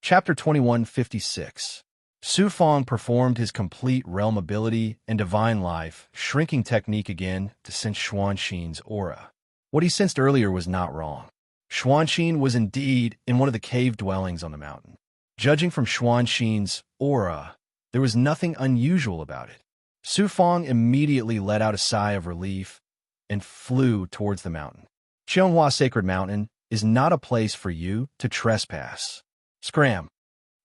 Chapter 2156. Su Fong performed his complete realm ability and divine life, shrinking technique again to sense Xuanxin's aura. What he sensed earlier was not wrong. Xuanxin was indeed in one of the cave dwellings on the mountain. Judging from Xuanxin's aura, there was nothing unusual about it. Su Fong immediately let out a sigh of relief and flew towards the mountain. Qianghua Sacred Mountain is not a place for you to trespass. Scram!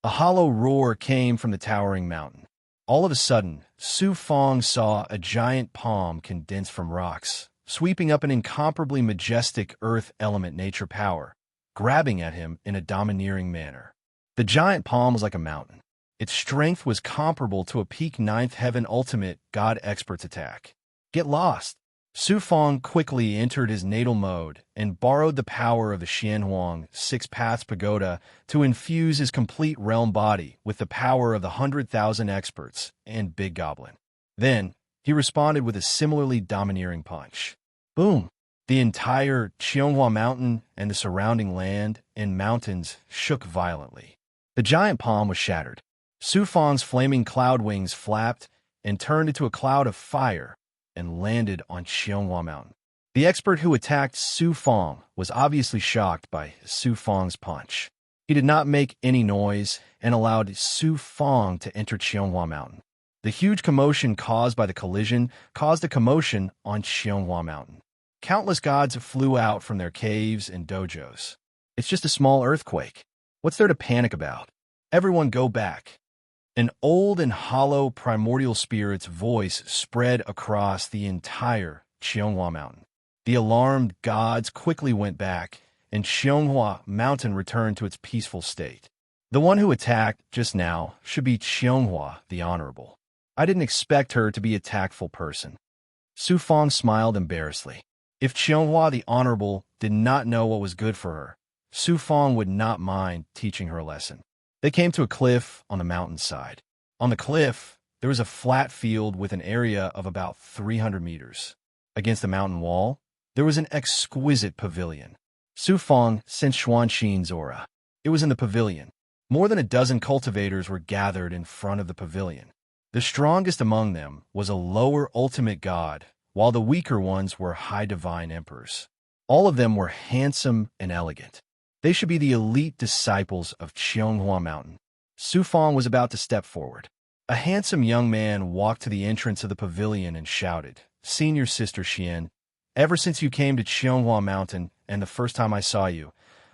A hollow roar came from the towering mountain. All of a sudden, Su Fong saw a giant palm condense from rocks, sweeping up an incomparably majestic earth element nature power, grabbing at him in a domineering manner. The giant palm was like a mountain. Its strength was comparable to a peak ninth heaven ultimate god expert's attack. Get lost! Su Fong quickly entered his natal mode and borrowed the power of the Xianhuang Six Paths Pagoda to infuse his complete realm body with the power of the 100,000 experts and Big Goblin. Then, he responded with a similarly domineering punch. Boom! The entire Qianghua Mountain and the surrounding land and mountains shook violently. The giant palm was shattered. Su Fong's flaming cloud wings flapped and turned into a cloud of fire and landed on Qianghua Mountain. The expert who attacked Su Fong was obviously shocked by Su Fong's punch. He did not make any noise and allowed Su Fong to enter Qianghua Mountain. The huge commotion caused by the collision caused a commotion on Qianghua Mountain. Countless gods flew out from their caves and dojos. It's just a small earthquake. What's there to panic about? Everyone go back. An old and hollow primordial spirit's voice spread across the entire Qianghua Mountain. The alarmed gods quickly went back, and Qianghua Mountain returned to its peaceful state. The one who attacked just now should be Qianghua the Honorable. I didn't expect her to be a tactful person. Su Fong smiled embarrassedly. If Qianghua the Honorable did not know what was good for her, Su Fong would not mind teaching her a lesson. They came to a cliff on the mountainside. On the cliff, there was a flat field with an area of about 300 meters. Against the mountain wall, there was an exquisite pavilion. Su Fong sensed Xuanxin's aura. It was in the pavilion. More than a dozen cultivators were gathered in front of the pavilion. The strongest among them was a lower ultimate god, while the weaker ones were high divine emperors. All of them were handsome and elegant. They should be the elite disciples of Qianghua Mountain. Su Fong was about to step forward. A handsome young man walked to the entrance of the pavilion and shouted, "Senior Sister Xian, ever since you came to Qianghua Mountain and the first time I saw you,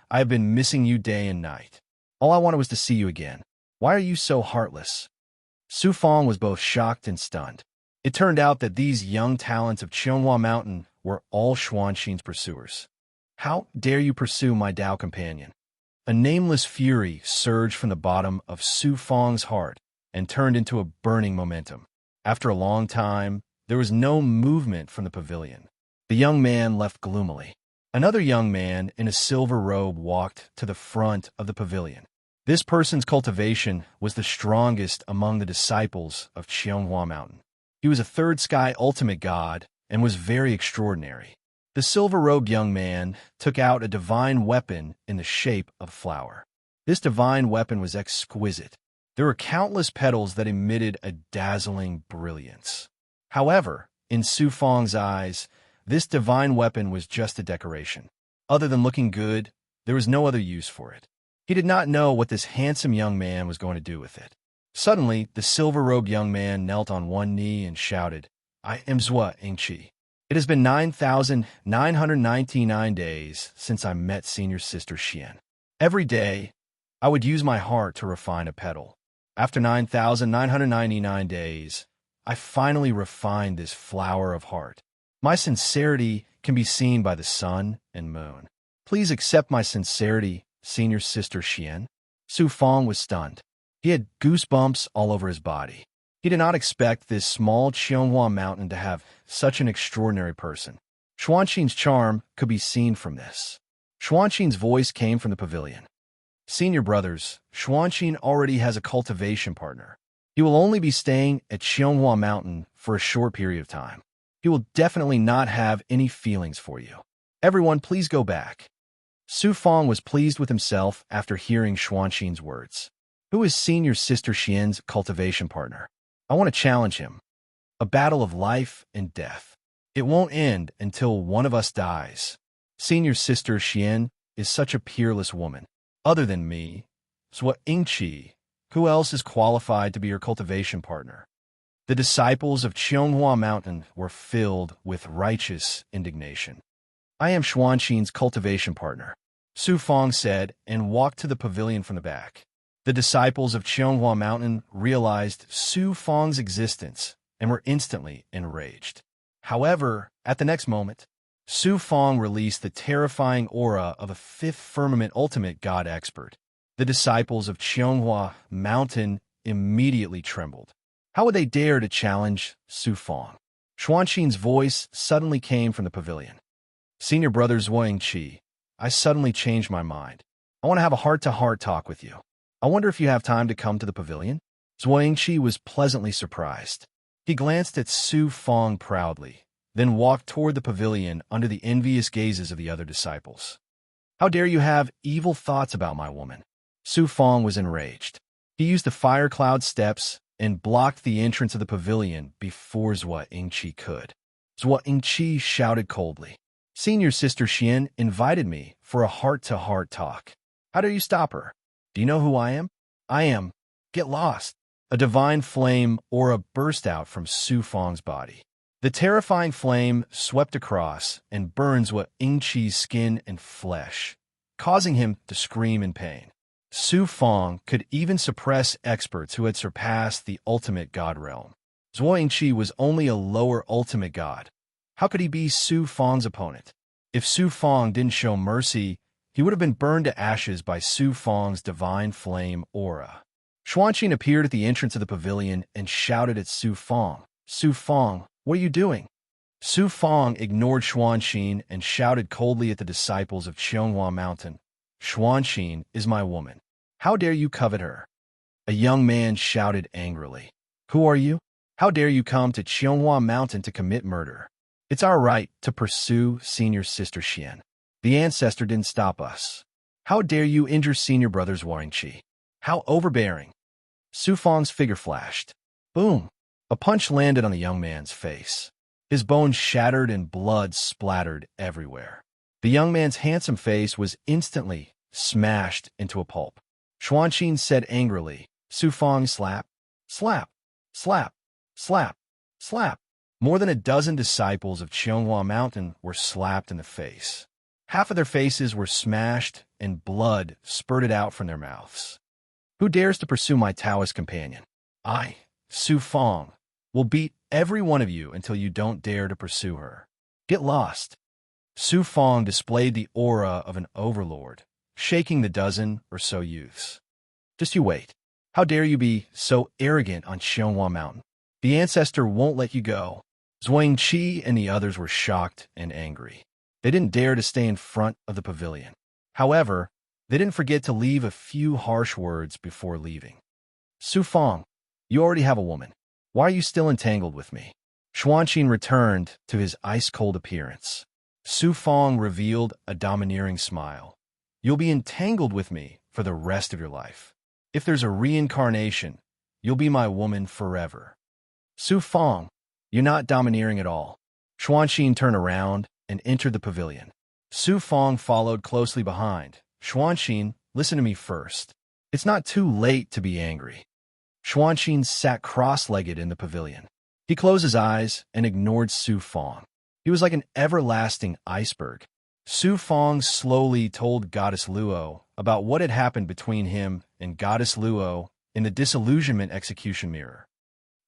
I have been missing you day and night. All I wanted was to see you again. Why are you so heartless?" Su Fong was both shocked and stunned. It turned out that these young talents of Qianghua Mountain were all Xuanxin's pursuers. How dare you pursue my Dao companion? A nameless fury surged from the bottom of Su Fong's heart and turned into a burning momentum. After a long time, there was no movement from the pavilion. The young man left gloomily. Another young man in a silver robe walked to the front of the pavilion. This person's cultivation was the strongest among the disciples of Qianghua Mountain. He was a third sky ultimate god and was very extraordinary. The silver-robed young man took out a divine weapon in the shape of a flower. This divine weapon was exquisite. There were countless petals that emitted a dazzling brilliance. However, in Su Fong's eyes, this divine weapon was just a decoration. Other than looking good, there was no other use for it. He did not know what this handsome young man was going to do with it. Suddenly, the silver-robed young man knelt on one knee and shouted, "I am Zhua Engqi. It has been 9,999 days since I met Senior Sister Xian. Every day, I would use my heart to refine a petal. After 9,999 days, I finally refined this flower of heart. My sincerity can be seen by the sun and moon. Please accept my sincerity, Senior Sister Xian." Su Fong was stunned. He had goosebumps all over his body. He did not expect this small Qianghua Mountain to have such an extraordinary person. Xuanxin's charm could be seen from this. Xuanxin's voice came from the pavilion. "Senior brothers, Xuanxin already has a cultivation partner. He will only be staying at Qianghua Mountain for a short period of time. He will definitely not have any feelings for you. Everyone, please go back." Su Fong was pleased with himself after hearing Xuanxin's words. Who is Senior Sister Xian's cultivation partner? I want to challenge him. A battle of life and death. It won't end until one of us dies. Senior Sister Xian is such a peerless woman. Other than me, Zhuo Yingqi, who else is qualified to be her cultivation partner? The disciples of Qianghua Mountain were filled with righteous indignation. I am Xuanxin's cultivation partner, Su Fong said, and walked to the pavilion from the back. The disciples of Qianghua Mountain realized Su Fong's existence and were instantly enraged. However, at the next moment, Su Fong released the terrifying aura of a fifth firmament ultimate god expert. The disciples of Qianghua Mountain immediately trembled. How would they dare to challenge Su Fong? Xuanxin's voice suddenly came from the pavilion. Senior brother Zhuo Yingqi, I suddenly changed my mind. I want to have a heart-to-heart talk with you. I wonder if you have time to come to the pavilion? Zhuo Yingqi was pleasantly surprised. He glanced at Su Fong proudly, then walked toward the pavilion under the envious gazes of the other disciples. How dare you have evil thoughts about my woman? Su Fong was enraged. He used the fire cloud steps and blocked the entrance of the pavilion before Zhuo Yingqi could. Zhuo Yingqi shouted coldly. Senior Sister Xian invited me for a heart-to-heart talk. How dare you stop her? Do you know who I am? I am. Get lost. A divine flame aura burst out from Su Fong's body. The terrifying flame swept across and burned Zhuo Yingqi's skin and flesh, causing him to scream in pain. Su Fong could even suppress experts who had surpassed the ultimate god realm. Zhuo Yingqi was only a lower ultimate god. How could he be Su Fong's opponent? If Su Fong didn't show mercy, he would have been burned to ashes by Su Fong's divine flame aura. Xuanxin appeared at the entrance of the pavilion and shouted at Su Fong. Su Fong, what are you doing? Su Fong ignored Xuanxin and shouted coldly at the disciples of Qianghua Mountain. Xuanxin is my woman. How dare you covet her? A young man shouted angrily. Who are you? How dare you come to Qianghua Mountain to commit murder? It's our right to pursue Senior Sister Xian. The ancestor didn't stop us. How dare you injure Senior Brother Zhuo Yingqi? How overbearing. Su Fong's figure flashed. Boom! A punch landed on the young man's face. His bones shattered and blood splattered everywhere. The young man's handsome face was instantly smashed into a pulp. Xuanxin said angrily, Su Fong slap, slap, slap, slap, slap. More than a dozen disciples of Qianghua Mountain were slapped in the face. Half of their faces were smashed and blood spurted out from their mouths. Who dares to pursue my Taoist companion? I, Su Fong, will beat every one of you until you don't dare to pursue her. Get lost. Su Fong displayed the aura of an overlord, shaking the dozen or so youths. Just you wait. How dare you be so arrogant on Qianghua Mountain? The ancestor won't let you go. Zhuo Yingqi and the others were shocked and angry. They didn't dare to stay in front of the pavilion. However, they didn't forget to leave a few harsh words before leaving. Su Fong, you already have a woman. Why are you still entangled with me? Xuanxin returned to his ice-cold appearance. Su Fong revealed a domineering smile. You'll be entangled with me for the rest of your life. If there's a reincarnation, you'll be my woman forever. Su Fong, you're not domineering at all. Xuanxin turned around and entered the pavilion. Su Fong followed closely behind. Xuanxin, listen to me first. It's not too late to be angry. Xuanxin sat cross-legged in the pavilion. He closed his eyes and ignored Su Fong. He was like an everlasting iceberg. Su Fong slowly told Goddess Luo about what had happened between him and Goddess Luo in the disillusionment execution mirror.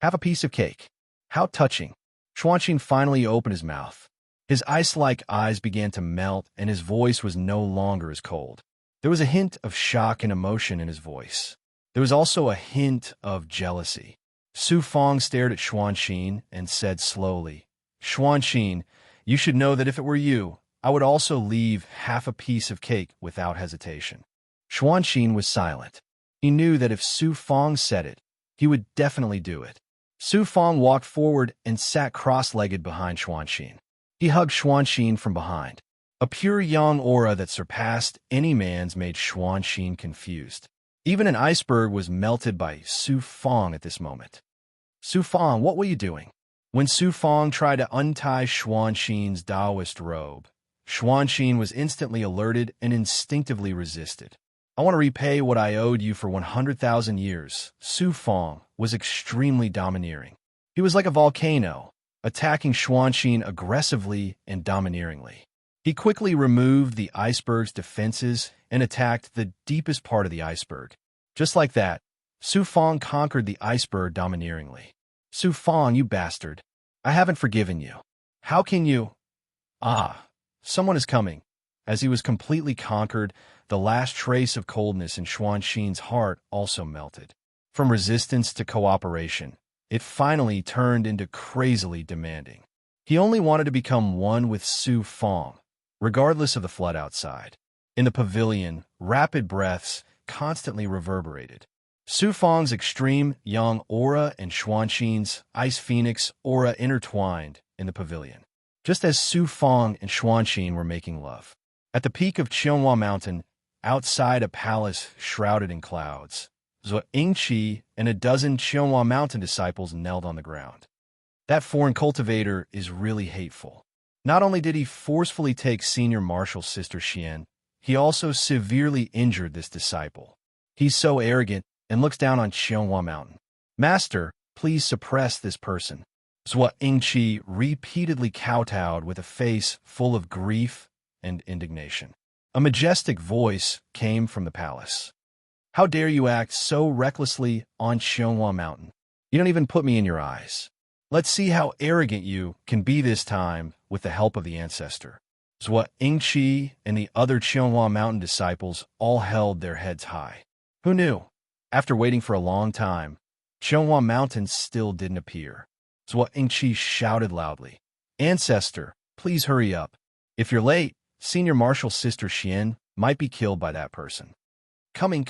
Have a piece of cake. How touching. Xuanxin finally opened his mouth. His ice-like eyes began to melt, and his voice was no longer as cold. There was a hint of shock and emotion in his voice. There was also a hint of jealousy. Su Fong stared at Xuanxin and said slowly, Xuanxin, you should know that if it were you, I would also leave half a piece of cake without hesitation. Xuanxin was silent. He knew that if Su Fong said it, he would definitely do it. Su Fong walked forward and sat cross-legged behind Xuanxin. He hugged Xuanxin from behind. A pure yang aura that surpassed any man's made Xuanxin confused. Even an iceberg was melted by Su Fong at this moment. Su Fong, what were you doing? When Su Fong tried to untie Xuanxin's Taoist robe, Xuanxin was instantly alerted and instinctively resisted. I want to repay what I owed you for 100,000 years. Su Fong was extremely domineering. He was like a volcano, attacking Xuanxin aggressively and domineeringly. He quickly removed the iceberg's defenses and attacked the deepest part of the iceberg. Just like that, Su Fong conquered the iceberg domineeringly. Su Fong, you bastard. I haven't forgiven you. How can you? Ah, someone is coming. As he was completely conquered, the last trace of coldness in Xuanxin's heart also melted. From resistance to cooperation, it finally turned into crazily demanding. He only wanted to become one with Su Fong, regardless of the flood outside. In the pavilion, rapid breaths constantly reverberated. Su Fong's extreme yang aura and Xuanxin's ice phoenix aura intertwined in the pavilion, just as Su Fong and Xuanxin were making love. At the peak of Qianhua Mountain, outside a palace shrouded in clouds, Zhuo Yingqi and a dozen Qianhua Mountain disciples knelt on the ground. That foreign cultivator is really hateful. Not only did he forcefully take Senior Marshal's sister Xian, he also severely injured this disciple. He's so arrogant and looks down on Qianhua Mountain. Master, please suppress this person. Zhuo Yingqi repeatedly kowtowed with a face full of grief and indignation. A majestic voice came from the palace. How dare you act so recklessly on Qianhua Mountain? You don't even put me in your eyes. Let's see how arrogant you can be this time with the help of the ancestor. Zhuo Yingqi and the other Qianhua Mountain disciples all held their heads high. Who knew? After waiting for a long time, Qianhua Mountain still didn't appear. Zhuo Yingqi shouted loudly, Ancestor, please hurry up. If you're late, Senior Marshal's sister Xian might be killed by that person. Coming.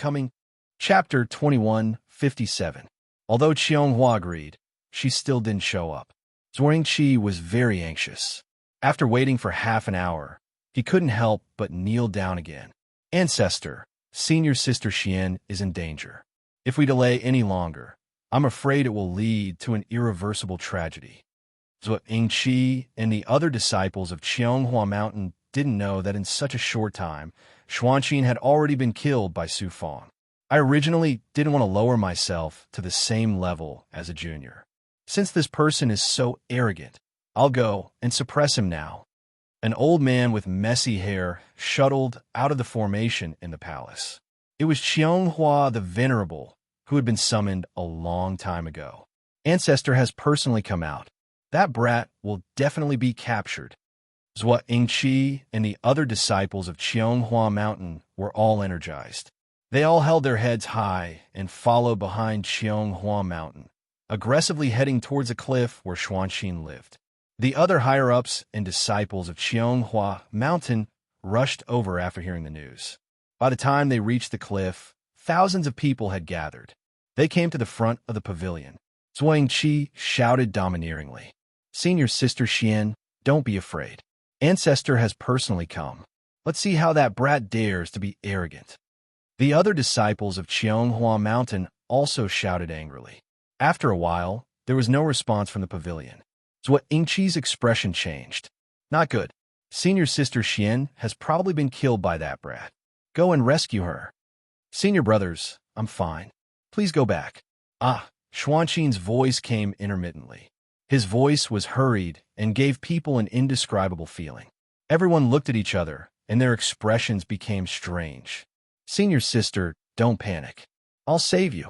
Chapter 21:57. Although Qianhua agreed, she still didn't show up. Zhuo Yingqi was very anxious. After waiting for half an hour, he couldn't help but kneel down again. Ancestor, Senior Sister Xian is in danger. If we delay any longer, I'm afraid it will lead to an irreversible tragedy. Zhuo Yingqi and the other disciples of Qianhua Mountain didn't know that in such a short time, Xuanxin had already been killed by Su Fong. I originally didn't want to lower myself to the same level as a junior. Since this person is so arrogant, I'll go and suppress him now. An old man with messy hair shuttled out of the formation in the palace. It was Qianhua the Venerable, who had been summoned a long time ago. Ancestor has personally come out. That brat will definitely be captured. Zhuo Yingqi and the other disciples of Qianhua Mountain were all energized. They all held their heads high and followed behind Qianhua Mountain, aggressively heading towards a cliff where Xuanxin lived. The other higher-ups and disciples of Qianhua Mountain rushed over after hearing the news. By the time they reached the cliff, thousands of people had gathered. They came to the front of the pavilion. Zhuo Yingqi shouted domineeringly, Senior Sister Xian, don't be afraid. Ancestor has personally come. Let's see how that brat dares to be arrogant. The other disciples of Qianhua Mountain also shouted angrily. After a while, there was no response from the pavilion. Zhuo Yingqi's expression changed. Not good. Senior Sister Xian has probably been killed by that brat. Go and rescue her. Senior brothers, I'm fine. Please go back. Xuanxin's voice came intermittently. His voice was hurried and gave people an indescribable feeling. Everyone looked at each other, and their expressions became strange. Senior Sister, don't panic. I'll save you.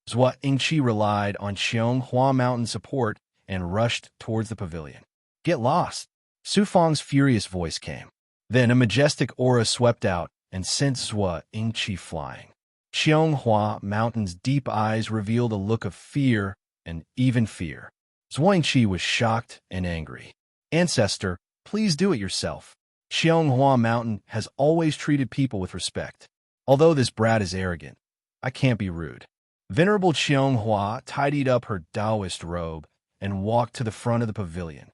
Zhuo Yingqi relied on Qianhua Mountain support and rushed towards the pavilion. Get lost. Su Fong's furious voice came. Then a majestic aura swept out and sent Zhuo Yingqi flying. Qianhua Mountain's deep eyes revealed a look of fear and even fear. Zhuo Yingqi was shocked and angry. Ancestor, please do it yourself. Qianhua Mountain has always treated people with respect. Although this brat is arrogant, I can't be rude. Venerable Qianhua tidied up her Taoist robe and walked to the front of the pavilion.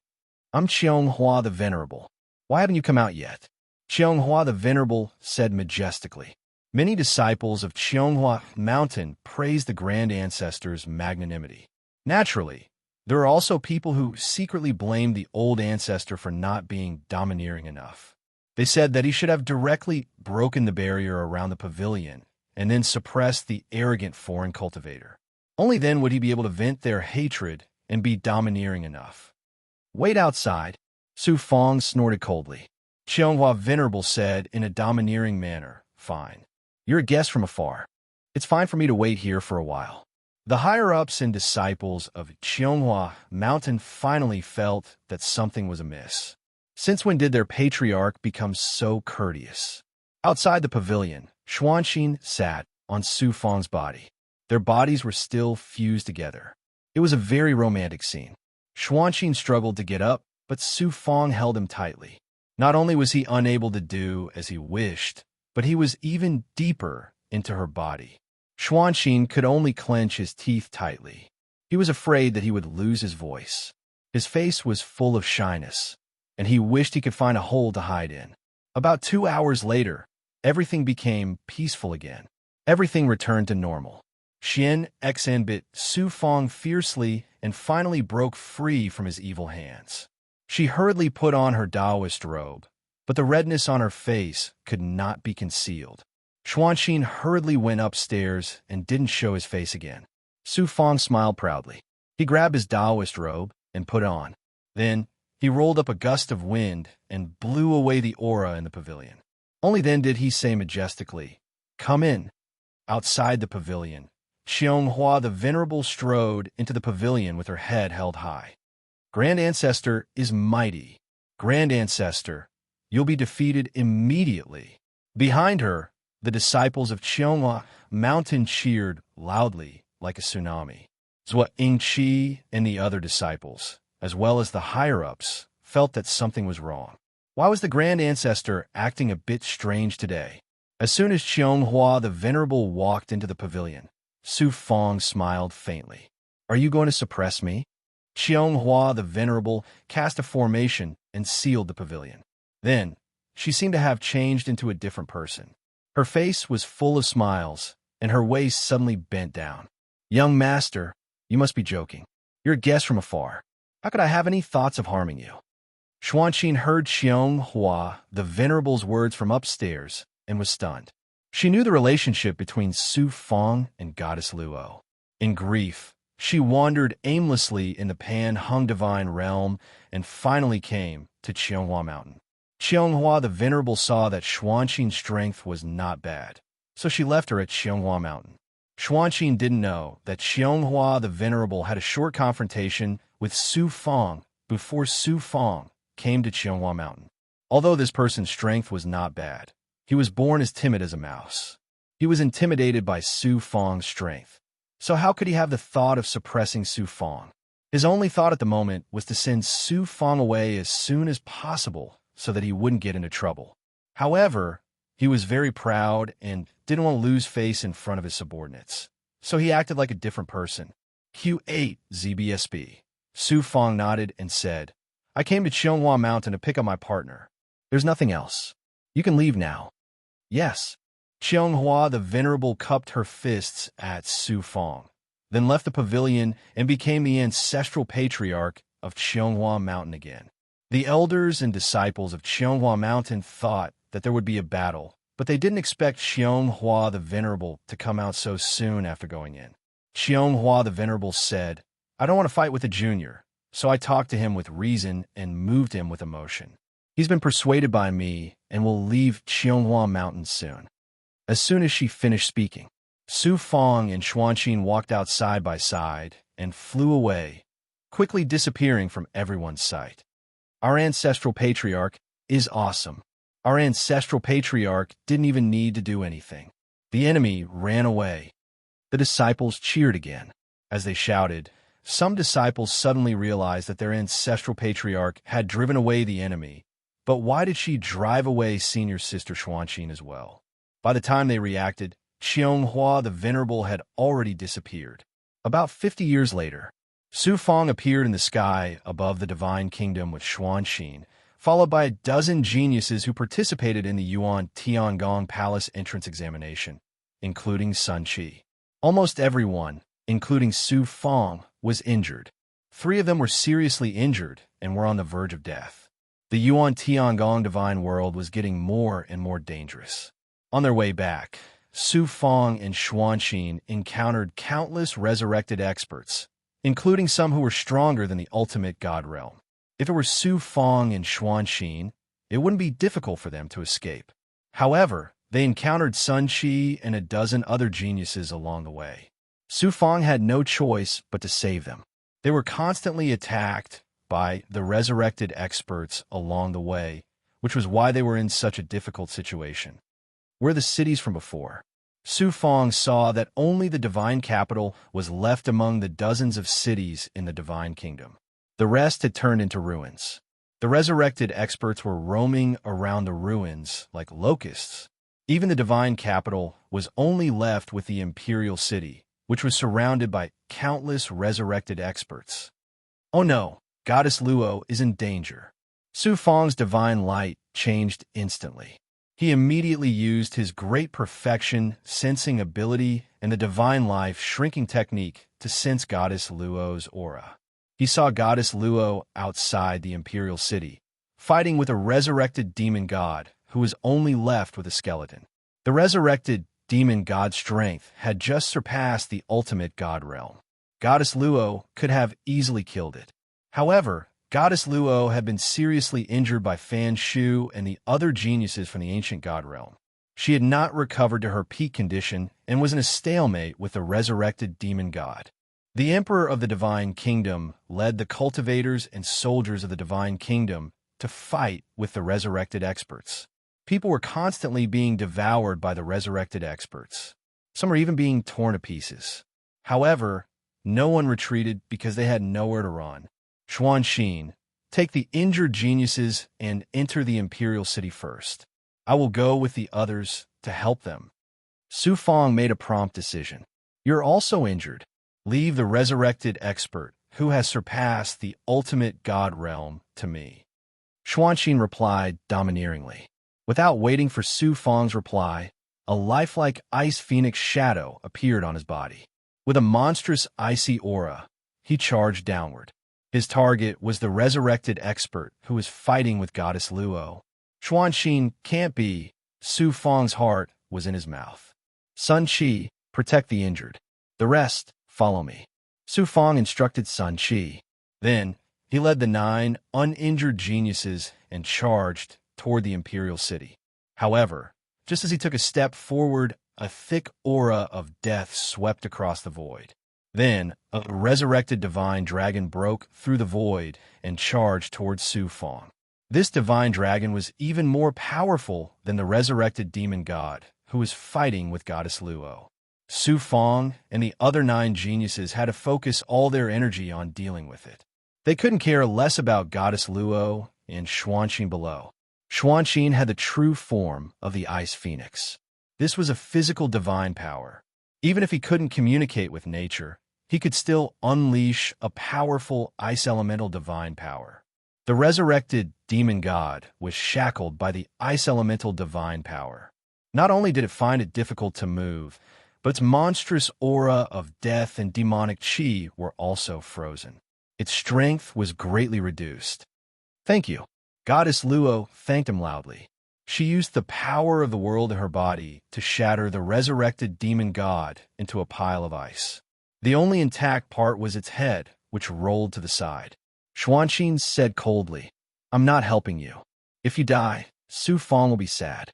I'm Qianhua the Venerable. Why haven't you come out yet? Cheonghua the Venerable said majestically. Many disciples of Cheonghua Mountain praised the grand ancestor's magnanimity. Naturally, there are also people who secretly blamed the old ancestor for not being domineering enough. They said that he should have directly broken the barrier around the pavilion and then suppressed the arrogant foreign cultivator. Only then would he be able to vent their hatred and be domineering enough. Wait outside, Su Fong snorted coldly. Cheonghua Venerable said in a domineering manner, Fine. You're a guest from afar. It's fine for me to wait here for a while. The higher-ups and disciples of Cheonghua Mountain finally felt that something was amiss. Since when did their patriarch become so courteous? Outside the pavilion, Xuanxin sat on Su Fong's body. Their bodies were still fused together. It was a very romantic scene. Xuanxin struggled to get up, but Su Fong held him tightly. Not only was he unable to do as he wished, but he was even deeper into her body. Xuanxin could only clench his teeth tightly. He was afraid that he would lose his voice. His face was full of shyness, and he wished he could find a hole to hide in. About 2 hours later, everything became peaceful again. Everything returned to normal. Xian Xan bit Su Fong fiercely and finally broke free from his evil hands. She hurriedly put on her Taoist robe, but the redness on her face could not be concealed. Xuanxin hurriedly went upstairs and didn't show his face again. Su Fong smiled proudly. He grabbed his Taoist robe and put it on. Then, he rolled up a gust of wind and blew away the aura in the pavilion. Only then did he say majestically, Come in. Outside the pavilion, Cheonghua the Venerable strode into the pavilion with her head held high. Grand Ancestor is mighty. Grand Ancestor, you'll be defeated immediately. Behind her, the disciples of Cheonghua Mountain cheered loudly like a tsunami. Zhua Yingqi and the other disciples, as well as the higher-ups, felt that something was wrong. Why was the Grand Ancestor acting a bit strange today? As soon as Cheonghua the Venerable walked into the pavilion, Su Fong smiled faintly. Are you going to suppress me? Cheonghua the Venerable cast a formation and sealed the pavilion. Then, she seemed to have changed into a different person. Her face was full of smiles, and her waist suddenly bent down. Young master, you must be joking. You're a guest from afar. How could I have any thoughts of harming you? Xuanxin heard Cheonghua the Venerable's words from upstairs and was stunned. She knew the relationship between Su Fong and Goddess Luo. In grief, she wandered aimlessly in the Pan-Hung Divine Realm and finally came to Cheonghua Mountain. Cheonghua the Venerable saw that Xuanxin's strength was not bad, so she left her at Cheonghua Mountain. Xuanxin didn't know that Cheonghua the Venerable had a short confrontation with Su Fong before Su Fong came to Cheonghua Mountain. Although this person's strength was not bad, he was born as timid as a mouse. He was intimidated by Su Fong's strength. So how could he have the thought of suppressing Su Fong? His only thought at the moment was to send Su Fong away as soon as possible so that he wouldn't get into trouble. However, he was very proud and didn't want to lose face in front of his subordinates. So he acted like a different person. Q8 ZBSB. Su Fong nodded and said, I came to Cheonghua Mountain to pick up my partner. There's nothing else. You can leave now. Yes. Cheonghua the Venerable cupped her fists at Su Fong, then left the pavilion and became the ancestral patriarch of Cheonghua Mountain again. The elders and disciples of Cheonghua Mountain thought that there would be a battle, but they didn't expect Cheonghua the Venerable to come out so soon after going in. Cheonghua the Venerable said, I don't want to fight with a junior, so I talked to him with reason and moved him with emotion. He's been persuaded by me and will leave Cheonghua Mountain soon. As soon as she finished speaking, Su Fong and Xuanxin walked out side by side and flew away, quickly disappearing from everyone's sight. Our ancestral patriarch is awesome. Our ancestral patriarch didn't even need to do anything. The enemy ran away. The disciples cheered again. As they shouted, some disciples suddenly realized that their ancestral patriarch had driven away the enemy. But why did she drive away senior sister Xuanxin as well? By the time they reacted, Cheonghua the Venerable had already disappeared. About 50 years later, Su Fong appeared in the sky above the Divine Kingdom with Xuanxin, followed by a dozen geniuses who participated in the Yuan Tiangong Palace entrance examination, including Sun Qi. Almost everyone, including Su Fong, was injured. 3 of them were seriously injured and were on the verge of death. The Yuan Tiangong divine world was getting more and more dangerous. On their way back, Su Fong and Xuanxin encountered countless resurrected experts, including some who were stronger than the ultimate god realm. If it were Su Fong and Xuanxin, it wouldn't be difficult for them to escape. However, they encountered Sun Qi and a dozen other geniuses along the way. Su Fong had no choice but to save them. They were constantly attacked by the resurrected experts along the way, which was why they were in such a difficult situation. Were the cities from before? Su Fong saw that only the divine capital was left among the dozens of cities in the divine kingdom. The rest had turned into ruins. The resurrected experts were roaming around the ruins like locusts. Even the divine capital was only left with the imperial city, which was surrounded by countless resurrected experts. Oh no, Goddess Luo is in danger. Su Fong's divine light changed instantly. He immediately used his great perfection, sensing ability, and the divine life shrinking technique to sense Goddess Luo's aura. He saw Goddess Luo outside the imperial city, fighting with a resurrected demon god who was only left with a skeleton. The resurrected demon god's strength had just surpassed the ultimate god realm. Goddess Luo could have easily killed it. However, Goddess Luo had been seriously injured by Fan Shu and the other geniuses from the ancient god realm. She had not recovered to her peak condition and was in a stalemate with the resurrected demon god. The Emperor of the Divine Kingdom led the cultivators and soldiers of the Divine Kingdom to fight with the resurrected experts. People were constantly being devoured by the resurrected experts. Some were even being torn to pieces. However, no one retreated because they had nowhere to run. Xuanxin, take the injured geniuses and enter the imperial city first. I will go with the others to help them. Su Fong made a prompt decision. You're also injured. Leave the resurrected expert, who has surpassed the ultimate god realm, to me. Xuanxin replied domineeringly. Without waiting for Su Fong's reply, a lifelike ice phoenix shadow appeared on his body. With a monstrous icy aura, he charged downward. His target was the resurrected expert who was fighting with Goddess Luo. Xuanxin can't be. Su Fong's heart was in his mouth. Sun Qi, protect the injured. The rest, follow me. Su Fong instructed Sun Qi. Then, he led the 9 uninjured geniuses and charged toward the imperial city. However, just as he took a step forward, a thick aura of death swept across the void. Then, a resurrected divine dragon broke through the void and charged towards Su Fong. This divine dragon was even more powerful than the resurrected demon god, who was fighting with Goddess Luo. Su Fong and the other 9 geniuses had to focus all their energy on dealing with it. They couldn't care less about Goddess Luo and Xuanxin below. Xuanxin had the true form of the Ice Phoenix. This was a physical divine power. Even if he couldn't communicate with nature, he could still unleash a powerful ice elemental divine power. The resurrected demon god was shackled by the ice elemental divine power. Not only did it find it difficult to move, but its monstrous aura of death and demonic chi were also frozen. Its strength was greatly reduced. Thank you. Goddess Luo thanked him loudly. She used the power of the world in her body to shatter the resurrected demon god into a pile of ice. The only intact part was its head, which rolled to the side. Xuanxin said coldly, I'm not helping you. If you die, Su Fong will be sad.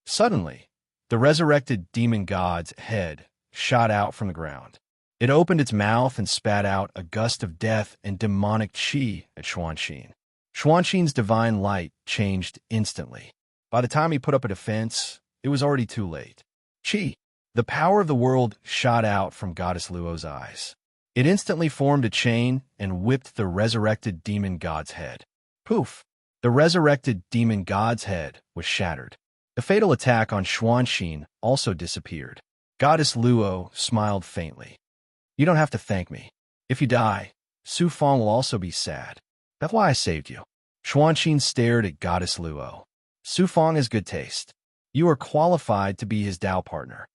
Suddenly, the resurrected demon god's head shot out from the ground. It opened its mouth and spat out a gust of death and demonic chi at Xuanxin. Xuanxin's divine light changed instantly. By the time he put up a defense, it was already too late. Chi, the power of the world, shot out from Goddess Luo's eyes. It instantly formed a chain and whipped the resurrected demon god's head. Poof! The resurrected demon god's head was shattered. The fatal attack on Xuanxin also disappeared. Goddess Luo smiled faintly. You don't have to thank me. If you die, Su Fong will also be sad. That's why I saved you. Xuanxin stared at Goddess Luo. Su Fong has good taste. You are qualified to be his Tao partner.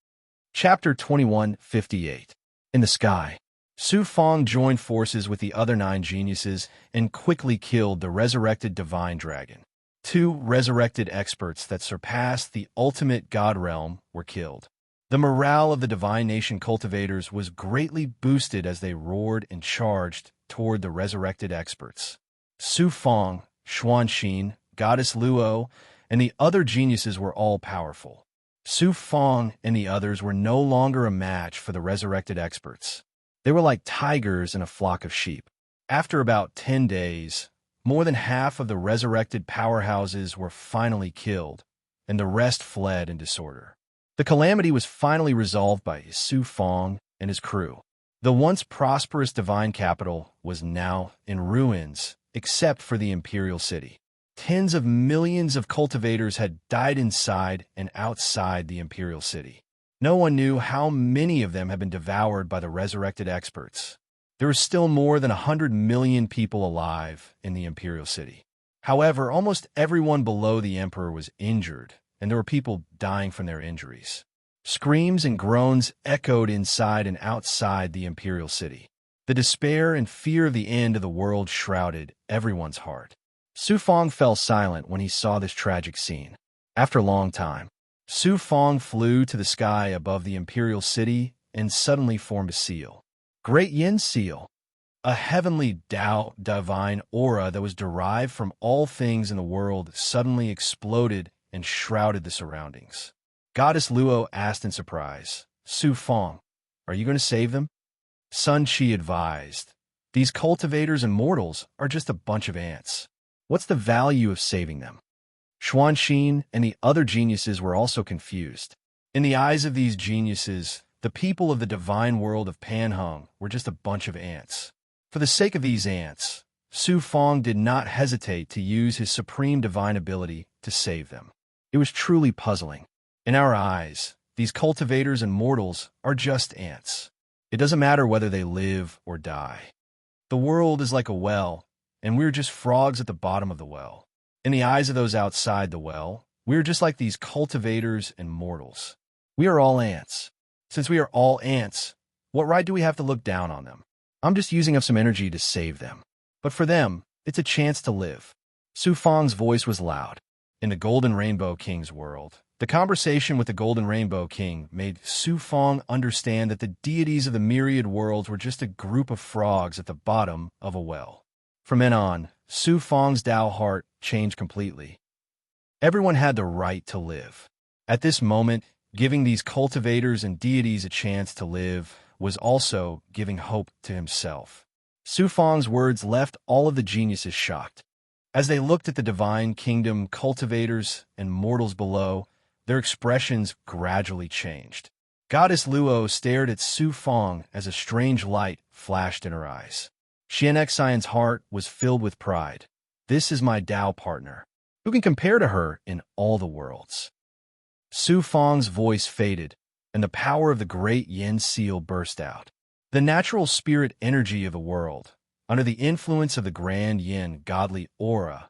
Chapter 2158. In the sky, Su Fong joined forces with the other 9 geniuses and quickly killed the resurrected divine dragon. 2 resurrected experts that surpassed the ultimate god realm were killed. The morale of the divine nation cultivators was greatly boosted as they roared and charged toward the resurrected experts. Su Fong, Xuanxin, Goddess Luo, and the other geniuses were all powerful. Su Fong and the others were no longer a match for the resurrected experts. They were like tigers in a flock of sheep. After about 10 days, more than half of the resurrected powerhouses were finally killed, and the rest fled in disorder. The calamity was finally resolved by Su Fong and his crew. The once prosperous divine capital was now in ruins, except for the imperial city. Tens of millions of cultivators had died inside and outside the imperial city. No one knew how many of them had been devoured by the resurrected experts. There were still more than 100 million people alive in the imperial city. However, almost everyone below the emperor was injured, and there were people dying from their injuries. Screams and groans echoed inside and outside the imperial city. The despair and fear of the end of the world shrouded everyone's heart. Su Fong fell silent when he saw this tragic scene. After a long time, Su Fong flew to the sky above the imperial city and suddenly formed a seal. Great Yin Seal, a heavenly Tao divine aura that was derived from all things in the world, suddenly exploded and shrouded the surroundings. Goddess Luo asked in surprise, Su Fong, are you going to save them? Sun Chi advised, these cultivators and mortals are just a bunch of ants. What's the value of saving them? Xuanxin and the other geniuses were also confused. In the eyes of these geniuses, the people of the divine world of Panhung were just a bunch of ants. For the sake of these ants, Su Fong did not hesitate to use his supreme divine ability to save them. It was truly puzzling. In our eyes, these cultivators and mortals are just ants. It doesn't matter whether they live or die. The world is like a well, and we're just frogs at the bottom of the well. In the eyes of those outside the well, we're just like these cultivators and mortals. We are all ants. Since we are all ants, what right do we have to look down on them? I'm just using up some energy to save them. But for them, it's a chance to live. Su Fong's voice was loud. In the Golden Rainbow King's world, the conversation with the Golden Rainbow King made Su Fong understand that the deities of the myriad worlds were just a group of frogs at the bottom of a well. From then on, Su Fong's Tao heart changed completely. Everyone had the right to live. At this moment, giving these cultivators and deities a chance to live was also giving hope to himself. Su Fong's words left all of the geniuses shocked. As they looked at the divine kingdom cultivators and mortals below, their expressions gradually changed. Goddess Luo stared at Su Fong as a strange light flashed in her eyes. Xianxian's heart was filled with pride. This is my Tao partner. Who can compare to her in all the worlds? Su Fong's voice faded, and the power of the great Yin Seal burst out. The natural spirit energy of the world, under the influence of the grand Yin godly aura,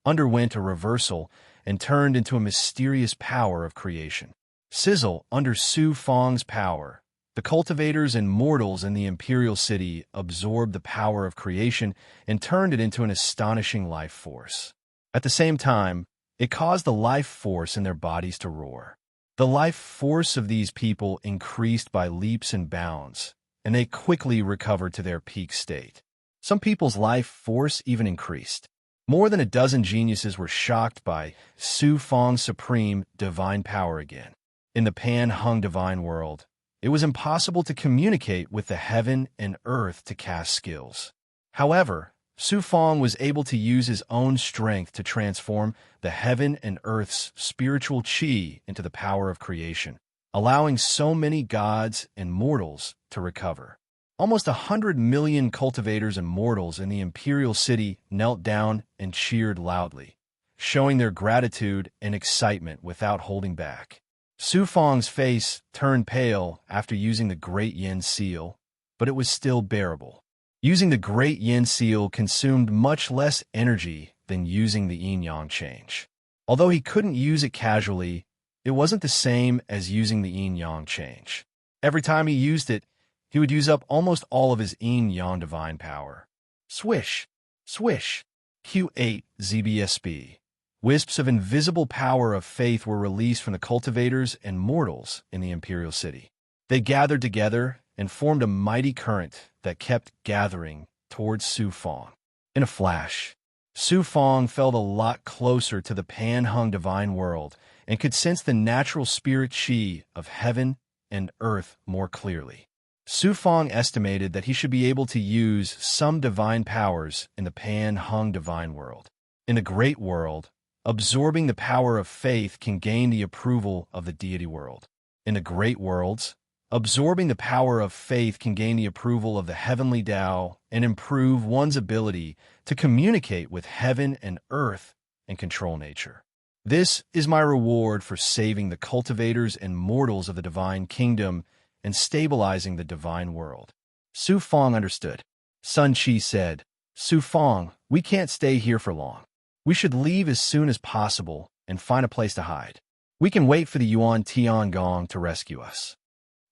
underwent a reversal and turned into a mysterious power of creation. Sizzle under Su Fong's power. The cultivators and mortals in the imperial city absorbed the power of creation and turned it into an astonishing life force. At the same time, it caused the life force in their bodies to roar. The life force of these people increased by leaps and bounds, and they quickly recovered to their peak state. Some people's life force even increased. More than a dozen geniuses were shocked by Su Fong's supreme divine power again. In the Pan-Hung divine world, it was impossible to communicate with the heaven and earth to cast skills. However, Su Fong was able to use his own strength to transform the heaven and earth's spiritual qi into the power of creation, allowing so many gods and mortals to recover. Almost 100 million cultivators and mortals in the imperial city knelt down and cheered loudly, showing their gratitude and excitement without holding back. Su Fong's face turned pale after using the Great Yin Seal, but it was still bearable. Using the Great Yin Seal consumed much less energy than using the yin-yang change. Although he couldn't use it casually, it wasn't the same as using the yin-yang change. Every time he used it, he would use up almost all of his yin-yang divine power. Swish, swish, Q8 ZBSB. Wisps of invisible power of faith were released from the cultivators and mortals in the imperial city. They gathered together and formed a mighty current that kept gathering towards Su Fong. In a flash, Su Fong felt a lot closer to the Pan-Hung divine world and could sense the natural spirit chi of heaven and earth more clearly. Su Fong estimated that he should be able to use some divine powers in the Pan-Hung divine world. In the great world, absorbing the power of faith can gain the approval of the deity world. In the great worlds, absorbing the power of faith can gain the approval of the heavenly Tao and improve one's ability to communicate with heaven and earth and control nature. This is my reward for saving the cultivators and mortals of the divine kingdom and stabilizing the divine world. Su Fong understood. Sun Chi said, Su Fong, we can't stay here for long. We should leave as soon as possible and find a place to hide. We can wait for the Yuan Tiangong to rescue us.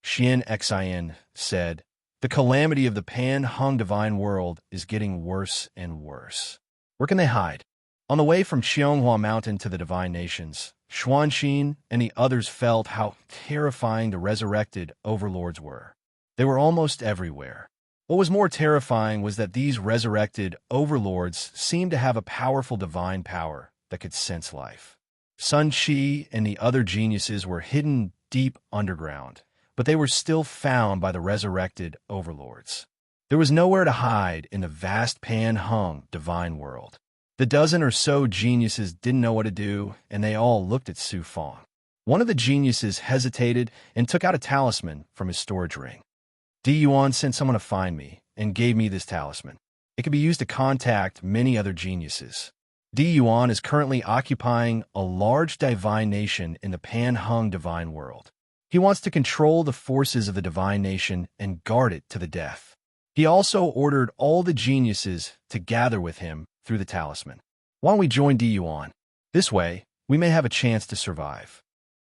Xian Xin said, the calamity of the Pan-Hung divine world is getting worse and worse. Where can they hide? On the way from Xianghua Mountain to the Divine Nations, Xuanxin and the others felt how terrifying the resurrected overlords were. They were almost everywhere. What was more terrifying was that these resurrected overlords seemed to have a powerful divine power that could sense life. Sun Chi and the other geniuses were hidden deep underground, but they were still found by the resurrected overlords. There was nowhere to hide in the vast Pan-Hung divine world. The dozen or so geniuses didn't know what to do, and they all looked at Su Fong. One of the geniuses hesitated and took out a talisman from his storage ring. Di Yuan sent someone to find me and gave me this talisman. It can be used to contact many other geniuses. Di Yuan is currently occupying a large divine nation in the Pan-Hung divine world. He wants to control the forces of the divine nation and guard it to the death. He also ordered all the geniuses to gather with him through the talisman. Why don't we join Di Yuan? This way, we may have a chance to survive.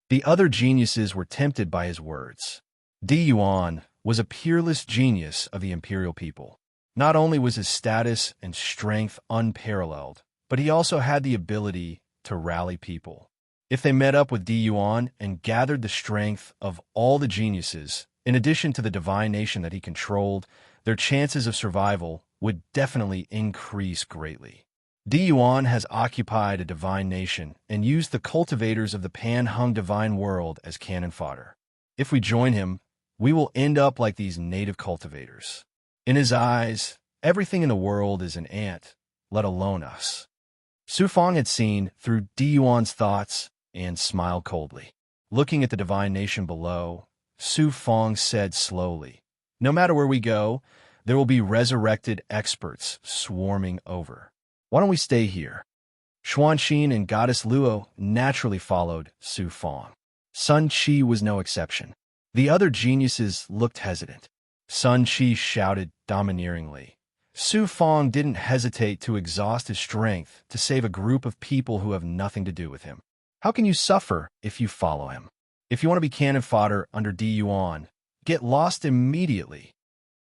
The other geniuses were tempted by his words. Di Yuan was a peerless genius of the imperial people. Not only was his status and strength unparalleled, but he also had the ability to rally people. If they met up with Di Yuan and gathered the strength of all the geniuses, in addition to the divine nation that he controlled, their chances of survival would definitely increase greatly. Di Yuan has occupied a divine nation and used the cultivators of the Pan-Hung divine world as cannon fodder. If we join him, we will end up like these native cultivators. In his eyes, everything in the world is an ant, let alone us. Su Fong had seen through Di Yuan's thoughts and smiled coldly. Looking at the divine nation below, Su Fong said slowly, no matter where we go, there will be resurrected experts swarming over. Why don't we stay here? Xuanxin and Goddess Luo naturally followed Su Fong. Sun Chi was no exception. The other geniuses looked hesitant. Sun Chi shouted domineeringly. Su Fong didn't hesitate to exhaust his strength to save a group of people who have nothing to do with him. How can you suffer if you follow him? If you want to be cannon fodder under Di Yuan, get lost immediately.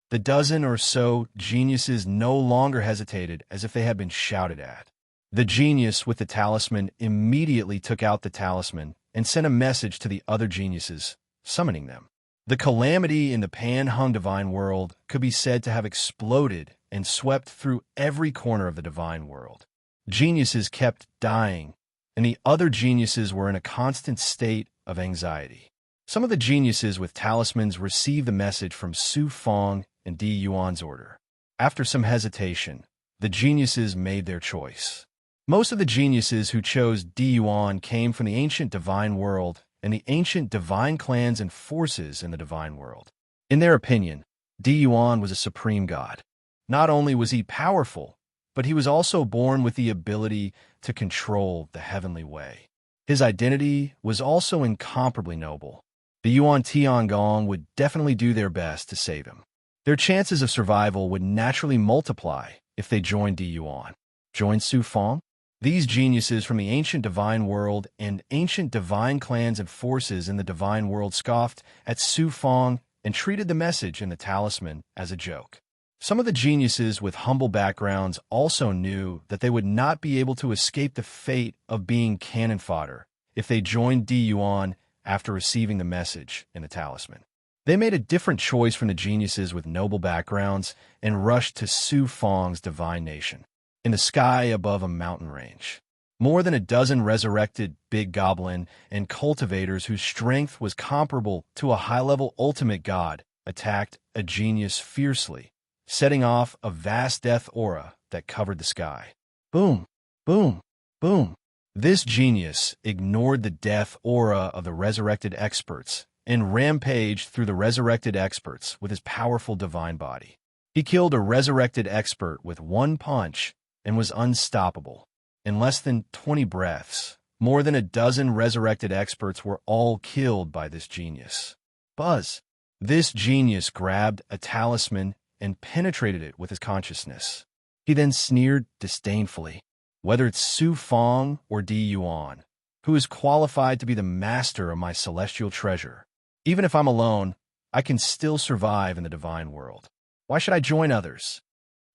The dozen or so geniuses no longer hesitated as if they had been shouted at. The genius with the talisman immediately took out the talisman and sent a message to the other geniuses, summoning them. The calamity in the Pan-Hung divine world could be said to have exploded and swept through every corner of the divine world. Geniuses kept dying, and the other geniuses were in a constant state of anxiety. Some of the geniuses with talismans received the message from Su Fong and Di Yuan's order. After some hesitation, the geniuses made their choice. Most of the geniuses who chose Di Yuan came from the ancient divine world and the ancient divine clans and forces in the divine world. In their opinion, Di Yuan was a supreme god. Not only was he powerful, but he was also born with the ability to control the heavenly way. His identity was also incomparably noble. The Yuan Tiangong would definitely do their best to save him. Their chances of survival would naturally multiply if they joined Di Yuan. Join Su Fong? These geniuses from the ancient divine world and ancient divine clans and forces in the divine world scoffed at Su Fong and treated the message in the talisman as a joke. Some of the geniuses with humble backgrounds also knew that they would not be able to escape the fate of being cannon fodder if they joined Di Yuan after receiving the message in the talisman. They made a different choice from the geniuses with noble backgrounds and rushed to Su Fong's divine nation. In the sky above a mountain range, more than a dozen resurrected big goblin and cultivators whose strength was comparable to a high-level ultimate god attacked a genius fiercely, setting off a vast death aura that covered the sky. Boom, boom, boom. This genius ignored the death aura of the resurrected experts and rampaged through the resurrected experts with his powerful divine body. He killed a resurrected expert with one punch and was unstoppable. In less than 20 breaths, more than a dozen resurrected experts were all killed by this genius. Buzz. This genius grabbed a talisman and penetrated it with his consciousness. He then sneered disdainfully. Whether it's Su Fong or Di Yuan, who is qualified to be the master of my celestial treasure, even if I'm alone, I can still survive in the divine world. Why should I join others?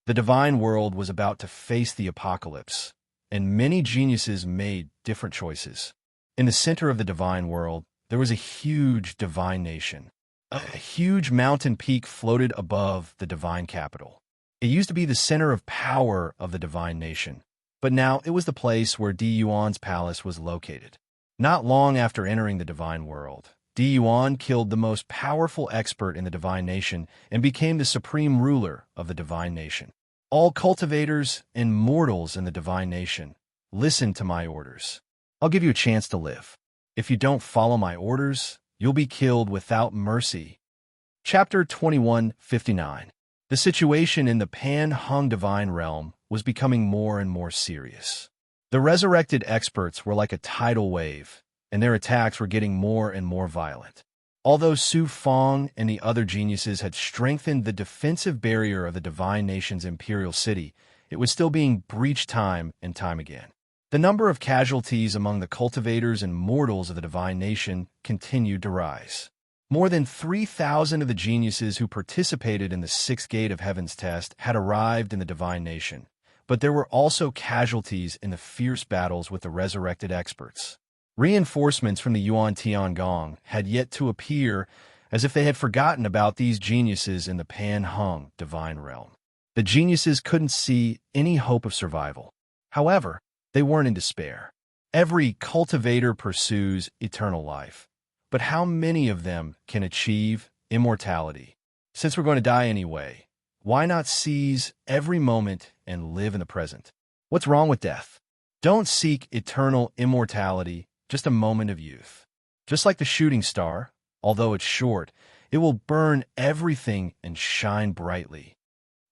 The divine world was about to face the apocalypse, and many geniuses made different choices. In the center of the divine world, there was a huge divine nation. A huge mountain peak floated above the divine capital. It used to be the center of power of the divine nation, but now it was the place where Di Yuan's palace was located. Not long after entering the divine world, Di Yuan killed the most powerful expert in the divine nation and became the supreme ruler of the divine nation. All cultivators and mortals in the divine nation, listen to my orders. I'll give you a chance to live. If you don't follow my orders, you'll be killed without mercy. Chapter 21:59. The situation in the Pan-Hung divine realm was becoming more and more serious. The resurrected experts were like a tidal wave, and their attacks were getting more and more violent. Although Su Fong and the other geniuses had strengthened the defensive barrier of the divine nation's imperial city, it was still being breached time and time again. The number of casualties among the cultivators and mortals of the divine nation continued to rise. More than 3,000 of the geniuses who participated in the Sixth Gate of Heaven's test had arrived in the divine nation, but there were also casualties in the fierce battles with the resurrected experts. Reinforcements from the Yuan Tiangong had yet to appear, as if they had forgotten about these geniuses in the Pan-Hung divine realm. The geniuses couldn't see any hope of survival. However, they weren't in despair. Every cultivator pursues eternal life, but how many of them can achieve immortality? Since we're going to die anyway, why not seize every moment and live in the present? What's wrong with death? Don't seek eternal immortality, just a moment of youth. Just like the shooting star, although it's short, it will burn everything and shine brightly.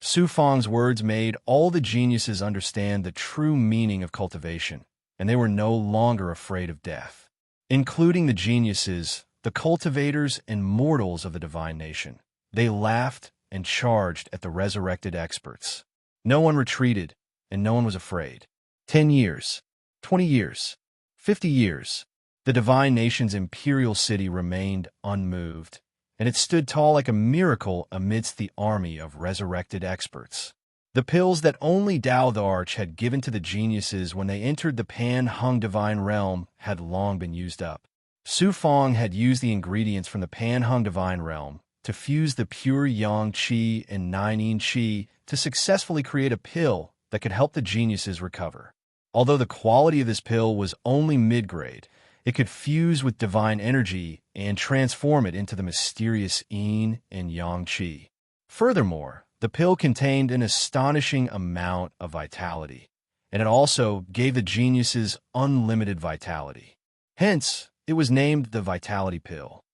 Su Fong's words made all the geniuses understand the true meaning of cultivation, and they were no longer afraid of death. Including the geniuses, the cultivators, and mortals of the divine nation, they laughed and charged at the resurrected experts. No one retreated, and no one was afraid. 10 years, 20 years, 50 years, the divine nation's imperial city remained unmoved, and it stood tall like a miracle amidst the army of resurrected experts. The pills that only Dao the Arch had given to the geniuses when they entered the Pan-Hung divine realm had long been used up. Su Fong had used the ingredients from the Pan-Hung divine realm to fuse the pure Yang Qi and Nine Yin Qi to successfully create a pill that could help the geniuses recover. Although the quality of this pill was only mid-grade, it could fuse with divine energy and transform it into the mysterious Yin and Yang Qi. Furthermore, the pill contained an astonishing amount of vitality, and it also gave the geniuses unlimited vitality. Hence, it was named the Vitality Pill.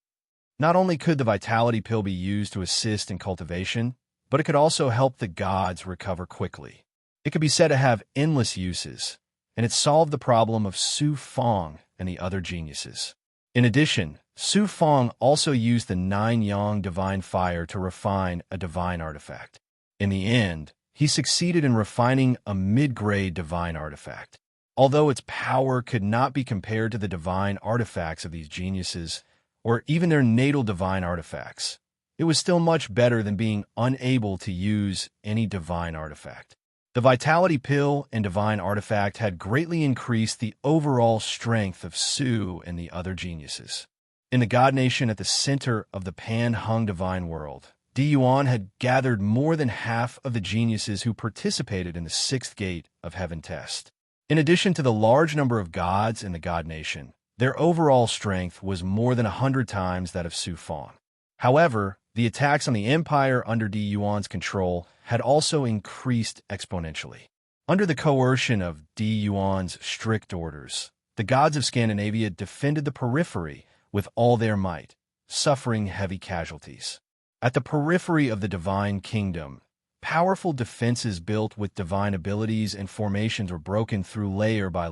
Not only could the Vitality Pill be used to assist in cultivation, but it could also help the gods recover quickly. It could be said to have endless uses, and it solved the problem of Su Fong and the other geniuses. In addition, Su Fong also used the Nine Yang divine fire to refine a divine artifact. In the end, he succeeded in refining a mid-grade divine artifact. Although its power could not be compared to the divine artifacts of these geniuses, or even their natal divine artifacts, it was still much better than being unable to use any divine artifact. The Vitality Pill and Divine Artifact had greatly increased the overall strength of Su and the other geniuses. In the God Nation at the center of the Pan-Hung Divine World, Di Yuan had gathered more than half of the geniuses who participated in the Sixth Gate of Heaven test. In addition to the large number of gods in the God Nation, their overall strength was more than 100 times that of Su Fang. However, the attacks on the Empire under Di Yuan's control had also increased exponentially. Under the coercion of Di Yuan's strict orders, the gods of Scandinavia defended the periphery with all their might, suffering heavy casualties. At the periphery of the Divine Kingdom, powerful defenses built with divine abilities and formations were broken through layer by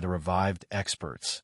the revived experts.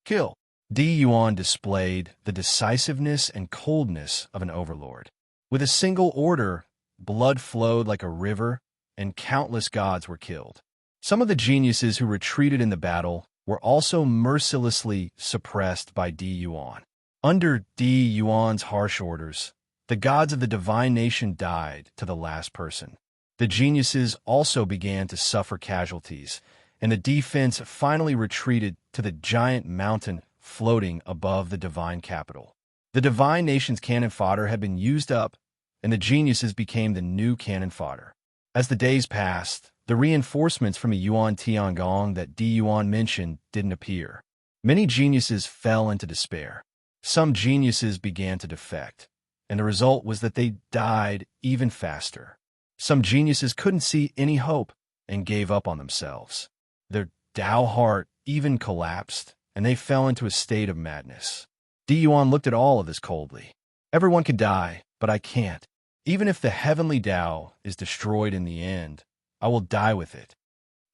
Kill. Di Yuan displayed the decisiveness and coldness of an overlord. With a single order, blood flowed like a river, and countless gods were killed. Some of the geniuses who retreated in the battle were also mercilessly suppressed by Di Yuan. Under Di Yuan's harsh orders, the gods of the Divine Nation died to the last person. The geniuses also began to suffer casualties, and the defense finally retreated to the giant mountain floating above the divine capital. The Divine Nation's cannon fodder had been used up, and the geniuses became the new cannon fodder. As the days passed, the reinforcements from the Yuan Tiangong that Di Yuan mentioned didn't appear. Many geniuses fell into despair. Some geniuses began to defect, and the result was that they died even faster. Some geniuses couldn't see any hope and gave up on themselves. Their Tao heart even collapsed, and they fell into a state of madness. Di Yuan looked at all of this coldly. Everyone can die, but I can't. Even if the heavenly Tao is destroyed in the end, I will die with it.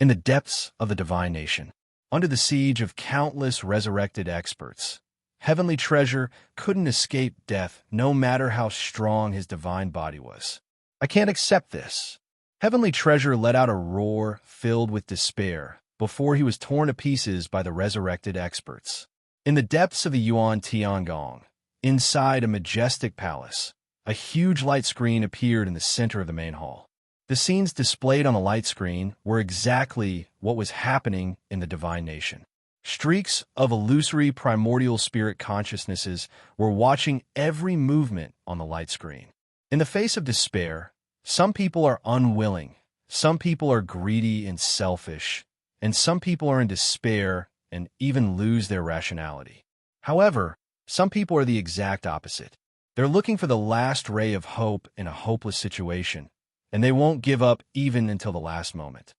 In the depths of the Divine Nation, under the siege of countless resurrected experts, Heavenly Treasure couldn't escape death no matter how strong his divine body was. I can't accept this. Heavenly Treasure let out a roar filled with despair before he was torn to pieces by the resurrected experts. In the depths of the Yuan Tiangong, inside a majestic palace, a huge light screen appeared in the center of the main hall. The scenes displayed on the light screen were exactly what was happening in the Divine Nation. Streaks of illusory primordial spirit consciousnesses were watching every movement on the light screen. In the face of despair, some people are unwilling, some people are greedy and selfish, and some people are in despair and even lose their rationality. However, some people are the exact opposite. They're looking for the last ray of hope in a hopeless situation, and they won't give up even until the last moment.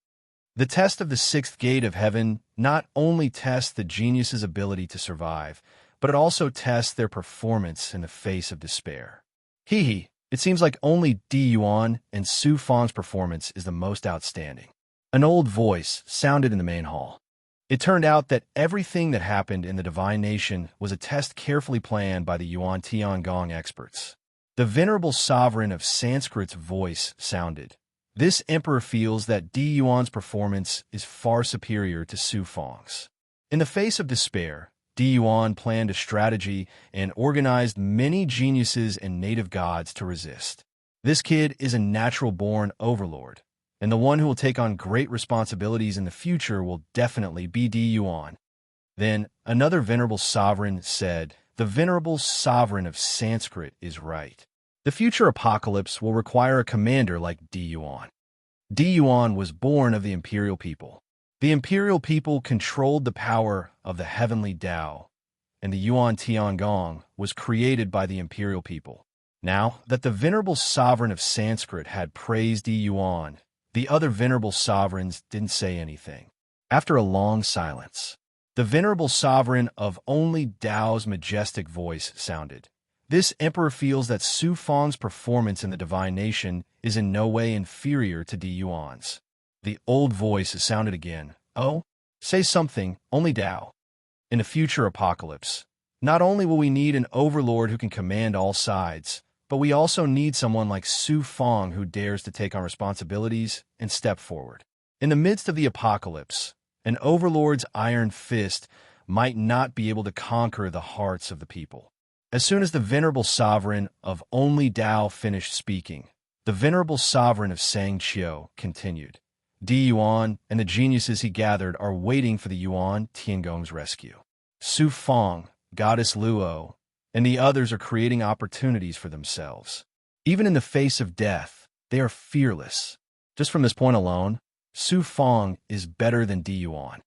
The test of the Sixth Gate of Heaven not only tests the genius's ability to survive, but it also tests their performance in the face of despair. It seems like only Di Yuan and Su Fang's performance is the most outstanding. An old voice sounded in the main hall. It turned out that everything that happened in the Divine Nation was a test carefully planned by the Yuan Tiangong experts. The venerable sovereign of Sanskrit's voice sounded. This emperor feels that Di Yuan's performance is far superior to Su Fang's. In the face of despair, Di Yuan planned a strategy and organized many geniuses and native gods to resist. This kid is a natural-born overlord, and the one who will take on great responsibilities in the future will definitely be Di Yuan. Then another venerable sovereign said, "The venerable sovereign of Sanskrit is right. The future apocalypse will require a commander like Di Yuan." Di Yuan was born of the imperial people. The imperial people controlled the power of the heavenly Tao, and the Yuan Tiangong was created by the imperial people. Now that the venerable sovereign of Sanskrit had praised Di Yuan, the other venerable sovereigns didn't say anything. After a long silence, the venerable sovereign of only Tao's majestic voice sounded. This emperor feels that Su Fang's performance in the Divine Nation is in no way inferior to Di Yuan's. The old voice sounded again. "Oh, say something, only Tao. In the future apocalypse, not only will we need an overlord who can command all sides, but we also need someone like Su Fang who dares to take on responsibilities and step forward. In the midst of the apocalypse, An overlord's iron fist might not be able to conquer the hearts of the people. As soon as the venerable sovereign of only Dao finished speaking, the venerable sovereign of Sangqiu continued. Di Yuan and the geniuses he gathered are waiting for the Yuan Tiangong's rescue. Su Feng, goddess Luo, and the others are creating opportunities for themselves. Even in the face of death, they are fearless. Just from this point alone, Su Feng is better than Di Yuan.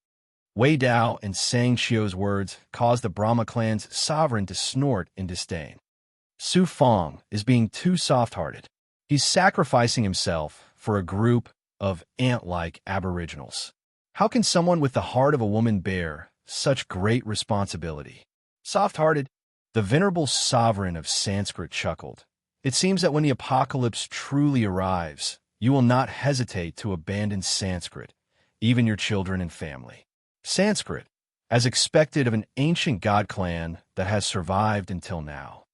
Wei Dao and Sangqiu's words caused the Brahma clan's sovereign to snort in disdain. Su Feng is being too soft-hearted. He's sacrificing himself for a group of ant-like aboriginals. How can someone with the heart of a woman bear such great responsibility? Soft-hearted, the venerable sovereign of Sanskrit chuckled. It seems that when the apocalypse truly arrives, you will not hesitate to abandon Sanskrit, even your children and family. Sanskrit, as expected of an ancient god clan that has survived until now.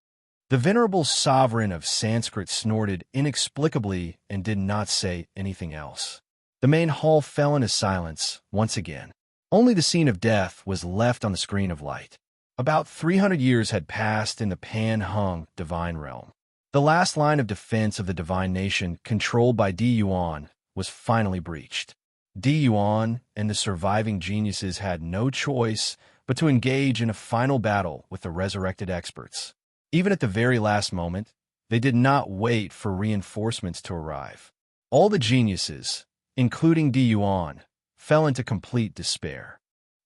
The venerable sovereign of Sanskrit snorted inexplicably and did not say anything else. The main hall fell into silence once again. Only the scene of death was left on the screen of light. About 300 years had passed in the Pan-Hung divine realm. The last line of defense of the divine nation controlled by Di Yuan was finally breached. Di Yuan and the surviving geniuses had no choice but to engage in a final battle with the resurrected experts. Even at the very last moment, they did not wait for reinforcements to arrive. All the geniuses, including Di Yuan, fell into complete despair.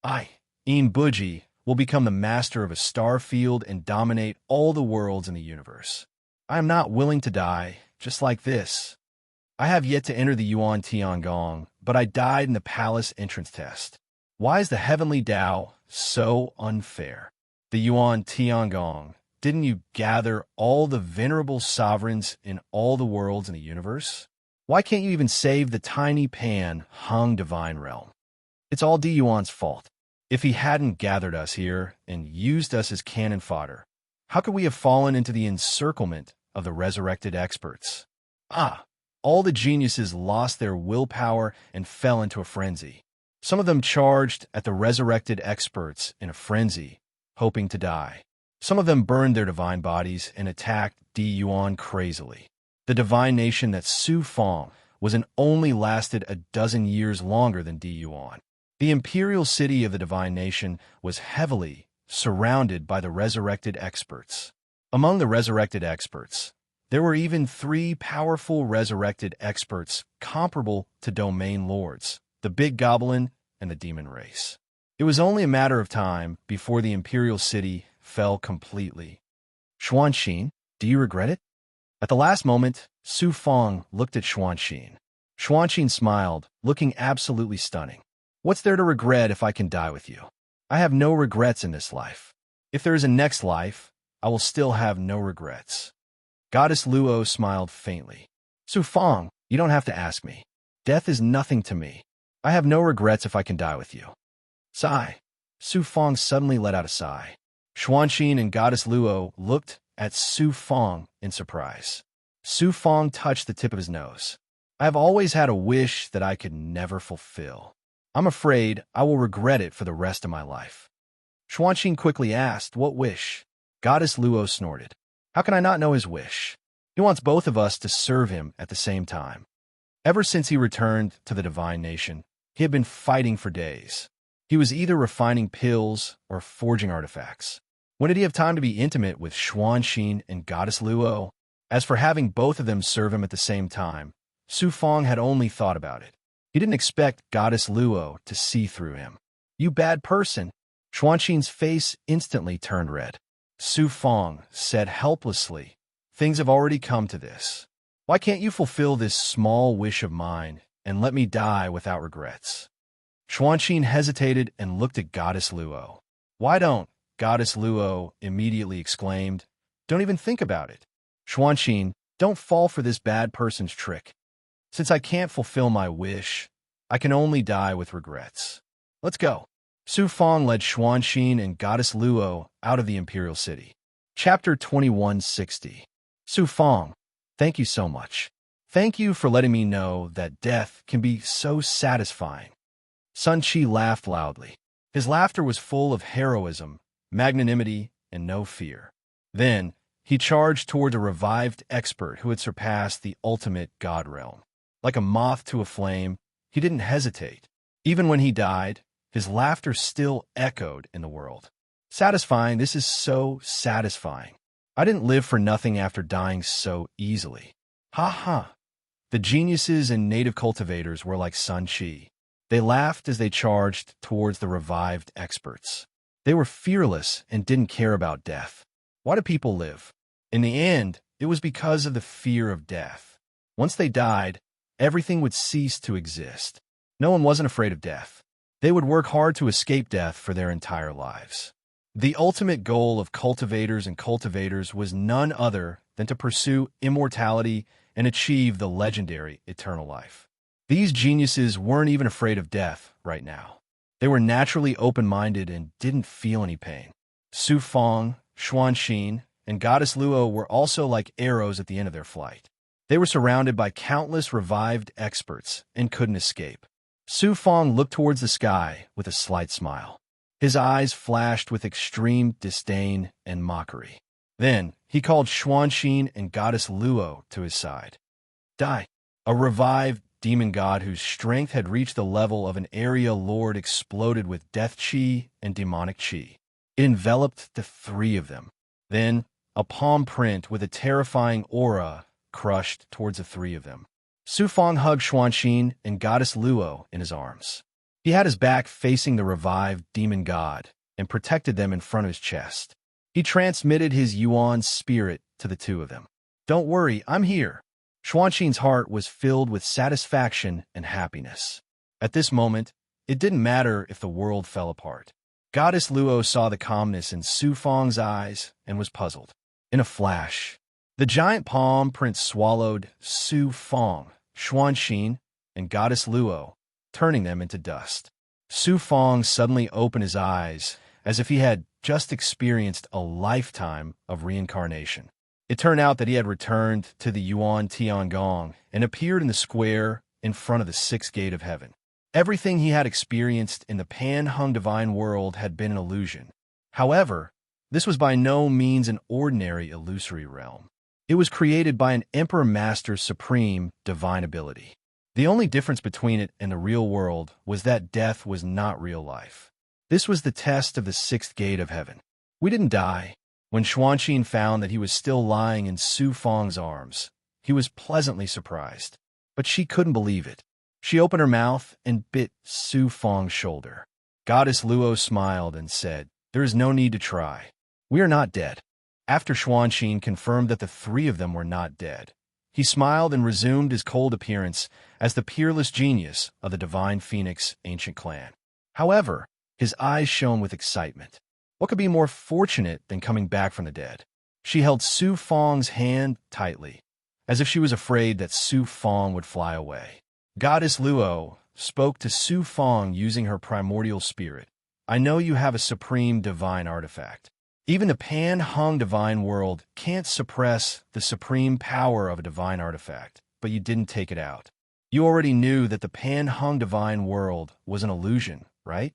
Buji, will become the master of a star field and dominate all the worlds in the universe. I am not willing to die just like this. I have yet to enter the Yuan Tiangong, but I died in the palace entrance test. Why is the heavenly Tao so unfair? The Yuan Tiangong, didn't you gather all the venerable sovereigns in all the worlds in the universe? Why can't you even save the tiny Pan-Hung divine realm? It's all Di Yuan's fault. If he hadn't gathered us here and used us as cannon fodder, how could we have fallen into the encirclement of the resurrected experts? All the geniuses lost their willpower and fell into a frenzy. Some of them charged at the resurrected experts in a frenzy, hoping to die. Some of them burned their divine bodies and attacked Di Yuan crazily. The divine nation that Su Feng was in only lasted a dozen years longer than Di Yuan. The imperial city of the divine nation was heavily surrounded by the resurrected experts. Among the resurrected experts, there were even 3 powerful resurrected experts comparable to domain lords, the Big Goblin and the Demon Race. It was only a matter of time before the imperial city fell completely. Xuanxin, do you regret it? At the last moment, Su Feng looked at Xuanxin. Xuanxin smiled, looking absolutely stunning. What's there to regret if I can die with you? I have no regrets in this life. If there is a next life, I will still have no regrets. Goddess Luo smiled faintly. Su Feng, you don't have to ask me. Death is nothing to me. I have no regrets if I can die with you. Sigh. Su Feng suddenly let out a sigh. Xuanxin and Goddess Luo looked at Su Feng in surprise. Su Feng touched the tip of his nose. I have always had a wish that I could never fulfill. I'm afraid I will regret it for the rest of my life. Xuanxin quickly asked, what wish? Goddess Luo snorted. How can I not know his wish? He wants both of us to serve him at the same time. Ever since he returned to the divine nation, he had been fighting for days. He was either refining pills or forging artifacts. When did he have time to be intimate with Xuanxin and Goddess Luo? As for having both of them serve him at the same time, Su Feng had only thought about it. He didn't expect Goddess Luo to see through him. You bad person. Xuanxin's face instantly turned red. Su Feng said helplessly, things have already come to this. Why can't you fulfill this small wish of mine and let me die without regrets? Xuanxin hesitated and looked at Goddess Luo. Why don't? Goddess Luo immediately exclaimed. Don't even think about it. Xuanxin, don't fall for this bad person's trick. Since I can't fulfill my wish, I can only die with regrets. Let's go. Su Feng led Xuanxin and Goddess Luo out of the imperial city. Chapter 2160. Su Feng, thank you so much. Thank you for letting me know that death can be so satisfying. Sun Chi laughed loudly. His laughter was full of heroism, magnanimity, and no fear. Then, he charged toward a revived expert who had surpassed the ultimate god realm. Like a moth to a flame, he didn't hesitate. Even when he died, his laughter still echoed in the world. Satisfying, this is so satisfying. I didn't live for nothing after dying so easily. Ha ha. The geniuses and native cultivators were like Sun Chi. They laughed as they charged towards the revived experts. They were fearless and didn't care about death. Why do people live? In the end, it was because of the fear of death. Once they died, everything would cease to exist. No one wasn't afraid of death. They would work hard to escape death for their entire lives. The ultimate goal of cultivators and cultivators was none other than to pursue immortality and achieve the legendary eternal life. These geniuses weren't even afraid of death right now. They were naturally open-minded and didn't feel any pain. Su Fong, Xuanxin, and Goddess Luo were also like arrows at the end of their flight. They were surrounded by countless revived experts and couldn't escape. Su Fong looked towards the sky with a slight smile. His eyes flashed with extreme disdain and mockery. Then, he called Xuanxin and Goddess Luo to his side. Die. A revived demon god whose strength had reached the level of an area lord exploded with death chi and demonic chi. It enveloped the three of them. Then, a palm print with a terrifying aura crushed towards the three of them. Su Fong hugged Xuanxin and Goddess Luo in his arms. He had his back facing the revived demon god and protected them in front of his chest. He transmitted his Yuan spirit to the two of them. Don't worry, I'm here. Xuanxin's heart was filled with satisfaction and happiness. At this moment, it didn't matter if the world fell apart. Goddess Luo saw the calmness in Su Fong's eyes and was puzzled. In a flash, the giant palm print swallowed Su Fong, Xuanxin, and Goddess Luo, turning them into dust. Su Fong suddenly opened his eyes as if he had just experienced a lifetime of reincarnation. It turned out that he had returned to the Yuan Tiangong and appeared in the square in front of the sixth gate of heaven. Everything he had experienced in the Pan-Hung divine world had been an illusion. However, this was by no means an ordinary illusory realm. It was created by an Emperor Master's supreme divine ability. The only difference between it and the real world was that death was not real life. This was the test of the sixth gate of heaven. We didn't die. When Xuanxin found that he was still lying in Su Fong's arms, he was pleasantly surprised. But she couldn't believe it. She opened her mouth and bit Su Fong's shoulder. Goddess Luo smiled and said, "There is no need to try. We are not dead." After Xuanxin confirmed that the three of them were not dead, he smiled and resumed his cold appearance as the peerless genius of the Divine Phoenix ancient clan. However, his eyes shone with excitement. What could be more fortunate than coming back from the dead? She held Su Fong's hand tightly, as if she was afraid that Su Fong would fly away. Goddess Luo spoke to Su Fong using her primordial spirit. "I know you have a supreme divine artifact. Even the Pan-Hung divine world can't suppress the supreme power of a divine artifact, but you didn't take it out. You already knew that the Pan-Hung divine world was an illusion, right?"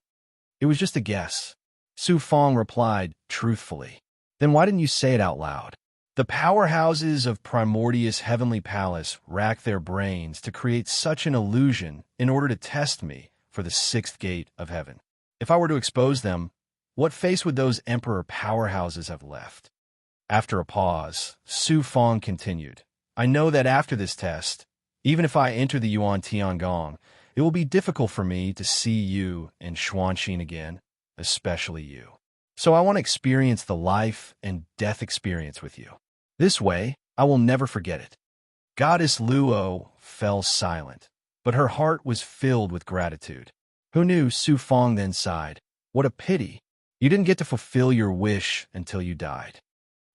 "It was just a guess," Su Fong replied truthfully. "Then why didn't you say it out loud?" "The powerhouses of Primordius Heavenly Palace racked their brains to create such an illusion in order to test me for the sixth gate of heaven. If I were to expose them, what face would those emperor powerhouses have left?" After a pause, Su Fong continued, "I know that after this test, even if I enter the Yuan Tiangong, it will be difficult for me to see you and Xuanxin again, especially you. So I want to experience the life and death experience with you. This way, I will never forget it." Goddess Luo fell silent, but her heart was filled with gratitude. Who knew? Su Fong then sighed. "What a pity. You didn't get to fulfill your wish until you died."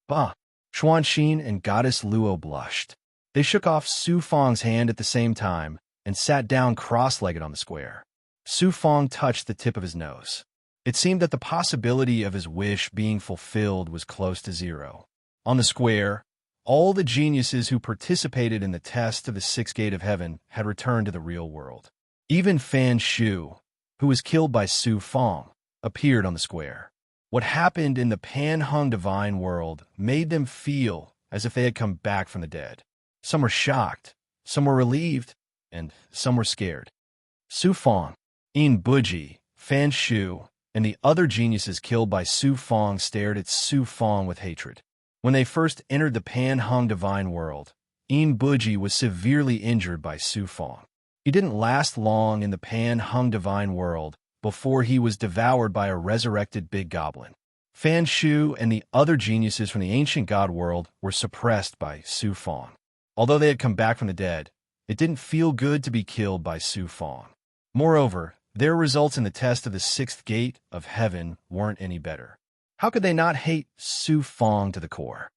"Bah!" Xuanxin and Goddess Luo blushed. They shook off Su Fong's hand at the same time and sat down cross-legged on the square. Su Fong touched the tip of his nose. It seemed that the possibility of his wish being fulfilled was close to zero. On the square, all the geniuses who participated in the test of the sixth gate of heaven had returned to the real world. Even Fan Shu, who was killed by Su Fong, appeared on the square. What happened in the Pan-Hung divine world made them feel as if they had come back from the dead. Some were shocked, some were relieved, and some were scared. Su Fong, Buji, Fan Shu, and the other geniuses killed by Su Fong stared at Su Fong with hatred. When they first entered the Pan-Hung divine world, Buji was severely injured by Su Fong. He didn't last long in the Pan-Hung divine world before he was devoured by a resurrected big goblin. Fan Shu and the other geniuses from the ancient god world were suppressed by Su Fong. Although they had come back from the dead, it didn't feel good to be killed by Su Fong. Moreover, their results in the test of the sixth gate of heaven weren't any better. How could they not hate Su Fong to the core?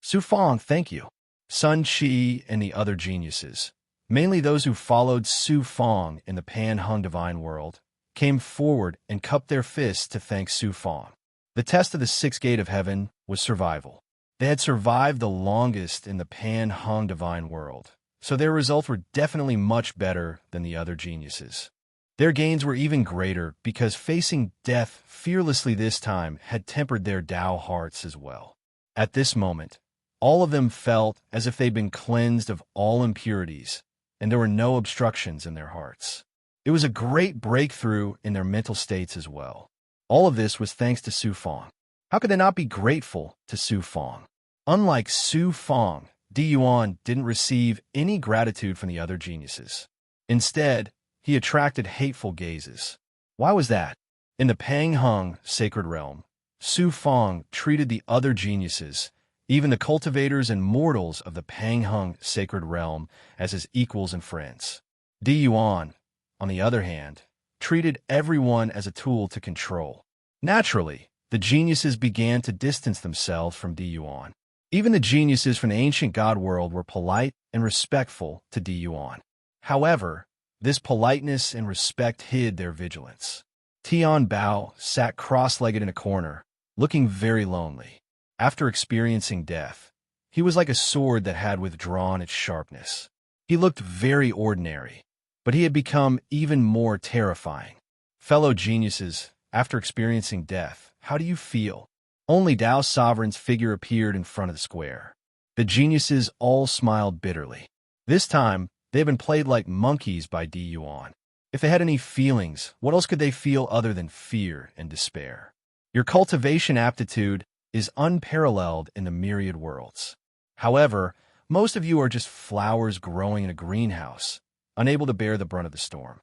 Su Fong, thank you. Sun Chi and the other geniuses, mainly those who followed Su Fong in the Pan-Hung divine world, came forward and cupped their fists to thank Su Fong. The test of the sixth gate of heaven was survival. They had survived the longest in the Pan-Hung divine world, so their results were definitely much better than the other geniuses. Their gains were even greater because facing death fearlessly this time had tempered their Tao hearts as well. At this moment, all of them felt as if they'd been cleansed of all impurities, and there were no obstructions in their hearts. It was a great breakthrough in their mental states as well. All of this was thanks to Su Fong. How could they not be grateful to Su Fong? Unlike Su Fong, Di Yuan didn't receive any gratitude from the other geniuses. Instead, he attracted hateful gazes. Why was that? In the Pan-Hung sacred realm, Su Fong treated the other geniuses, even the cultivators and mortals of the Pan-Hung sacred realm, as his equals and friends. Di Yuan, on the other hand, treated everyone as a tool to control. Naturally, the geniuses began to distance themselves from Di Yuan. Even the geniuses from the ancient god world were polite and respectful to Di Yuan. However, this politeness and respect hid their vigilance. Tian Bao sat cross-legged in a corner, looking very lonely. After experiencing death, he was like a sword that had withdrawn its sharpness. He looked very ordinary, but he had become even more terrifying. Fellow geniuses, after experiencing death, how do you feel? Only Tao Sovereign's figure appeared in front of the square. The geniuses all smiled bitterly. This time, they had been played like monkeys by Di Yuan. If they had any feelings, what else could they feel other than fear and despair? Your cultivation aptitude is unparalleled in the myriad worlds. However, most of you are just flowers growing in a greenhouse, unable to bear the brunt of the storm.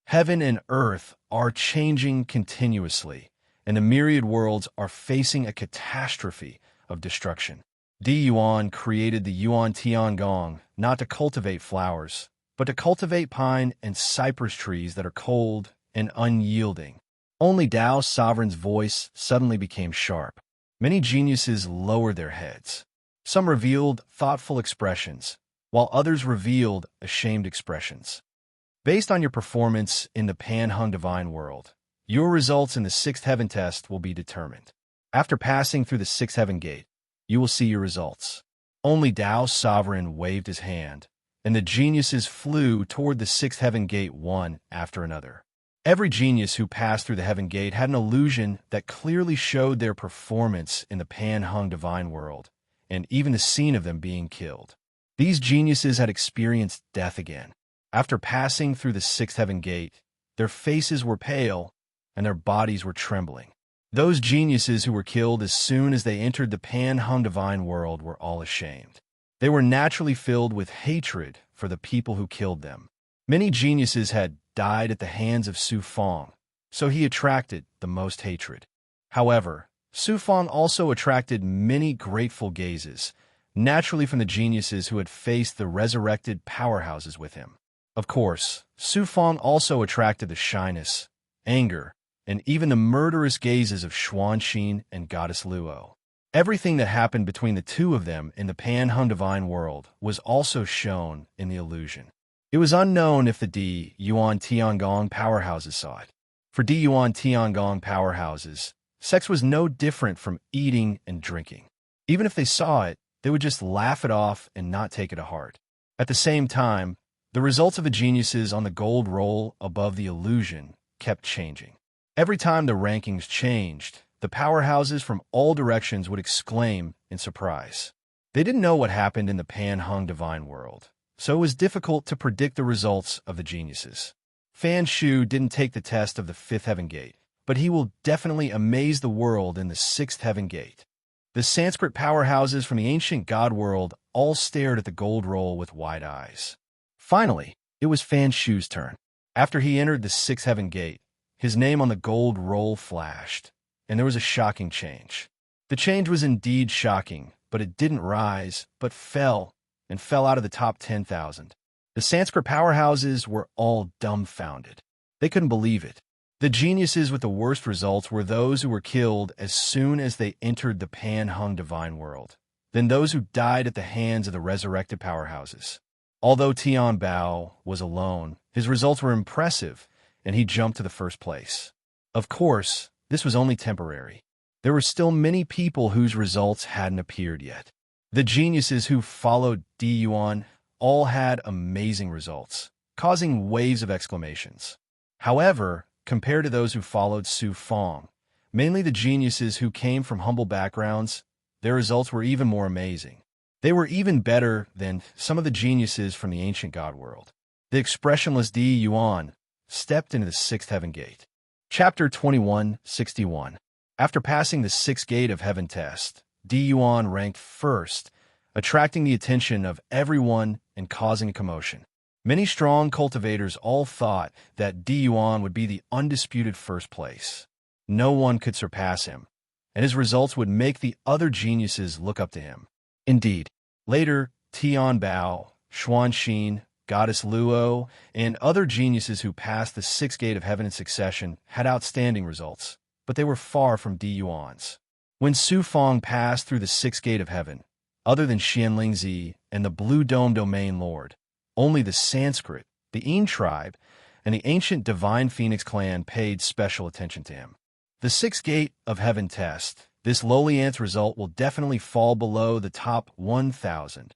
Heaven and earth are changing continuously, and the myriad worlds are facing a catastrophe of destruction. Di Yuan created the Yuan Tiangong not to cultivate flowers, but to cultivate pine and cypress trees that are cold and unyielding. Only Tao Sovereign's voice suddenly became sharp. Many geniuses lowered their heads. Some revealed thoughtful expressions, while others revealed ashamed expressions. Based on your performance in the Pan-Hung divine world, your results in the sixth heaven test will be determined. After passing through the sixth heaven gate, you will see your results. Only Tao Sovereign waved his hand, and the geniuses flew toward the sixth heaven gate one after another. Every genius who passed through the heaven gate had an illusion that clearly showed their performance in the Pan-Hung divine world, and even the scene of them being killed. These geniuses had experienced death again. After passing through the sixth heaven gate, their faces were pale, and their bodies were trembling. Those geniuses who were killed as soon as they entered the Pan-Hung divine world were all ashamed. They were naturally filled with hatred for the people who killed them. Many geniuses had died at the hands of Su Fong, so he attracted the most hatred. However, Su Fong also attracted many grateful gazes, naturally from the geniuses who had faced the resurrected powerhouses with him. Of course, Su Fong also attracted the shyness, anger, and even the murderous gazes of Xuanxin and Goddess Luo. Everything that happened between the two of them in the Pan-Hung divine world was also shown in the illusion. It was unknown if the Di Yuan Tiangong powerhouses saw it. For Di Yuan Tiangong powerhouses, sex was no different from eating and drinking. Even if they saw it, they would just laugh it off and not take it to heart. At the same time, the results of the geniuses on the gold roll above the illusion kept changing. Every time the rankings changed, the powerhouses from all directions would exclaim in surprise. They didn't know what happened in the pan-hung divine world, so it was difficult to predict the results of the geniuses. Fan Shu didn't take the test of the fifth heaven gate, but he will definitely amaze the world in the sixth heaven gate. The Sanskrit powerhouses from the ancient god world all stared at the gold roll with wide eyes. Finally, it was Fan Shu's turn. After he entered the sixth heaven gate, his name on the gold roll flashed, and there was a shocking change. The change was indeed shocking, but it didn't rise, but fell, and fell out of the top 10,000. The Sanskrit powerhouses were all dumbfounded. They couldn't believe it. The geniuses with the worst results were those who were killed as soon as they entered the pan-hung divine world, then those who died at the hands of the resurrected powerhouses. Although Tian Bao was alone, his results were impressive, and he jumped to the first place. Of course, this was only temporary. There were still many people whose results hadn't appeared yet. The geniuses who followed Di Yuan all had amazing results, causing waves of exclamations. However, compared to those who followed Su Fong, mainly the geniuses who came from humble backgrounds, their results were even more amazing. They were even better than some of the geniuses from the ancient god world. The expressionless Di Yuan stepped into the sixth heaven gate. Chapter 21:61. After passing the sixth gate of heaven test, Di Yuan ranked first, attracting the attention of everyone and causing a commotion. Many strong cultivators all thought that Di Yuan would be the undisputed first place. No one could surpass him, and his results would make the other geniuses look up to him. Indeed, later, Tian Bao, Xuanxin, Goddess Luo, and other geniuses who passed the sixth gate of heaven in succession had outstanding results, but they were far from Di Yuan's. When Su Fong passed through the sixth gate of heaven, other than Xianlingzi and the Blue Dome Domain Lord, only the Sanskrit, the Yin tribe, and the ancient Divine Phoenix clan paid special attention to him. The sixth gate of heaven test, this lowly ant's result will definitely fall below the top 1,000.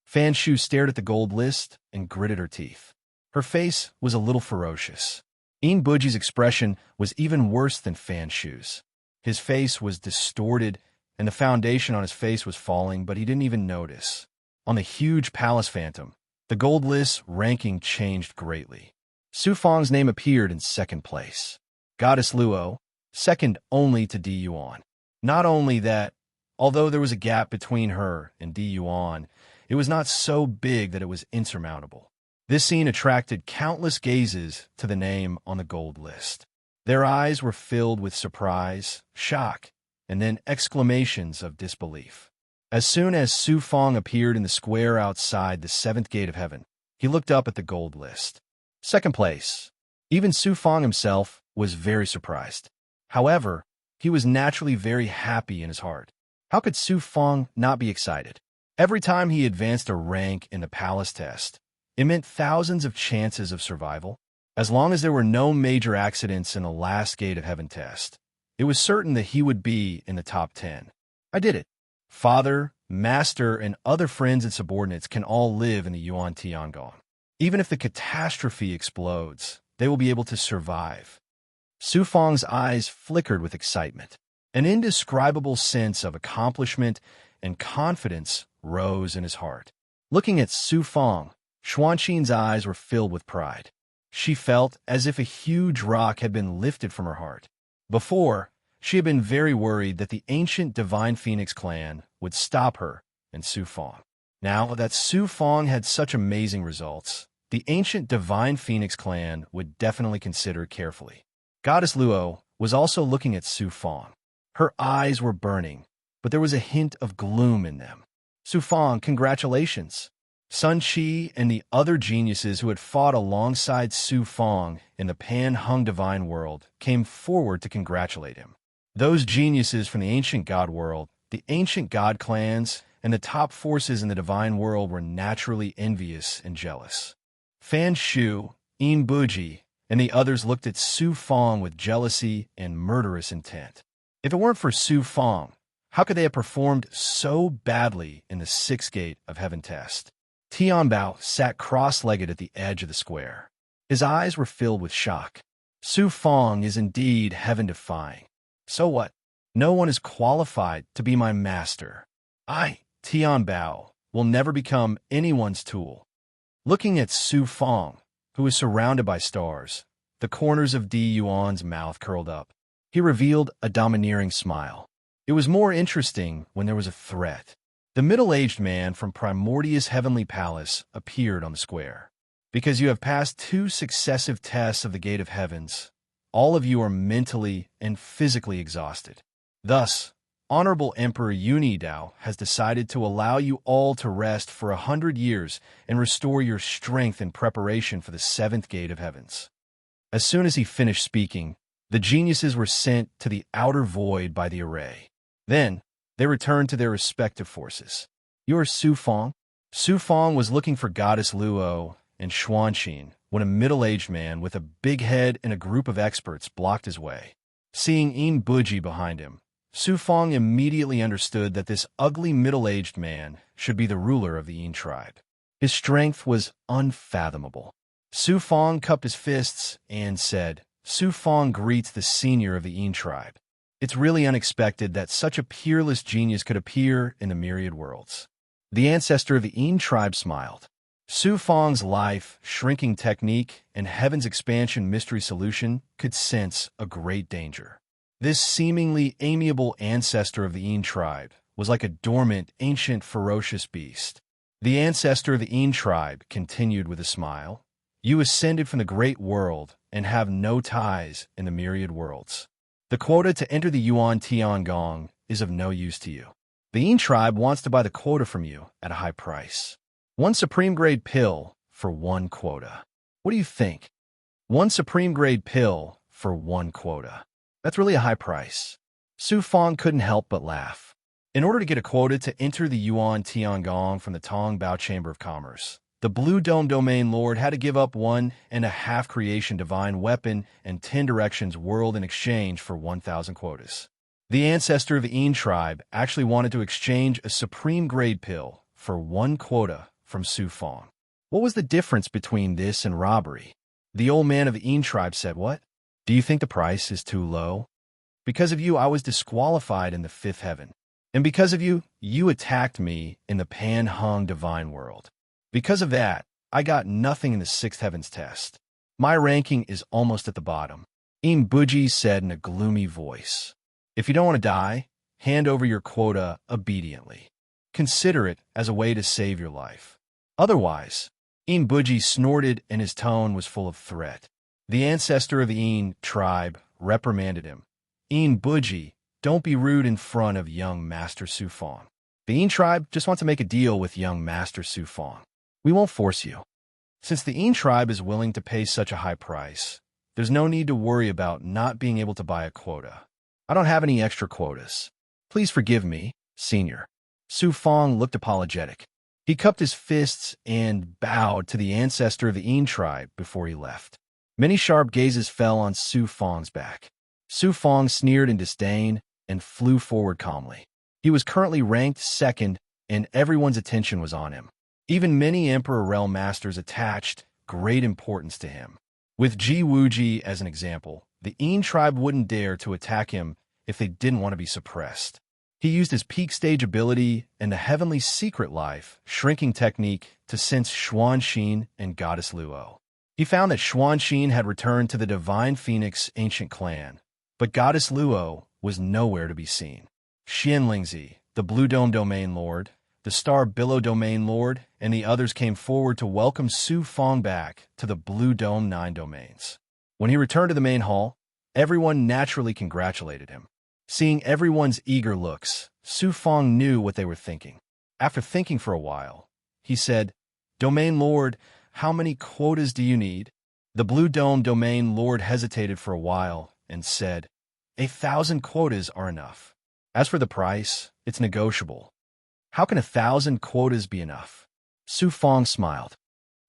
Fan Shu stared at the gold list and gritted her teeth. Her face was a little ferocious. Yin Buji's expression was even worse than Fan Shu's. His face was distorted, and the foundation on his face was falling, but he didn't even notice. On the huge palace phantom, the gold list ranking changed greatly. Su Fong's name appeared in second place. Goddess Luo, second only to Di Yuan. Not only that, although there was a gap between her and Di Yuan, it was not so big that it was insurmountable. This scene attracted countless gazes to the name on the gold list. Their eyes were filled with surprise, shock, and then exclamations of disbelief. As soon as Su Fong appeared in the square outside the seventh gate of heaven, he looked up at the gold list. Second place. Even Su Fong himself was very surprised. However, he was naturally very happy in his heart. How could Su Fong not be excited? Every time he advanced a rank in the palace test, it meant thousands of chances of survival. As long as there were no major accidents in the last gate of heaven test, it was certain that he would be in the top 10. I did it. Father, master, and other friends and subordinates can all live in the Yuan Tiangong. Even if the catastrophe explodes, they will be able to survive. Su Fong's eyes flickered with excitement. An indescribable sense of accomplishment and confidence rose in his heart. Looking at Su Fong, Xuanxin's eyes were filled with pride. She felt as if a huge rock had been lifted from her heart. Before, she had been very worried that the ancient Divine Phoenix clan would stop her and Su Fong. Now that Su Fong had such amazing results, the ancient Divine Phoenix clan would definitely consider carefully. Goddess Luo was also looking at Su Fong. Her eyes were burning, but there was a hint of gloom in them. Su Fong, congratulations. Sun Qi and the other geniuses who had fought alongside Su Fong in the pan-hung divine world came forward to congratulate him. Those geniuses from the ancient god world, the ancient god clans, and the top forces in the divine world were naturally envious and jealous. Fan Shu, Yin Buji, and the others looked at Su Fong with jealousy and murderous intent. If it weren't for Su Fong, how could they have performed so badly in the sixth gate of heaven test? Tian Bao sat cross-legged at the edge of the square. His eyes were filled with shock. Su Fong is indeed heaven-defying. So what? No one is qualified to be my master. I, Tian Bao, will never become anyone's tool. Looking at Su Fong, who is surrounded by stars, the corners of Di Yuan's mouth curled up. He revealed a domineering smile. It was more interesting when there was a threat. The middle-aged man from Primordius Heavenly Palace appeared on the square. Because you have passed 2 successive tests of the Gate of Heavens, all of you are mentally and physically exhausted. Thus, Honorable Emperor Unidao has decided to allow you all to rest for 100 years and restore your strength in preparation for the 7th Gate of Heavens. As soon as he finished speaking, the geniuses were sent to the outer void by the array. Then, they returned to their respective forces. You are Su Fong? Su Fong was looking for Goddess Luo and Xuanxin when a middle-aged man with a big head and a group of experts blocked his way. Seeing Yin Buji behind him, Su Fong immediately understood that this ugly middle-aged man should be the ruler of the Yin tribe. His strength was unfathomable. Su Fong cupped his fists and said, Su Fong greets the senior of the Yin tribe. It's really unexpected that such a peerless genius could appear in the myriad worlds. The ancestor of the Yin tribe smiled. Su Fong's life, shrinking technique, and heaven's expansion mystery solution could sense a great danger. This seemingly amiable ancestor of the Yin tribe was like a dormant, ancient, ferocious beast. The ancestor of the Yin tribe continued with a smile. You ascended from the great world and have no ties in the myriad worlds. The quota to enter the Yuan Tiangong is of no use to you. The Yin tribe wants to buy the quota from you at a high price. 1 supreme-grade pill for 1 quota. What do you think? 1 supreme-grade pill for 1 quota. That's really a high price. Su Fong couldn't help but laugh. In order to get a quota to enter the Yuan Tiangong from the Tong Bao Chamber of Commerce, the Blue Dome Domain Lord had to give up 1.5 creation divine weapon and 10 directions world in exchange for 1,000 quotas. The ancestor of the Yin tribe actually wanted to exchange a supreme grade pill for 1 quota from Su Fong. What was the difference between this and robbery? The old man of the Yin tribe said, What? Do you think the price is too low? Because of you, I was disqualified in the 5th heaven. And because of you, you attacked me in the Pan Hung divine world. Because of that, I got nothing in the 6th heavens test. My ranking is almost at the bottom. Yin Buji said in a gloomy voice. If you don't want to die, hand over your quota obediently. Consider it as a way to save your life. Otherwise, Yin Buji snorted and his tone was full of threat. The ancestor of the Yin tribe reprimanded him. Yin Buji, don't be rude in front of young Master Su Fong. The Yin tribe just wants to make a deal with young Master Su Fong. We won't force you. Since the Yin tribe is willing to pay such a high price, there's no need to worry about not being able to buy a quota. I don't have any extra quotas. Please forgive me, senior. Su Fong looked apologetic. He cupped his fists and bowed to the ancestor of the Yin tribe before he left. Many sharp gazes fell on Su Fong's back. Su Fong sneered in disdain and flew forward calmly. He was currently ranked 2nd, and everyone's attention was on him. Even many Emperor Realm Masters attached great importance to him. With Ji Wuji as an example, the Yin tribe wouldn't dare to attack him if they didn't want to be suppressed. He used his peak stage ability and the heavenly secret life, shrinking technique, to sense Xuanxin and Goddess Luo. He found that Xuanxin had returned to the Divine Phoenix ancient clan, but Goddess Luo was nowhere to be seen. Xianlingzi, the Blue Dome Domain Lord, the Star Billow Domain Lord, and the others came forward to welcome Su Fong back to the Blue Dome 9 domains. When he returned to the main hall, everyone naturally congratulated him. Seeing everyone's eager looks, Su Fong knew what they were thinking. After thinking for a while, he said, Domain Lord, how many quotas do you need? The Blue Dome Domain Lord hesitated for a while and said, 1,000 quotas are enough. As for the price, it's negotiable. How can 1,000 quotas be enough? Su Fong smiled.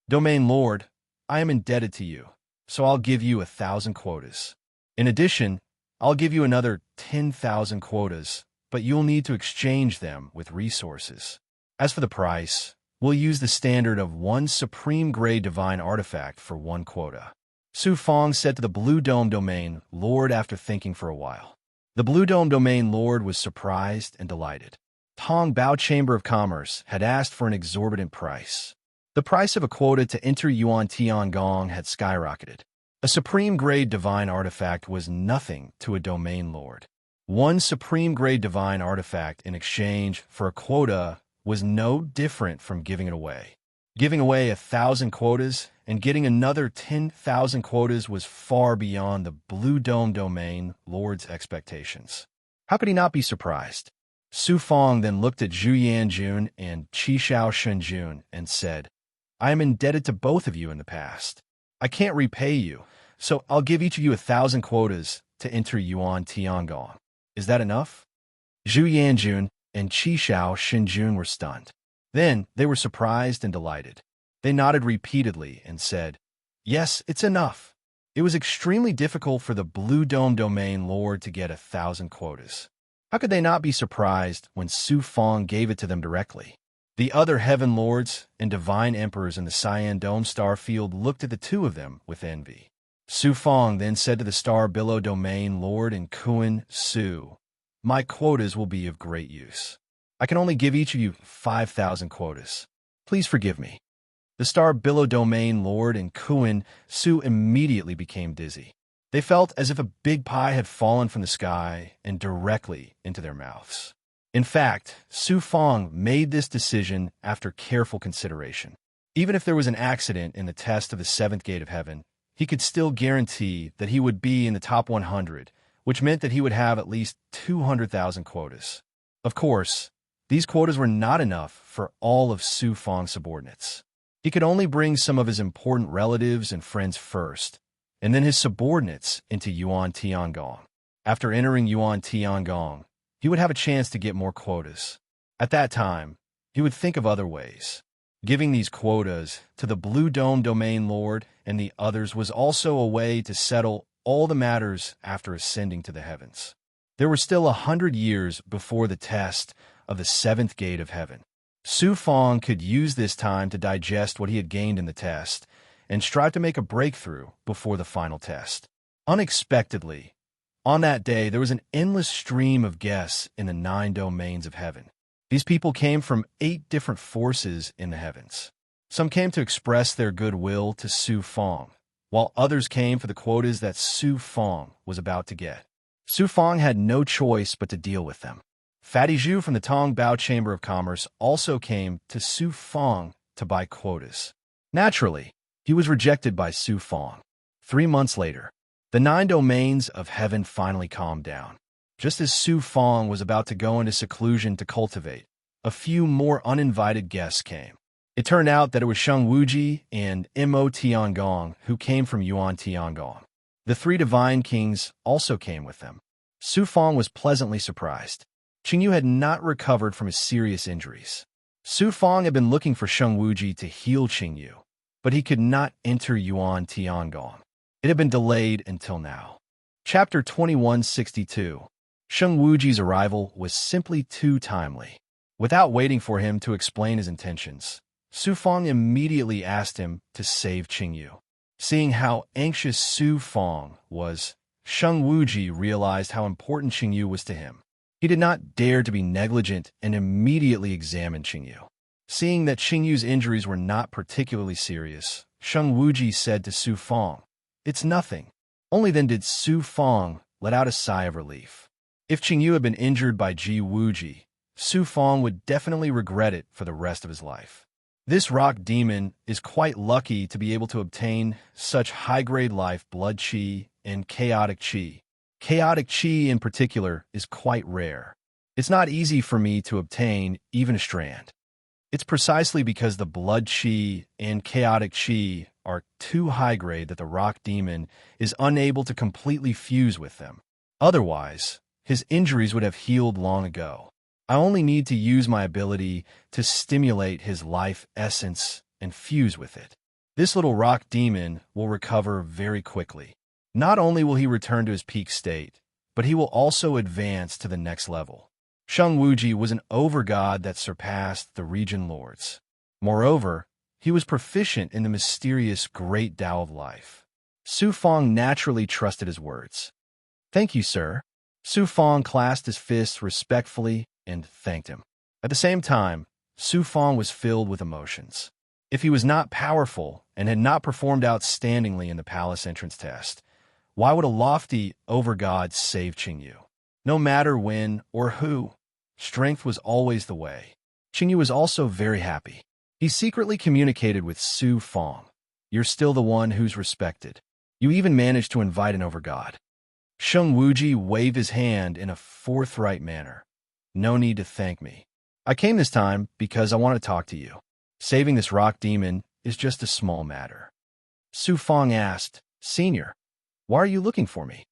Domain Lord, I am indebted to you, so I'll give you 1,000 quotas. In addition, I'll give you another 10,000 quotas, but you'll need to exchange them with resources. As for the price, we'll use the standard of 1 supreme grade divine artifact for 1 quota. Su Fong said to the Blue Dome Domain Lord after thinking for a while. The Blue Dome Domain Lord was surprised and delighted. Tong Bao Chamber of Commerce had asked for an exorbitant price. The price of a quota to enter Yuan Tiangong had skyrocketed. A supreme-grade divine artifact was nothing to a domain lord. One supreme-grade divine artifact in exchange for a quota was no different from giving it away. Giving away 1,000 quotas and getting another 10,000 quotas was far beyond the Blue Dome Domain Lord's expectations. How could he not be surprised? Su Fong then looked at Zhu Yanjun and Qishao Shunjun and said, I am indebted to both of you in the past. I can't repay you, so I'll give each of you 1,000 quotas to enter Yuan Tiangong. Is that enough? Zhu Yanjun and Qishao Shunjun were stunned. Then they were surprised and delighted. They nodded repeatedly and said, Yes, it's enough. It was extremely difficult for the Blue Dome Domain Lord to get 1,000 quotas. How could they not be surprised when Su Fong gave it to them directly? The other Heaven Lords and Divine Emperors in the Cyan Dome star field looked at the two of them with envy. Su Fong then said to the Star Billow Domain Lord and Kuan Su, My quotas will be of great use. I can only give each of you 5,000 quotas. Please forgive me. The Star Billow Domain Lord and Kuan Su immediately became dizzy. They felt as if a big pie had fallen from the sky and directly into their mouths. In fact, Su Fong made this decision after careful consideration. Even if there was an accident in the test of the seventh gate of heaven, he could still guarantee that he would be in the top 100, which meant that he would have at least 200,000 quotas. Of course, these quotas were not enough for all of Su Fong's subordinates. He could only bring some of his important relatives and friends first, and then his subordinates into Yuan Tiangong. After entering Yuan Tiangong, he would have a chance to get more quotas. At that time, he would think of other ways. Giving these quotas to the Blue Dome Domain Lord and the others was also a way to settle all the matters after ascending to the heavens. There were still 100 years before the test of the seventh gate of heaven. Su Fong could use this time to digest what he had gained in the test and strive to make a breakthrough before the final test. Unexpectedly, on that day, there was an endless stream of guests in the 9 domains of heaven. These people came from 8 different forces in the heavens. Some came to express their goodwill to Su Fong, while others came for the quotas that Su Fong was about to get. Su Fong had no choice but to deal with them. Fatty Zhu from the Tong Bao Chamber of Commerce also came to Su Fong to buy quotas. Naturally, he was rejected by Su Fong. 3 months later, the 9 domains of heaven finally calmed down. Just as Su Fong was about to go into seclusion to cultivate, a few more uninvited guests came. It turned out that it was Sheng Wuji and Mo Tiangong who came from Yuan Tiangong. The 3 divine kings also came with them. Su Fong was pleasantly surprised. Qingyu had not recovered from his serious injuries. Su Fong had been looking for Sheng Wuji to heal Qingyu, but he could not enter Yuan Tiangong. It had been delayed until now. Chapter 2162. Sheng Wuji's arrival was simply too timely. Without waiting for him to explain his intentions, Su Fong immediately asked him to save Qingyu. Seeing how anxious Su Fong was, Sheng Wuji realized how important Qingyu was to him. He did not dare to be negligent and immediately examined Qingyu. Seeing that Qingyu's injuries were not particularly serious, Sheng Wuji said to Su Fong, It's nothing. Only then did Su Fong let out a sigh of relief. If Qingyu had been injured by Ji Wuji, Su Fong would definitely regret it for the rest of his life. This rock demon is quite lucky to be able to obtain such high-grade life blood qi and chaotic qi. Chaotic qi in particular is quite rare. It's not easy for me to obtain even a strand. It's precisely because the blood qi and chaotic qi are too high-grade that the rock demon is unable to completely fuse with them. Otherwise, his injuries would have healed long ago. I only need to use my ability to stimulate his life essence and fuse with it. This little rock demon will recover very quickly. Not only will he return to his peak state, but he will also advance to the next level. Sheng Wuji was an overgod that surpassed the region lords. Moreover, he was proficient in the mysterious Great Tao of Life. Su Fong naturally trusted his words. Thank you, sir. Su Fong clasped his fists respectfully and thanked him. At the same time, Su Fong was filled with emotions. If he was not powerful and had not performed outstandingly in the palace entrance test, why would a lofty overgod save Qingyu? No matter when or who, strength was always the way. Qingyu was also very happy. He secretly communicated with Su Fong. You're still the one who's respected. You even managed to invite an overgod. Sheng Wuji waved his hand in a forthright manner. No need to thank me. I came this time because I want to talk to you. Saving this rock demon is just a small matter. Su Fong asked, Senior, why are you looking for me?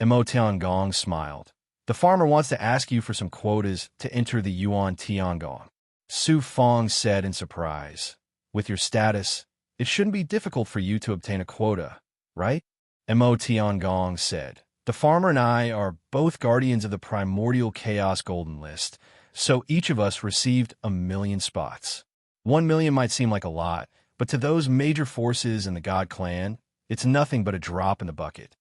Mo Tiangong smiled. The farmer wants to ask you for some quotas to enter the Yuan Tiangong. Su Fong said in surprise. With your status, it shouldn't be difficult for you to obtain a quota, right? Mo Tiangong said. The farmer and I are both guardians of the primordial chaos golden list, so each of us received 1,000,000 spots. 1,000,000 might seem like a lot, but to those major forces in the God clan, it's nothing but a drop in the bucket.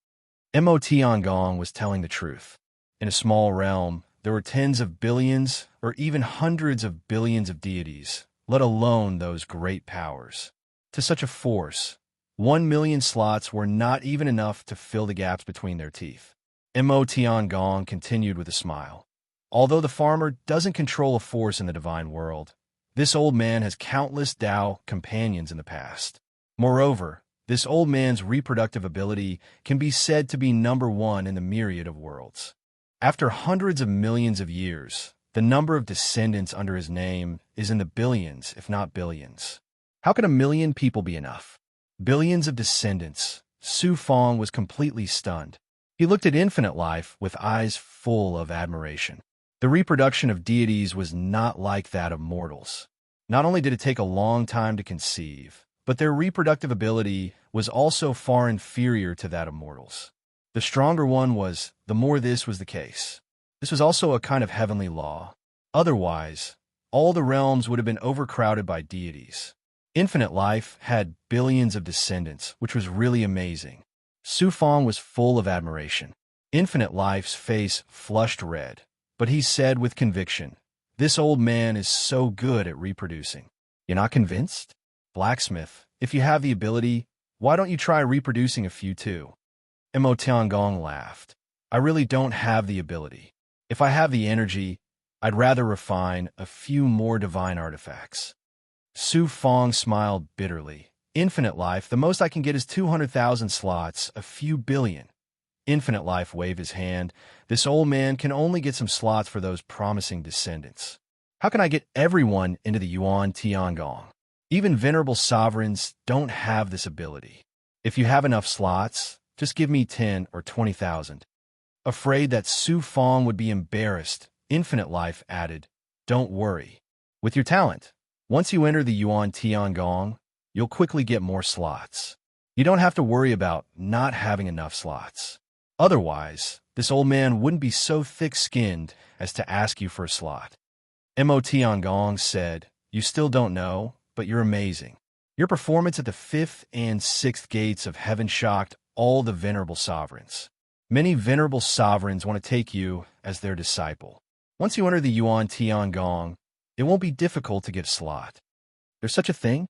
Mo Tiangong was telling the truth. In a small realm, there were tens of billions or even hundreds of billions of deities, let alone those great powers. To such a force, 1,000,000 slots were not even enough to fill the gaps between their teeth. Mo Tiangong continued with a smile. Although the farmer doesn't control a force in the divine world, this old man has countless Tao companions in the past. Moreover, this old man's reproductive ability can be said to be number one in the myriad of worlds. After hundreds of millions of years, the number of descendants under his name is in the billions, if not billions. How can 1,000,000 people be enough? Billions of descendants. Su Fong was completely stunned. He looked at infinite life with eyes full of admiration. The reproduction of deities was not like that of mortals. Not only did it take a long time to conceive, but their reproductive ability was also far inferior to that of mortals. The stronger one was, the more this was the case. This was also a kind of heavenly law. Otherwise, all the realms would have been overcrowded by deities. Infinite life had billions of descendants, which was really amazing. Su Fong was full of admiration. Infinite life's face flushed red, but he said with conviction, This old man is so good at reproducing. You're not convinced? Blacksmith, if you have the ability, why don't you try reproducing a few too? Mo Tiangong laughed. I really don't have the ability. If I have the energy, I'd rather refine a few more divine artifacts. Su Fong smiled bitterly. Infinite life, the most I can get is 200,000 slots, a few billion. Infinite life waved his hand. This old man can only get some slots for those promising descendants. How can I get everyone into the Yuan Tiangong? Even venerable sovereigns don't have this ability. If you have enough slots, just give me 10 or 20,000. Afraid that Su Fong would be embarrassed, Infinite life added, Don't worry. With your talent, once you enter the Yuan Tiangong, you'll quickly get more slots. You don't have to worry about not having enough slots. Otherwise, this old man wouldn't be so thick-skinned as to ask you for a slot. Mo Tiangong said, You still don't know, but you're amazing. Your performance at the 5th and 6th gates of heaven shocked all the venerable sovereigns. Many venerable sovereigns want to take you as their disciple. Once you enter the Yuan Tiangong, it won't be difficult to get a slot. There's such a thing?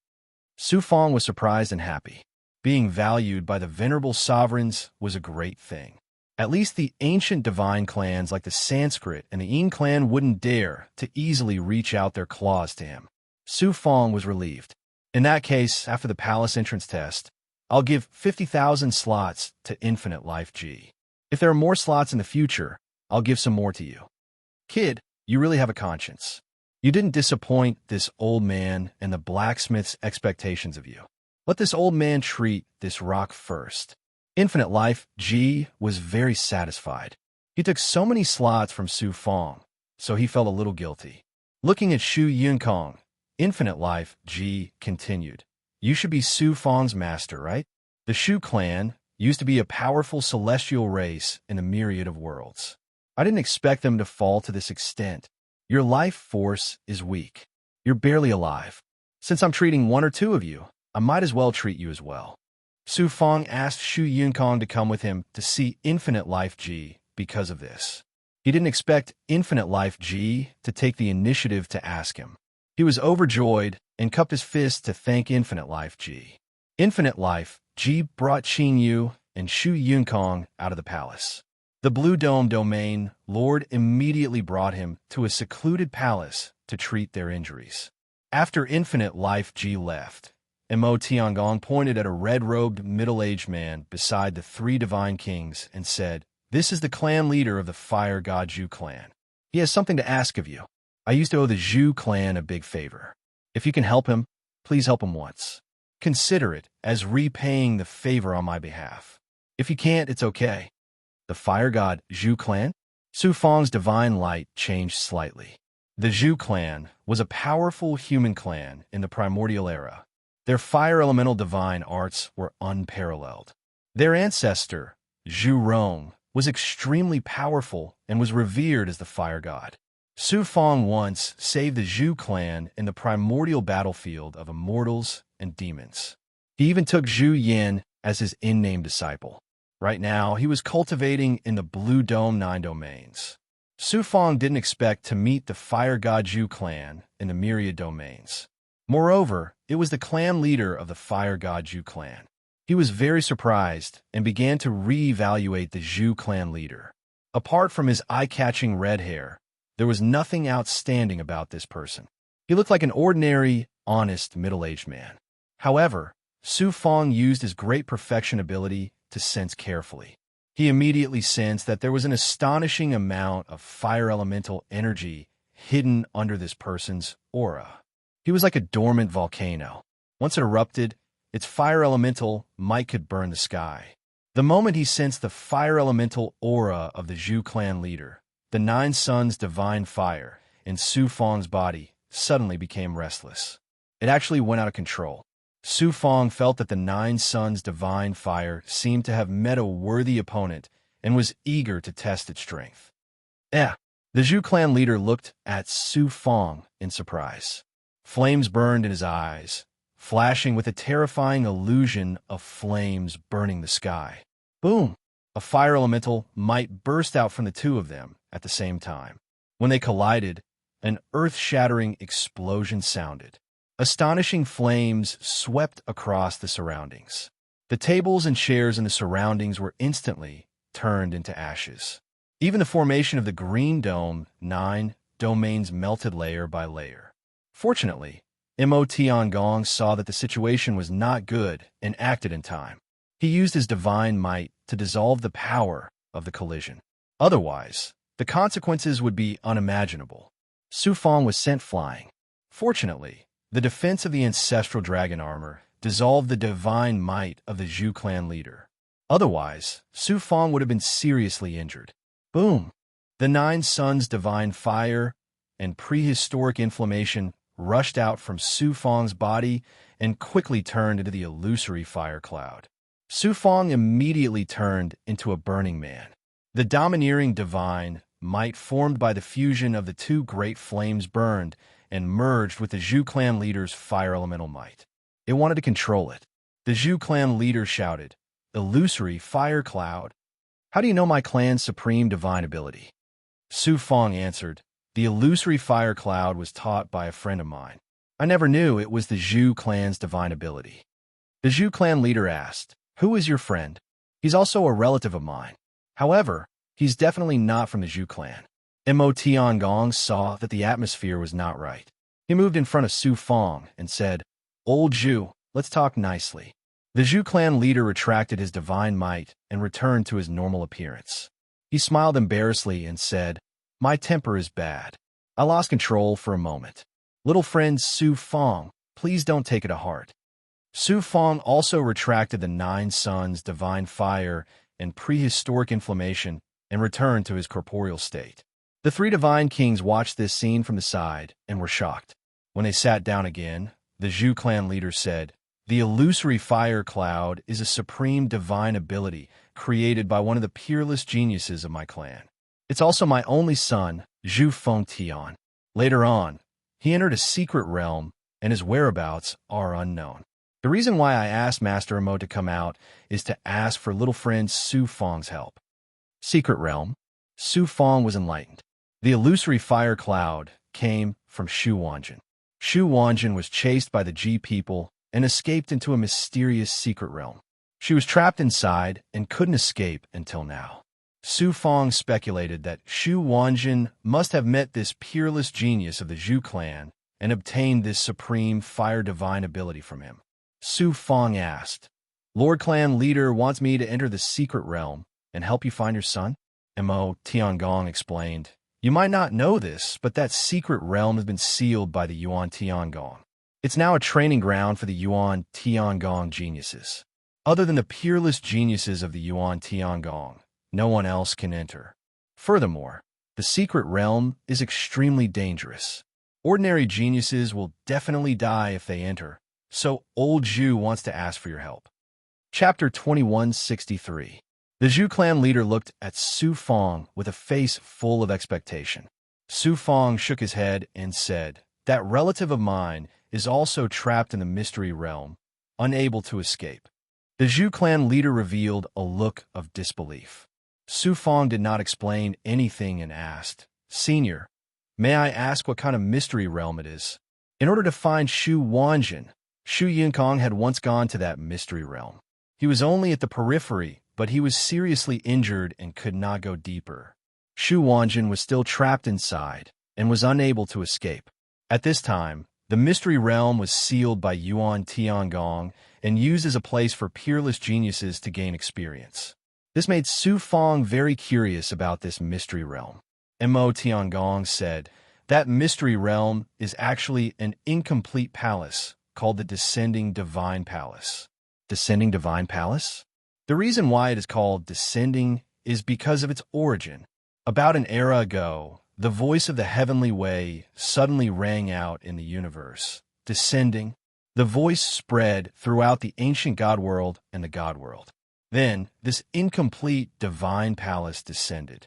Su Fong was surprised and happy. Being valued by the venerable sovereigns was a great thing. At least the ancient divine clans like the Sanskrit and the Yin clan wouldn't dare to easily reach out their claws to him. Su Fong was relieved. In that case, after the palace entrance test, I'll give 50,000 slots to Infinite Life G. If there are more slots in the future, I'll give some more to you. Kid, you really have a conscience. You didn't disappoint this old man and the blacksmith's expectations of you. Let this old man treat this rock first. Infinite Life G was very satisfied. He took so many slots from Su Fong, so he felt a little guilty. Looking at Shu Yunkong, Infinite Life G continued. You should be Su Fong's master, right? The Shu clan used to be a powerful celestial race in a myriad of worlds. I didn't expect them to fall to this extent. Your life force is weak. You're barely alive. Since I'm treating one or two of you, I might as well treat you as well. Su Fong asked Shu Yunkong to come with him to see Infinite Life G because of this. He didn't expect Infinite Life G to take the initiative to ask him. He was overjoyed and cupped his fist to thank Infinite Life G. Infinite Life G brought Qing Yu and Shu Yunkong out of the palace. The Blue Dome domain lord immediately brought him to a secluded palace to treat their injuries. After Infinite Life G left, Mo Tiangong pointed at a red-robed middle-aged man beside the three divine kings and said, "This is the clan leader of the Fire God Zhu clan. He has something to ask of you. I used to owe the Zhu clan a big favor. If you can help him, please help him once. Consider it as repaying the favor on my behalf. If you can't, it's okay." The Fire God Zhu clan? Su Fong's divine light changed slightly. The Zhu clan was a powerful human clan in the primordial era. Their fire elemental divine arts were unparalleled. Their ancestor, Zhu Rong, was extremely powerful and was revered as the fire god. Su Fong once saved the Zhu clan in the primordial battlefield of immortals and demons. He even took Zhu Yin as his in-name disciple. Right now, he was cultivating in the Blue Dome 9 domains. Su Fong didn't expect to meet the Fire God Zhu clan in the myriad domains. Moreover, it was the clan leader of the Fire God Zhu clan. He was very surprised and began to re-evaluate the Zhu clan leader. Apart from his eye-catching red hair, there was nothing outstanding about this person. He looked like an ordinary, honest, middle-aged man. However, Su Fong used his great perfection ability to sense carefully. He immediately sensed that there was an astonishing amount of fire elemental energy hidden under this person's aura. He was like a dormant volcano. Once it erupted, its fire elemental might could burn the sky. The moment he sensed the fire elemental aura of the Zhu clan leader, the Nine Suns' divine fire in Su Fong's body suddenly became restless. It actually went out of control. Su Fong felt that the Nine Suns' divine fire seemed to have met a worthy opponent and was eager to test its strength. The Zhu clan leader looked at Su Fong in surprise. Flames burned in his eyes, flashing with a terrifying illusion of flames burning the sky. Boom! A fire elemental might burst out from the two of them at the same time. When they collided, an earth-shattering explosion sounded. Astonishing flames swept across the surroundings. The tables and chairs in the surroundings were instantly turned into ashes. Even the formation of the Green Dome 9 domains melted layer by layer. Fortunately, Mo Tiangong saw that the situation was not good and acted in time. He used his divine might to dissolve the power of the collision. Otherwise, the consequences would be unimaginable. Su Fong was sent flying. Fortunately, the defense of the ancestral dragon armor dissolved the divine might of the Zhu clan leader. Otherwise, Su Fong would have been seriously injured. Boom! The Nine Suns' divine fire and prehistoric inflammation rushed out from Su Fong's body and quickly turned into the illusory fire cloud. Su Fong immediately turned into a burning man. The domineering divine might formed by the fusion of the two great flames burned and merged with the Zhu clan leader's fire elemental might. It wanted to control it. The Zhu clan leader shouted, "Illusory fire cloud. How do you know my clan's supreme divine ability?" Su Fong answered, "The illusory fire cloud was taught by a friend of mine. I never knew it was the Zhu clan's divine ability." The Zhu clan leader asked, "Who is your friend?" "He's also a relative of mine. However, he's definitely not from the Zhu clan." Mo Tiangong saw that the atmosphere was not right. He moved in front of Su Fong and said, "Old Zhu, let's talk nicely." The Zhu clan leader retracted his divine might and returned to his normal appearance. He smiled embarrassedly and said, "My temper is bad. I lost control for a moment. Little friend Su Fong, please don't take it to heart." Su Fong also retracted the Nine Suns' divine fire and prehistoric inflammation and returned to his corporeal state. The three divine kings watched this scene from the side and were shocked. When they sat down again, the Zhu clan leader said, "The illusory fire cloud is a supreme divine ability created by one of the peerless geniuses of my clan. It's also my only son, Zhu Fengtian. Later on, he entered a secret realm, and his whereabouts are unknown. The reason why I asked Master Emo to come out is to ask for little friend Su Fong's help. Secret Realm. Su Fong was enlightened. The illusory fire cloud came from Shu Wanjin. Shu Wanjin was chased by the Ji people and escaped into a mysterious secret realm. She was trapped inside and couldn't escape until now. Su Fong speculated that Shu Wanjin must have met this peerless genius of the Zhu clan and obtained this supreme fire divine ability from him. Su Fong asked, "Lord Clan Leader wants me to enter the secret realm and help you find your son?" Mo Tiangong explained, "You might not know this, but that secret realm has been sealed by the Yuan Tiangong. It's now a training ground for the Yuan Tiangong geniuses. Other than the peerless geniuses of the Yuan Tiangong, no one else can enter. Furthermore, the secret realm is extremely dangerous. Ordinary geniuses will definitely die if they enter, so Old Zhu wants to ask for your help." Chapter 2163. The Zhu clan leader looked at Su Fong with a face full of expectation. Su Fong shook his head and said, "That relative of mine is also trapped in the mystery realm, unable to escape." The Zhu clan leader revealed a look of disbelief. Su Fong did not explain anything and asked, "Senior, may I ask what kind of mystery realm it is?" In order to find Shu Wanjin, Shu Yinkong had once gone to that mystery realm. He was only at the periphery, but he was seriously injured and could not go deeper. Shu Wanjin was still trapped inside and was unable to escape. At this time, the mystery realm was sealed by Yuan Tiangong and used as a place for peerless geniuses to gain experience. This made Su Fong very curious about this mystery realm. Mo Tiangong said, "That mystery realm is actually an incomplete palace called the Descending Divine Palace." Descending Divine Palace? The reason why it is called Descending is because of its origin. About an era ago, the voice of the heavenly way suddenly rang out in the universe. Descending. The voice spread throughout the ancient god world and the god world. Then, this incomplete divine palace descended.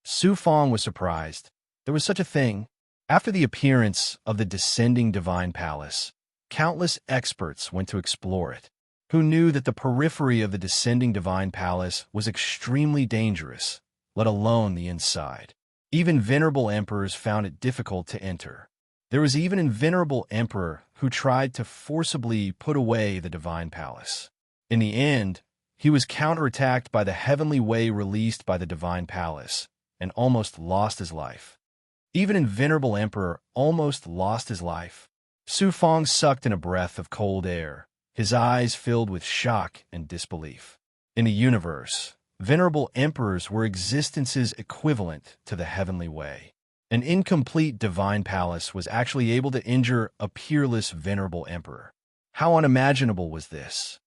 Su Fong was surprised. There was such a thing. After the appearance of the Descending Divine Palace, countless experts went to explore it, who knew that the periphery of the Descending Divine Palace was extremely dangerous, let alone the inside. Even venerable emperors found it difficult to enter. There was even a venerable emperor who tried to forcibly put away the Divine Palace. In the end, he was counterattacked by the heavenly way released by the Divine Palace and almost lost his life. Even a venerable emperor almost lost his life. Su Fong sucked in a breath of cold air, his eyes filled with shock and disbelief. In the universe, venerable emperors were existences equivalent to the heavenly way. An incomplete divine palace was actually able to injure a peerless venerable emperor. How unimaginable was this?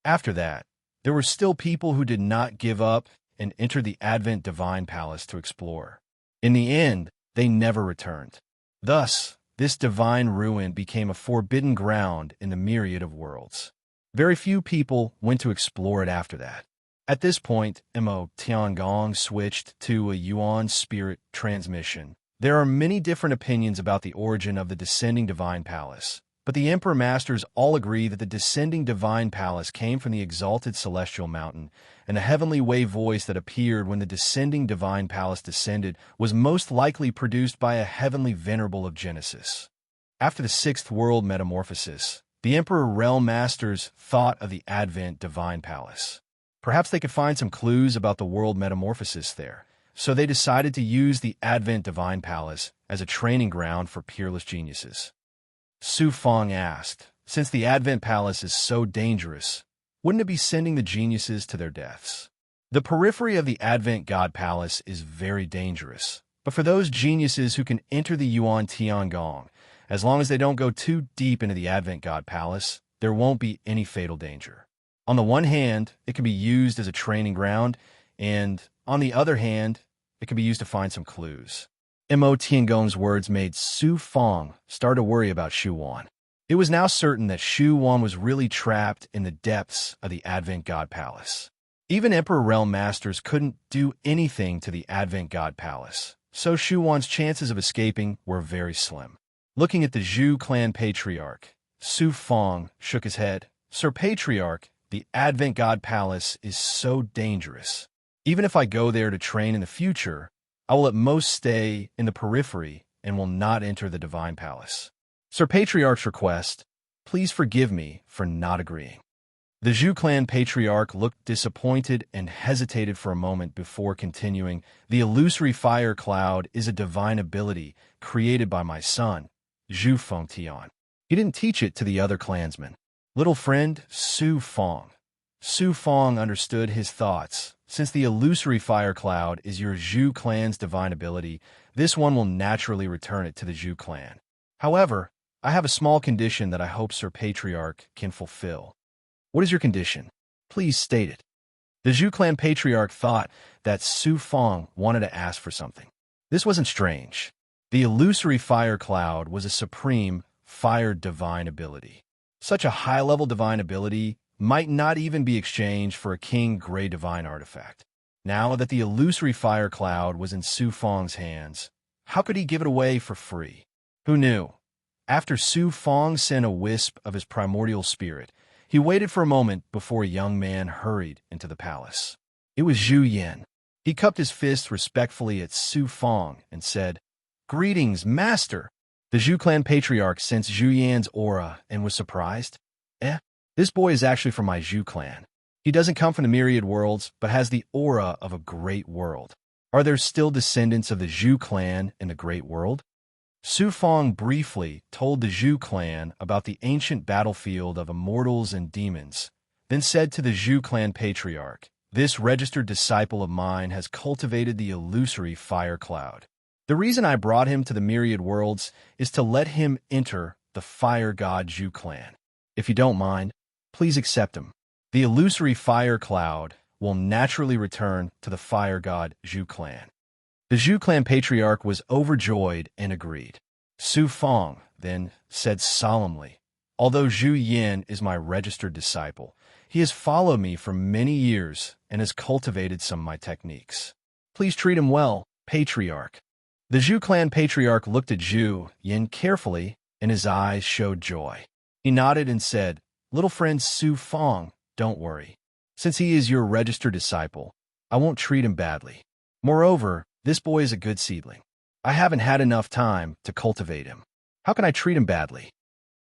After that, there were still people who did not give up and entered the Advent Divine Palace to explore. In the end, they never returned. Thus, this divine ruin became a forbidden ground in the myriad of worlds. Very few people went to explore it after that. At this point, Mo Tiangong switched to a Yuan spirit transmission. There are many different opinions about the origin of the Descending Divine Palace, but the Emperor Masters all agree that the Descending Divine Palace came from the exalted celestial mountain, and the heavenly way voice that appeared when the Descending Divine Palace descended was most likely produced by a heavenly venerable of Genesis. After the Sixth World Metamorphosis, the Emperor Realm Masters thought of the Advent Divine Palace. Perhaps they could find some clues about the world metamorphosis there, so they decided to use the Advent Divine Palace as a training ground for peerless geniuses. Su Fong asked, "Since the Advent Palace is so dangerous, wouldn't it be sending the geniuses to their deaths?" The periphery of the Advent God Palace is very dangerous, but for those geniuses who can enter the Yuan Tiangong, as long as they don't go too deep into the Advent God Palace, there won't be any fatal danger. On the one hand, it can be used as a training ground, and on the other hand, it can be used to find some clues. Mo Tiangong's words made Su Fong start to worry about Shu Wan. It was now certain that Shu Wan was really trapped in the depths of the Advent God Palace. Even Emperor Realm Masters couldn't do anything to the Advent God Palace, so Shu Wan's chances of escaping were very slim. Looking at the Zhu clan patriarch, Su Fong shook his head. Sir Patriarch, the Advent God Palace is so dangerous. Even if I go there to train in the future, I will at most stay in the periphery and will not enter the Divine Palace. Sir Patriarch's request, please forgive me for not agreeing. The Zhu clan patriarch looked disappointed and hesitated for a moment before continuing. The illusory fire cloud is a divine ability created by my son, Zhu Fengtian. He didn't teach it to the other clansmen. Little friend, Su Feng. Su Feng understood his thoughts. Since the illusory fire cloud is your Zhu clan's divine ability, this one will naturally return it to the Zhu clan. However, I have a small condition that I hope Sir Patriarch can fulfill. What is your condition? Please state it. The Zhu clan patriarch thought that Su Feng wanted to ask for something. This wasn't strange. The illusory fire cloud was a supreme fire divine ability. Such a high-level divine ability might not even be exchanged for a king gray divine artifact. Now that the illusory fire cloud was in Su Feng's hands, how could he give it away for free? Who knew? After Su Feng sent a wisp of his primordial spirit, he waited for a moment before a young man hurried into the palace. It was Zhu Yan. He cupped his fist respectfully at Su Feng and said, "Greetings, master." The Zhu clan patriarch sensed Zhu Yan's aura and was surprised. This boy is actually from my Zhu clan. He doesn't come from the myriad worlds, but has the aura of a great world. Are there still descendants of the Zhu clan in the great world? Su Feng briefly told the Zhu clan about the ancient battlefield of immortals and demons, then said to the Zhu clan patriarch, "This registered disciple of mine has cultivated the illusory fire cloud. The reason I brought him to the myriad worlds is to let him enter the fire god Zhu clan. If you don't mind, please accept him. The illusory fire cloud will naturally return to the fire god Zhu clan." The Zhu clan patriarch was overjoyed and agreed. Su Feng then said solemnly, "Although Zhu Yan is my registered disciple, he has followed me for many years and has cultivated some of my techniques. Please treat him well, patriarch." The Zhu clan patriarch looked at Zhu Yan carefully, and his eyes showed joy. He nodded and said, "Little friend Su Feng, don't worry. Since he is your registered disciple, I won't treat him badly. Moreover, this boy is a good seedling. I haven't had enough time to cultivate him. How can I treat him badly?"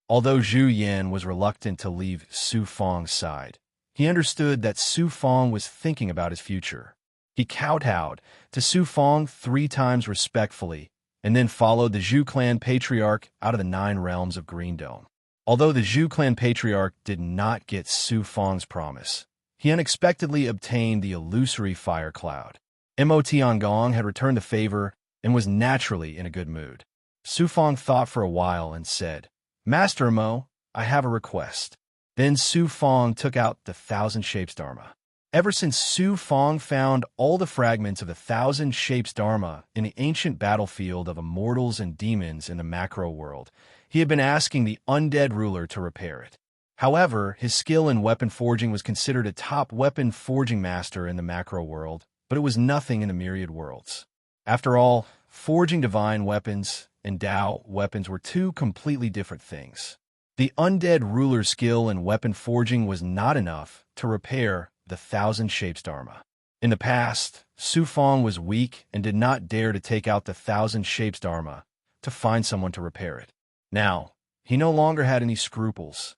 Although Zhu Yan was reluctant to leave Su Feng's side, he understood that Su Feng was thinking about his future. He kowtowed to Su Feng 3 times respectfully, and then followed the Zhu clan patriarch out of the 9 realms of Green Dome. Although the Zhu clan patriarch did not get Su Feng's promise, he unexpectedly obtained the illusory fire cloud. Mo Tiangong had returned the favor and was naturally in a good mood. Su Feng thought for a while and said, "Master Mo, I have a request." Then Su Feng took out the 1,000 Shapes Dharma. Ever since Su Feng found all the fragments of the 1,000 Shapes Dharma in the ancient battlefield of immortals and demons in the macro world, he had been asking the undead ruler to repair it. However, his skill in weapon forging was considered a top weapon forging master in the macro world, but it was nothing in the myriad worlds. After all, forging divine weapons and Tao weapons were 2 completely different things. The undead ruler's skill in weapon forging was not enough to repair the 1,000 Shapes Dharma. In the past, Su Feng was weak and did not dare to take out the 1,000 Shapes Dharma to find someone to repair it. Now, he no longer had any scruples.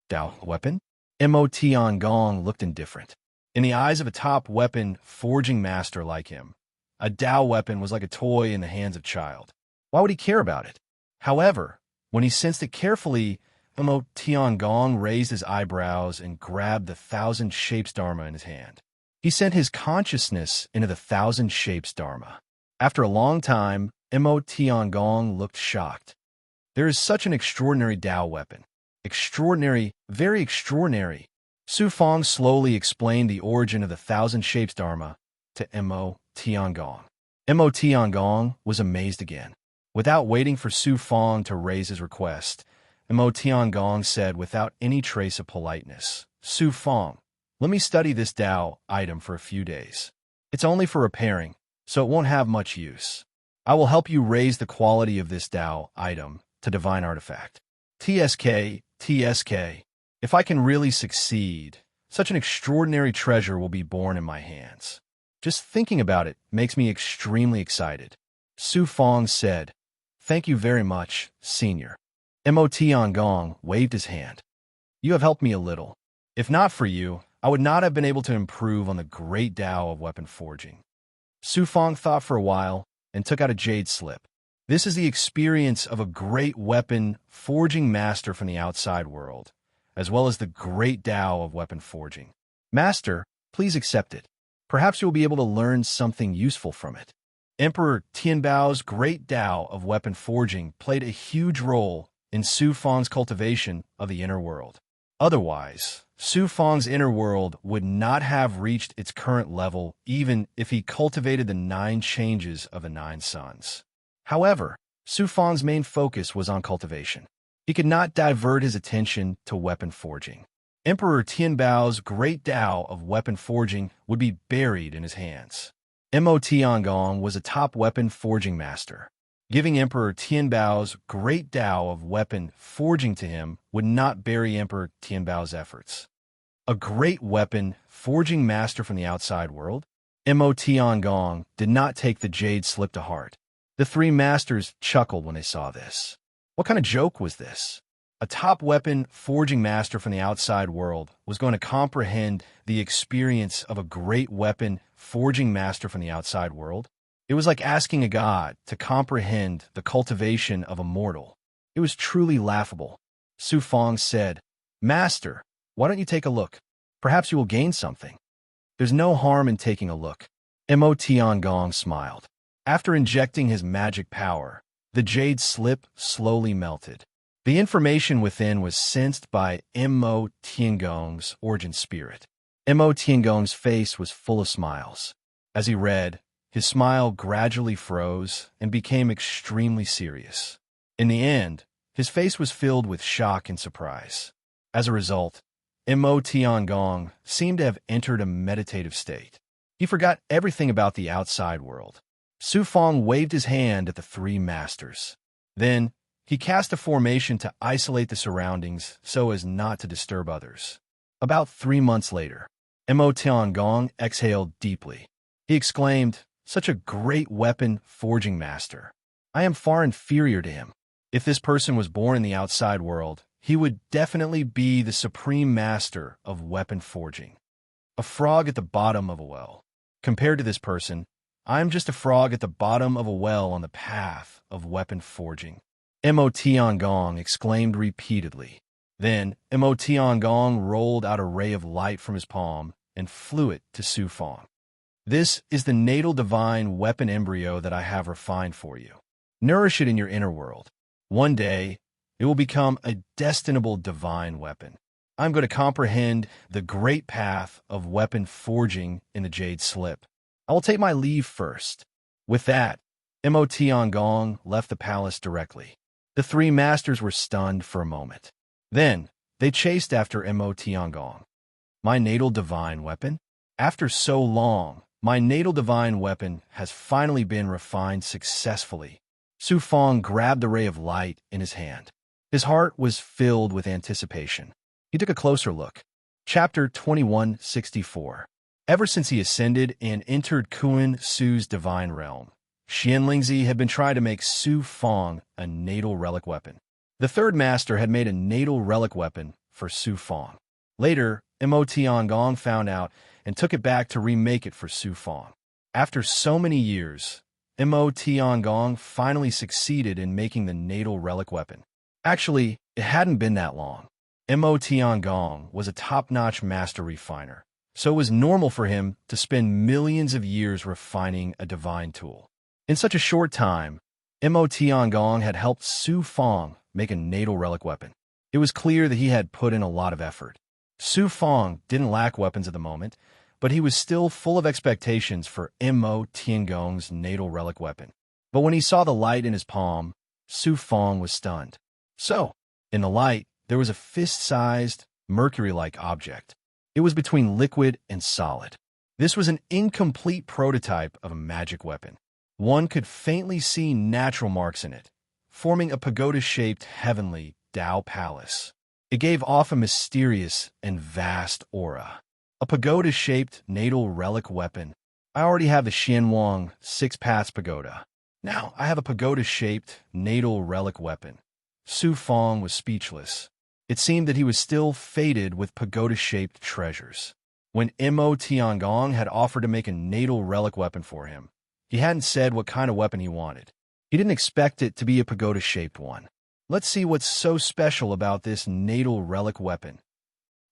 Tao weapon? Mo Tiangong looked indifferent. In the eyes of a top weapon forging master like him, a Tao weapon was like a toy in the hands of a child. Why would he care about it? However, when he sensed it carefully, Mo Tiangong raised his eyebrows and grabbed the 1,000 Shapes Dharma in his hand. He sent his consciousness into the 1,000 Shapes Dharma. After a long time, Mo Tiangong looked shocked. There is such an extraordinary Tao weapon. Extraordinary, very extraordinary. Su Feng slowly explained the origin of the 1,000 Shapes Dharma to Mo Tiangong. Mo Tiangong was amazed again. Without waiting for Su Feng to raise his request, Mo Tiangong said without any trace of politeness, "Su Feng, let me study this Tao item for a few days. It's only for repairing, so it won't have much use. I will help you raise the quality of this Tao item to divine artifact." TSK, TSK. If I can really succeed, such an extraordinary treasure will be born in my hands. Just thinking about it makes me extremely excited. Su Fong said, "Thank you very much, Senior." Mo Tiangong waved his hand. "You have helped me a little. If not for you, I would not have been able to improve on the great Tao of weapon forging." Su Fong thought for a while and took out a jade slip. "This is the experience of a great weapon forging master from the outside world, as well as the great Tao of weapon forging. Master, please accept it. Perhaps you will be able to learn something useful from it." Emperor Tianbao's great Tao of weapon forging played a huge role in Su Fong's cultivation of the inner world. Otherwise, Su Fong's inner world would not have reached its current level even if he cultivated the 9 changes of the 9 suns. However, Su Fong's main focus was on cultivation. He could not divert his attention to weapon forging. Emperor Tianbao's great Tao of weapon forging would be buried in his hands. Mo Tiangong was a top weapon forging master. Giving Emperor Tianbao's great Tao of weapon forging to him would not bury Emperor Tianbao's efforts. A great weapon forging master from the outside world? Mo Tiangong did not take the jade slip to heart. The 3 masters chuckled when they saw this. What kind of joke was this? A top weapon forging master from the outside world was going to comprehend the experience of a great weapon forging master from the outside world? It was like asking a god to comprehend the cultivation of a mortal. It was truly laughable. Su Fong said, "Master, why don't you take a look? Perhaps you will gain something." "There's no harm in taking a look." Mo Tiangong smiled. After injecting his magic power, the jade slip slowly melted. The information within was sensed by Mo Tiangong's origin spirit. Mo Tiangong's face was full of smiles. As he read, his smile gradually froze and became extremely serious. In the end, his face was filled with shock and surprise. As a result, Mo Tiangong seemed to have entered a meditative state. He forgot everything about the outside world. Su Fong waved his hand at the 3 masters. Then, he cast a formation to isolate the surroundings so as not to disturb others. About 3 months later, Mo Tiangong exhaled deeply. He exclaimed, "Such a great weapon forging master. I am far inferior to him. If this person was born in the outside world, he would definitely be the supreme master of weapon forging. A frog at the bottom of a well. Compared to this person, I am just a frog at the bottom of a well on the path of weapon forging." Mo Tiangong exclaimed repeatedly. Then, Mo Tiangong rolled out a ray of light from his palm and flew it to Su Fong. "This is the natal divine weapon embryo that I have refined for you. Nourish it in your inner world. One day, it will become a destinable divine weapon. I'm going to comprehend the great path of weapon forging in the jade slip. I will take my leave first." With that, Mo Tiangong left the palace directly. The 3 masters were stunned for a moment. Then, they chased after Mo Tiangong. "My natal divine weapon? After so long, my natal divine weapon has finally been refined successfully." Su Fong grabbed the ray of light in his hand. His heart was filled with anticipation. He took a closer look. Chapter 2164. Ever since he ascended and entered Kun Su's divine realm, Xian Lingzi had been trying to make Su Fong a natal relic weapon. The 3rd master had made a natal relic weapon for Su Fong. Later, Mo Tiangong found out and took it back to remake it for Su Fong. After so many years, Mo Tiangong finally succeeded in making the natal relic weapon. Actually, it hadn't been that long. Mo Tiangong was a top-notch master refiner, so it was normal for him to spend millions of years refining a divine tool. In such a short time, Mo Tiangong had helped Su Fong make a natal relic weapon. It was clear that he had put in a lot of effort. Su Fong didn't lack weapons at the moment, but he was still full of expectations for Mo Tiangong's natal relic weapon. But when he saw the light in his palm, Su Fong was stunned. So, in the light, there was a fist-sized, mercury-like object. It was between liquid and solid. This was an incomplete prototype of a magic weapon. One could faintly see natural marks in it, forming a pagoda-shaped heavenly Tao palace. It gave off a mysterious and vast aura. A pagoda-shaped natal relic weapon. I already have the Xianwang Six Paths Pagoda. Now I have a pagoda-shaped natal relic weapon. Su Fong was speechless. It seemed that he was still fated with pagoda-shaped treasures. When Mo Tiangong had offered to make a natal relic weapon for him, he hadn't said what kind of weapon he wanted. He didn't expect it to be a pagoda-shaped one. Let's see what's so special about this natal relic weapon.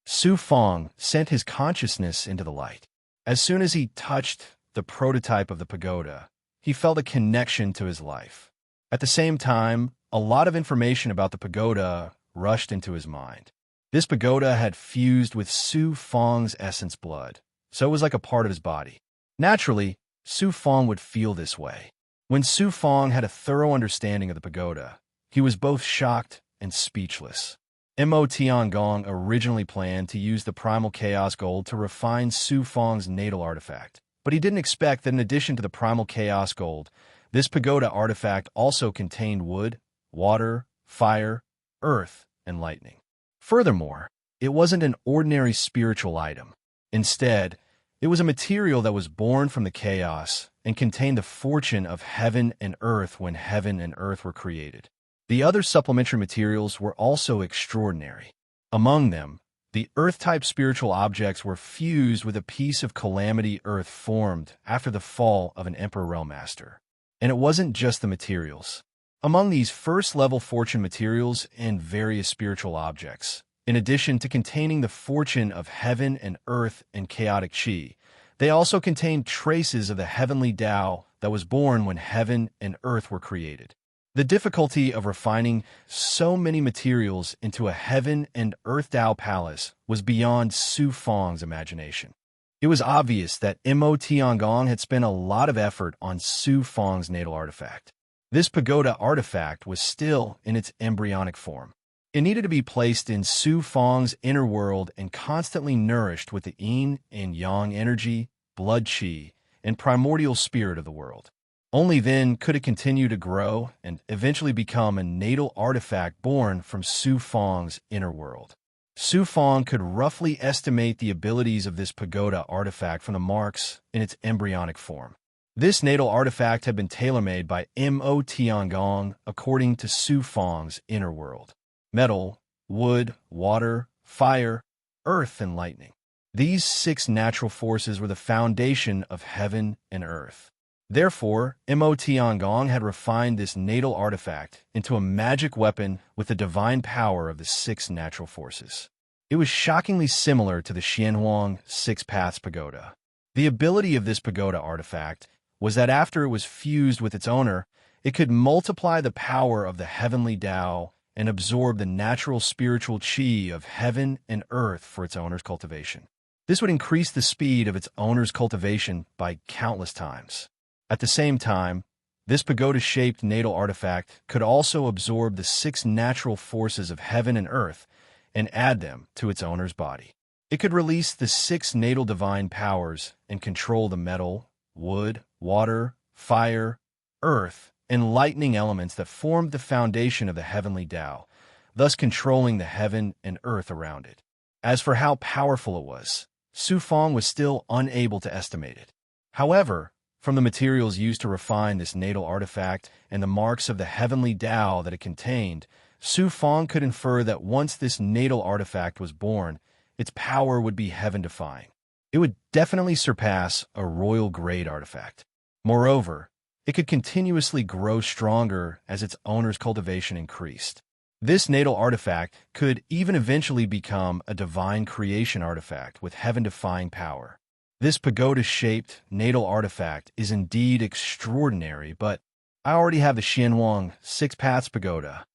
Su Fong sent his consciousness into the light. As soon as he touched the prototype of the pagoda, he felt a connection to his life. At the same time, a lot of information about the pagoda rushed into his mind. This pagoda had fused with Su Fong's essence blood, so it was like a part of his body. Naturally, Su Fong would feel this way. When Su Fong had a thorough understanding of the pagoda, he was both shocked and speechless. Mo Tiangong originally planned to use the primal chaos gold to refine Su Fong's natal artifact, but he didn't expect that in addition to the primal chaos gold, this pagoda artifact also contained wood, water, fire, earth, and lightning. Furthermore, it wasn't an ordinary spiritual item. Instead, it was a material that was born from the chaos and contained the fortune of heaven and earth when heaven and earth were created. The other supplementary materials were also extraordinary. Among them, the earth-type spiritual objects were fused with a piece of calamity earth formed after the fall of an emperor realmmaster. And it wasn't just the materials. Among these first-level fortune materials and various spiritual objects, in addition to containing the fortune of heaven and earth and chaotic chi, they also contained traces of the heavenly Tao that was born when heaven and earth were created. The difficulty of refining so many materials into a heaven and earth Tao palace was beyond Su Fong's imagination. It was obvious that Mo Tiangong had spent a lot of effort on Su Fong's natal artifact. This pagoda artifact was still in its embryonic form. It needed to be placed in Su Fong's inner world and constantly nourished with the yin and yang energy, blood qi, and primordial spirit of the world. Only then could it continue to grow and eventually become a natal artifact born from Su Fong's inner world. Su Fong could roughly estimate the abilities of this pagoda artifact from the marks in its embryonic form. This natal artifact had been tailor-made by Mo Tiangong according to Su Fong's inner world. Metal, wood, water, fire, earth, and lightning. These 6 natural forces were the foundation of heaven and earth. Therefore, Mo Tiangong had refined this natal artifact into a magic weapon with the divine power of the 6 natural forces. It was shockingly similar to the Xianwang Six Paths Pagoda. The ability of this pagoda artifact was that after it was fused with its owner, it could multiply the power of the heavenly Tao and absorb the natural spiritual qi of heaven and earth for its owner's cultivation. This would increase the speed of its owner's cultivation by countless times. At the same time, this pagoda-shaped natal artifact could also absorb the 6 natural forces of heaven and earth and add them to its owner's body. It could release the 6 natal divine powers and control the metal, wood, water, fire, earth, and lightning elements that formed the foundation of the heavenly Tao, thus controlling the heaven and earth around it. As for how powerful it was, Su Fong was still unable to estimate it. However, from the materials used to refine this natal artifact and the marks of the heavenly Tao that it contained, Su Fong could infer that once this natal artifact was born, its power would be heaven-defying. It would definitely surpass a royal-grade artifact. Moreover, it could continuously grow stronger as its owner's cultivation increased. This natal artifact could even eventually become a divine creation artifact with heaven-defying power. This pagoda-shaped natal artifact is indeed extraordinary, but I already have the Xianwang Six Paths Pagoda.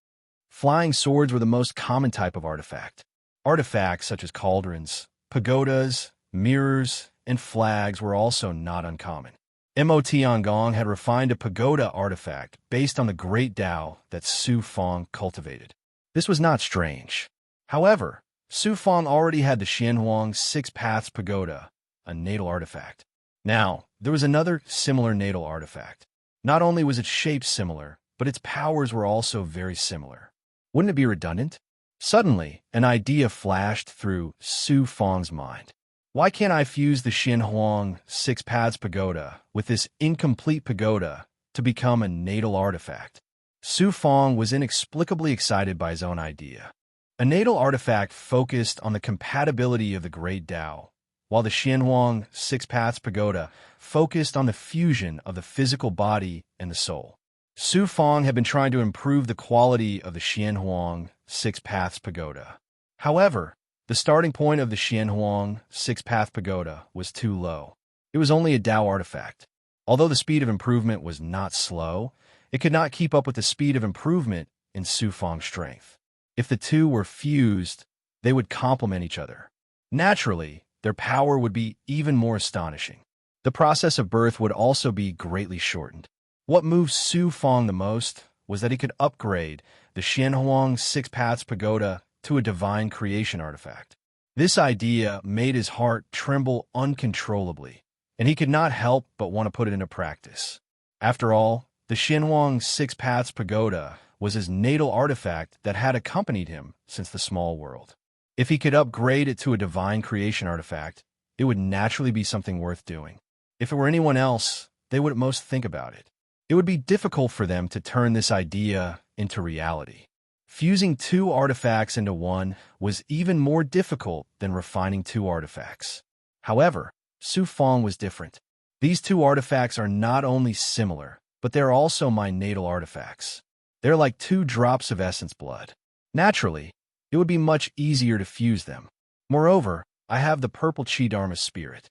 Flying swords were the most common type of artifact. Artifacts such as cauldrons, pagodas, mirrors, and flags were also not uncommon. Mo Tiangong had refined a pagoda artifact based on the great Tao that Su Fong cultivated. This was not strange. However, Su Fong already had the Xianwang Six Paths Pagoda, a natal artifact. Now, there was another similar natal artifact. Not only was its shape similar, but its powers were also very similar. Wouldn't it be redundant? Suddenly, an idea flashed through Su Fang's mind. Why can't I fuse the Xianhuang Six Paths Pagoda with this incomplete pagoda to become a natal artifact? Su Fang was inexplicably excited by his own idea. A natal artifact focused on the compatibility of the Great Tao, while the Xianhuang Six Paths Pagoda focused on the fusion of the physical body and the soul. Su Fang had been trying to improve the quality of the Xianhuang Six Paths Pagoda. However, the starting point of the Xianhuang Six Path Pagoda was too low. It was only a Tao artifact. Although the speed of improvement was not slow, it could not keep up with the speed of improvement in Su Fang's strength. If the two were fused, they would complement each other. Naturally, their power would be even more astonishing. The process of birth would also be greatly shortened. What moved Su Fang the most was that he could upgrade the Xianhuang Six Paths Pagoda to a divine creation artifact. This idea made his heart tremble uncontrollably, and he could not help but want to put it into practice. After all, the Xianhuang Six Paths Pagoda was his natal artifact that had accompanied him since the small world. If he could upgrade it to a divine creation artifact, it would naturally be something worth doing. If it were anyone else, they would at most think about it. It would be difficult for them to turn this idea into reality. Fusing two artifacts into one was even more difficult than refining two artifacts. However, Su Fang was different. These two artifacts are not only similar, but they're also my natal artifacts. They're like two drops of essence blood. Naturally, it would be much easier to fuse them. Moreover, I have the purple Qi Dharma spirit.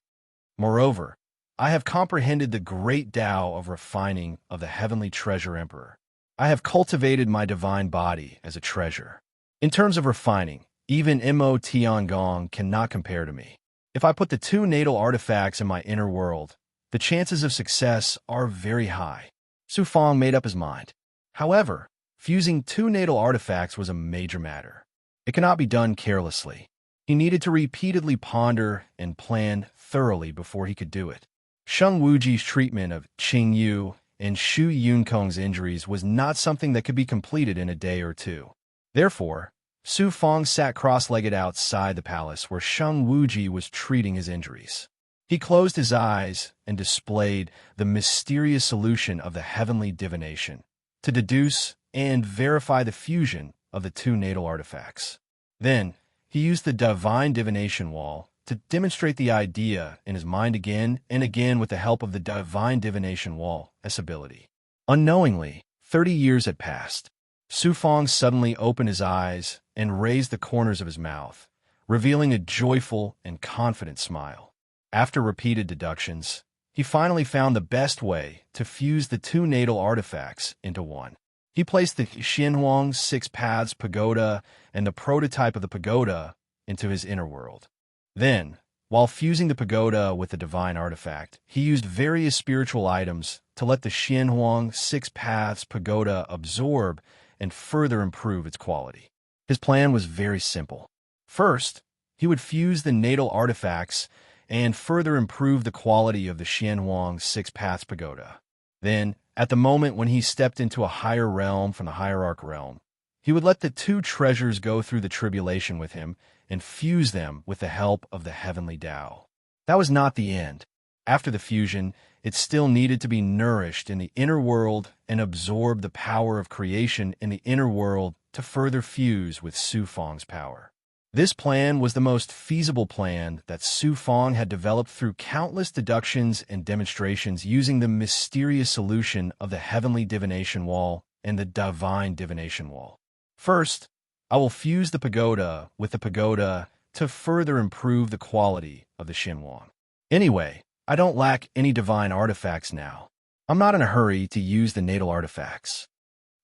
Moreover, I have comprehended the great Tao of refining of the heavenly treasure emperor. I have cultivated my divine body as a treasure. In terms of refining, even Mo Tiangong cannot compare to me. If I put the two natal artifacts in my inner world, the chances of success are very high. Su Fang made up his mind. However, fusing two natal artifacts was a major matter. It cannot be done carelessly. He needed to repeatedly ponder and plan thoroughly before he could do it. Sheng Wuji's treatment of Qing Yu and Shu Yunkong's injuries was not something that could be completed in a day or two. Therefore, Su Fang sat cross-legged outside the palace where Sheng Wuji was treating his injuries. He closed his eyes and displayed the mysterious solution of the heavenly divination to deduce and verify the fusion of the two natal artifacts. Then, he used the divine divination wall to demonstrate the idea in his mind again and again with the help of the divine divination wall as ability. Unknowingly, 30 years had passed. Su Fang suddenly opened his eyes and raised the corners of his mouth, revealing a joyful and confident smile. After repeated deductions, he finally found the best way to fuse the two natal artifacts into one. He placed the Xianhuang Six Paths Pagoda and the prototype of the pagoda into his inner world. Then, while fusing the pagoda with the divine artifact, he used various spiritual items to let the Xianhuang Six Paths Pagoda absorb and further improve its quality. His plan was very simple. First, he would fuse the natal artifacts and further improve the quality of the Xianhuang Six Paths Pagoda. Then, at the moment when he stepped into a higher realm from the hierarch realm, he would let the two treasures go through the tribulation with him and fuse them with the help of the heavenly Tao. That was not the end. After the fusion, it still needed to be nourished in the inner world and absorb the power of creation in the inner world to further fuse with Su Fang's power. This plan was the most feasible plan that Su Fang had developed through countless deductions and demonstrations using the mysterious solution of the heavenly divination wall and the divine divination wall. First, I will fuse the pagoda with the pagoda to further improve the quality of the Xianhuang. Anyway, I don't lack any divine artifacts now. I'm not in a hurry to use the natal artifacts.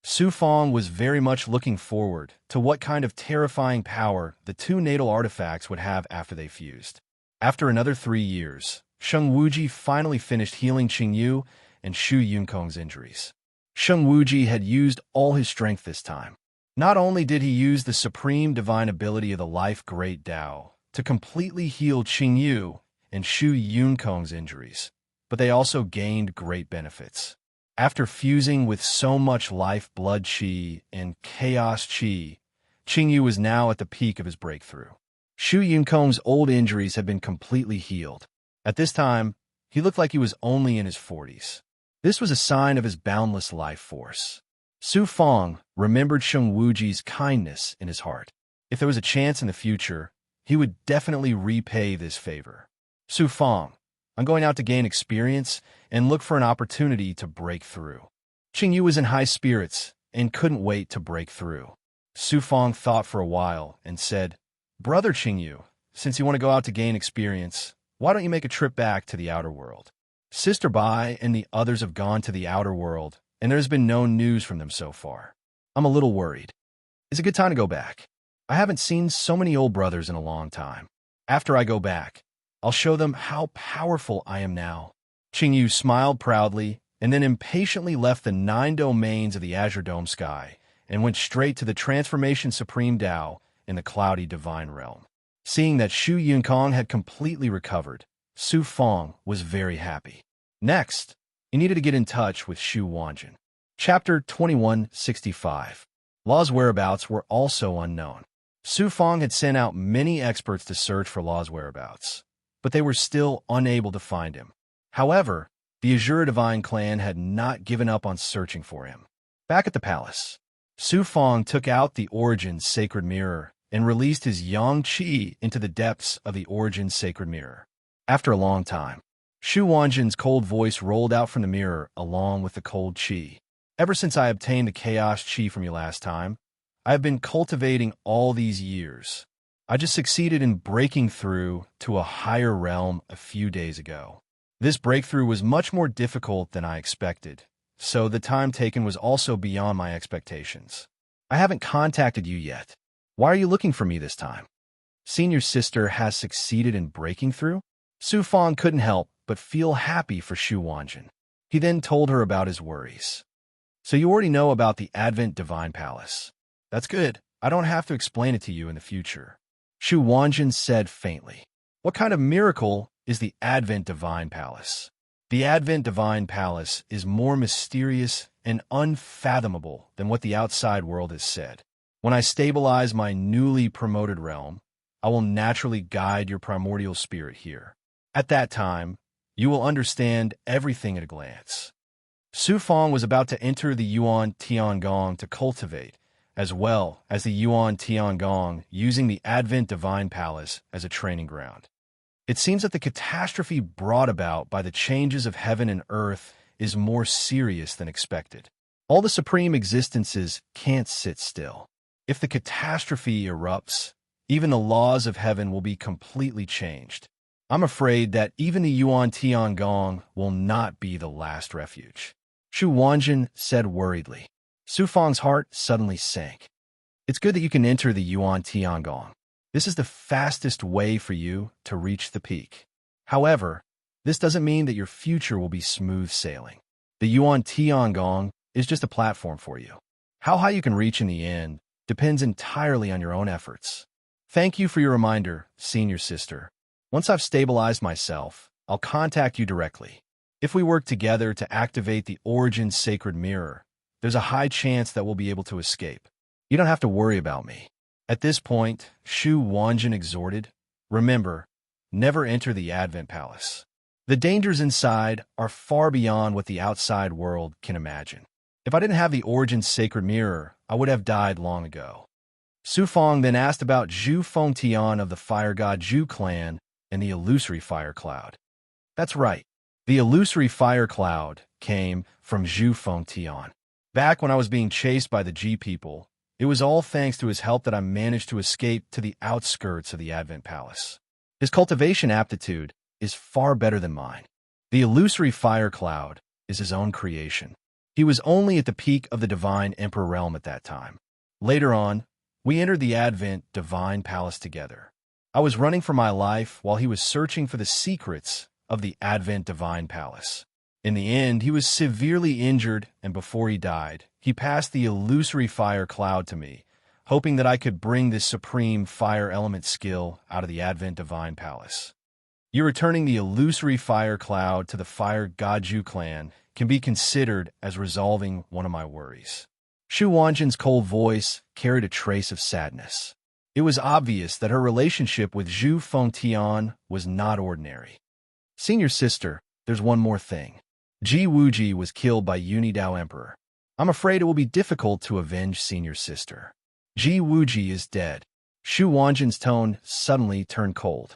Su Fang was very much looking forward to what kind of terrifying power the two natal artifacts would have after they fused. After another 3 years, Sheng Wuji finally finished healing Qing Yu and Shu Yunkong's injuries. Sheng Wuji had used all his strength this time. Not only did he use the supreme divine ability of the life great Tao to completely heal Qing Yu and Shu Yunkong's injuries, but they also gained great benefits. After fusing with so much life blood qi and chaos qi, Qingyu was now at the peak of his breakthrough. Shu Yunkong's old injuries had been completely healed. At this time, he looked like he was only in his 40s. This was a sign of his boundless life force. Su Fong remembered Sheng Wuji's kindness in his heart. If there was a chance in the future, he would definitely repay this favor. Su Fong, I'm going out to gain experience and look for an opportunity to break through. Qingyu was in high spirits and couldn't wait to break through. Su Fong thought for a while and said, Brother Qingyu, since you want to go out to gain experience, why don't you make a trip back to the outer world? Sister Bai and the others have gone to the outer world, and there's been no news from them so far. I'm a little worried. It's a good time to go back. I haven't seen so many old brothers in a long time. After I go back, I'll show them how powerful I am now. Qingyu smiled proudly and then impatiently left the 9 domains of the Azure Dome sky and went straight to the Transformation Supreme Tao in the cloudy divine realm. Seeing that Shu Yunkong had completely recovered, Su Fong was very happy. Next, he needed to get in touch with Shu Wanjin. Chapter 2165. Law's whereabouts were also unknown. Su Fong had sent out many experts to search for Law's whereabouts, but they were still unable to find him. However, the Azure Divine clan had not given up on searching for him. Back at the palace, Su Fong took out the Origin's sacred mirror and released his yang qi into the depths of the Origin's sacred mirror. After a long time, Shu Wanjin's cold voice rolled out from the mirror along with the cold qi. Ever since I obtained the chaos qi from you last time, I have been cultivating all these years. I just succeeded in breaking through to a higher realm a few days ago. This breakthrough was much more difficult than I expected, so the time taken was also beyond my expectations. I haven't contacted you yet. Why are you looking for me this time? Seeing your sister has succeeded in breaking through? Su Fong couldn't help but feel happy for Shu Wanjin. He then told her about his worries. So you already know about the Advent Divine Palace. That's good. I don't have to explain it to you in the future. Shu Wanjin said faintly. What kind of miracle is the Advent Divine Palace? The Advent Divine Palace is more mysterious and unfathomable than what the outside world has said. When I stabilize my newly promoted realm, I will naturally guide your primordial spirit here. At that time, you will understand everything at a glance. Su Fong was about to enter the Yuan Tiangong to cultivate, as well as the Yuan Tiangong using the Advent Divine Palace as a training ground. It seems that the catastrophe brought about by the changes of heaven and earth is more serious than expected. All the supreme existences can't sit still. If the catastrophe erupts, even the laws of heaven will be completely changed. I'm afraid that even the Yuan Tiangong will not be the last refuge. Shu Wanjin said worriedly. Su Fong's heart suddenly sank. It's good that you can enter the Yuan Tiangong. This is the fastest way for you to reach the peak. However, this doesn't mean that your future will be smooth sailing. The Yuan Tiangong is just a platform for you. How high you can reach in the end depends entirely on your own efforts. Thank you for your reminder, senior sister. Once I've stabilized myself, I'll contact you directly. If we work together to activate the Origin's sacred mirror, there's a high chance that we'll be able to escape. You don't have to worry about me. At this point, Shu Wanjin exhorted, remember, never enter the Advent Palace. The dangers inside are far beyond what the outside world can imagine. If I didn't have the Origin's sacred mirror, I would have died long ago. Su Fong then asked about Zhu Fengtian of the fire god Zhu clan and the illusory fire cloud. That's right. The illusory fire cloud came from Zhu Fengtian. Back when I was being chased by the G people, it was all thanks to his help that I managed to escape to the outskirts of the Advent Palace. His cultivation aptitude is far better than mine. The illusory fire cloud is his own creation. He was only at the peak of the Divine Emperor realm at that time. Later on, we entered the Advent Divine Palace together. I was running for my life while he was searching for the secrets of the Advent Divine Palace. In the end, he was severely injured, and before he died, he passed the illusory fire cloud to me, hoping that I could bring this supreme fire element skill out of the Advent Divine Palace. You returning the illusory fire cloud to the fire god Zhu clan can be considered as resolving one of my worries. Shu Wanjin's cold voice carried a trace of sadness. It was obvious that her relationship with Zhu Fengtian was not ordinary. Senior sister, there's one more thing. Ji Wuji was killed by Unidao Emperor. I'm afraid it will be difficult to avenge senior sister. Ji Wuji is dead. Shu Wanjin's tone suddenly turned cold.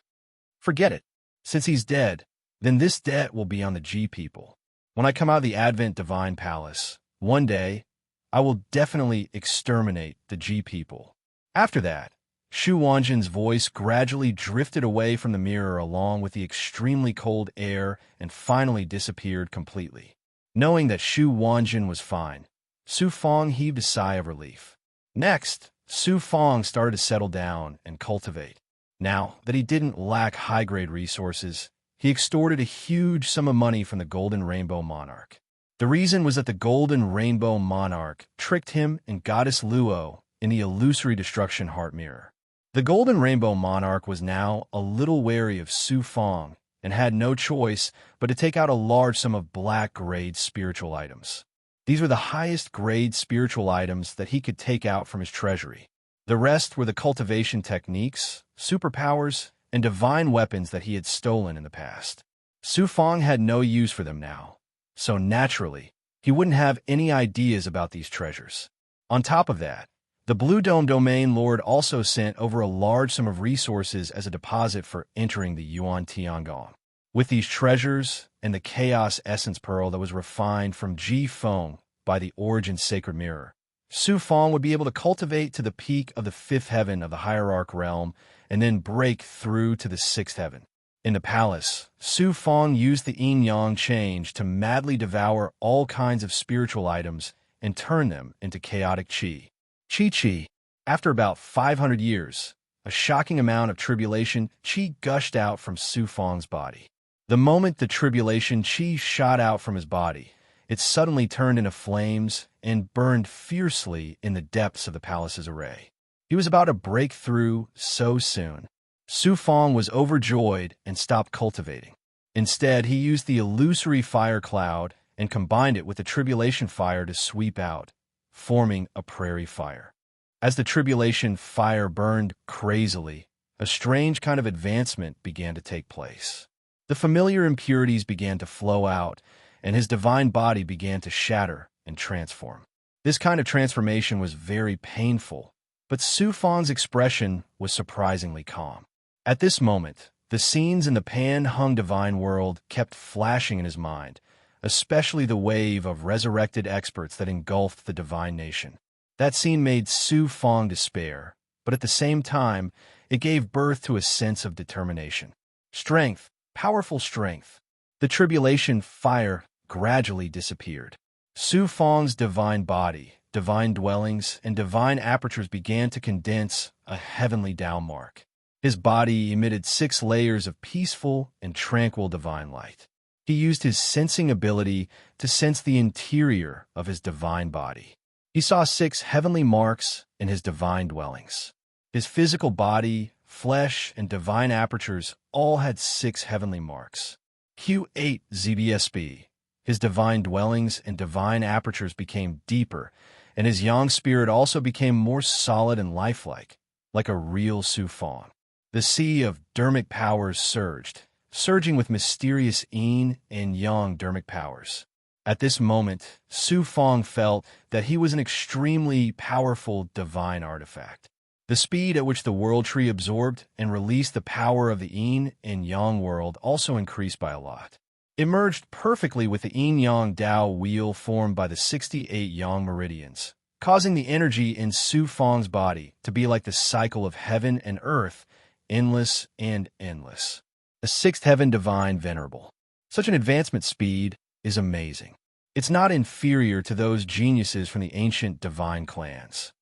Forget it. Since he's dead, then this debt will be on the Ji people. When I come out of the Advent Divine Palace, one day, I will definitely exterminate the Ji people. After that, Shu Wanjin's voice gradually drifted away from the mirror along with the extremely cold air and finally disappeared completely. Knowing that Shu Wanjin was fine, Su Feng heaved a sigh of relief. Next, Su Feng started to settle down and cultivate. Now that he didn't lack high-grade resources, he extorted a huge sum of money from the Golden Rainbow Monarch. The reason was that the Golden Rainbow Monarch tricked him and Goddess Luo in the illusory destruction heart mirror. The Golden Rainbow Monarch was now a little wary of Su Feng and had no choice but to take out a large sum of black-grade spiritual items. These were the highest-grade spiritual items that he could take out from his treasury. The rest were the cultivation techniques, superpowers, and divine weapons that he had stolen in the past. Su Feng had no use for them now, so naturally, he wouldn't have any ideas about these treasures. On top of that, the Blue Dome Domain Lord also sent over a large sum of resources as a deposit for entering the Yuan Tiangong. With these treasures and the Chaos Essence Pearl that was refined from Ji Feng by the Origin Sacred Mirror, Su Feng would be able to cultivate to the peak of the 5th heaven of the Hierarch realm and then break through to the 6th heaven. In the palace, Su Feng used the yin-yang change to madly devour all kinds of spiritual items and turn them into chaotic qi. Qi. After about 500 years, a shocking amount of tribulation qi gushed out from Su Feng's body. The moment the tribulation qi shot out from his body, it suddenly turned into flames and burned fiercely in the depths of the palace's array. He was about to break through so soon. Su Feng was overjoyed and stopped cultivating. Instead, he used the illusory fire cloud and combined it with the tribulation fire to sweep out, forming a prairie fire. As the tribulation fire burned crazily, a strange kind of advancement began to take place. The familiar impurities began to flow out, and his divine body began to shatter and transform. This kind of transformation was very painful, but Su Feng's expression was surprisingly calm. At this moment, the scenes in the Pan-Hung divine world kept flashing in his mind, especially the wave of resurrected experts that engulfed the divine nation. That scene made Su Feng despair, but at the same time, it gave birth to a sense of determination. Strength, powerful strength. The tribulation fire gradually disappeared. Su Feng's divine body, divine dwellings, and divine apertures began to condense a heavenly Tao mark. His body emitted 6 layers of peaceful and tranquil divine light. He used his sensing ability to sense the interior of his divine body. He saw 6 heavenly marks in his divine dwellings. His physical body, flesh, and divine apertures all had 6 heavenly marks. Q8 ZBSB. His divine dwellings and divine apertures became deeper, and his yang spirit also became more solid and lifelike, like a real Su Feng. The sea of dermic powers surged, surging with mysterious yin and yang dermic powers. At this moment, Su Feng felt that he was an extremely powerful divine artifact. The speed at which the world tree absorbed and released the power of the yin and yang world also increased by a lot. It merged perfectly with the yin-yang Tao wheel formed by the 68 yang meridians, causing the energy in Su Feng's body to be like the cycle of heaven and earth, endless and endless. A 6th heaven divine venerable. Such an advancement speed is amazing. It's not inferior to those geniuses from the ancient divine clans.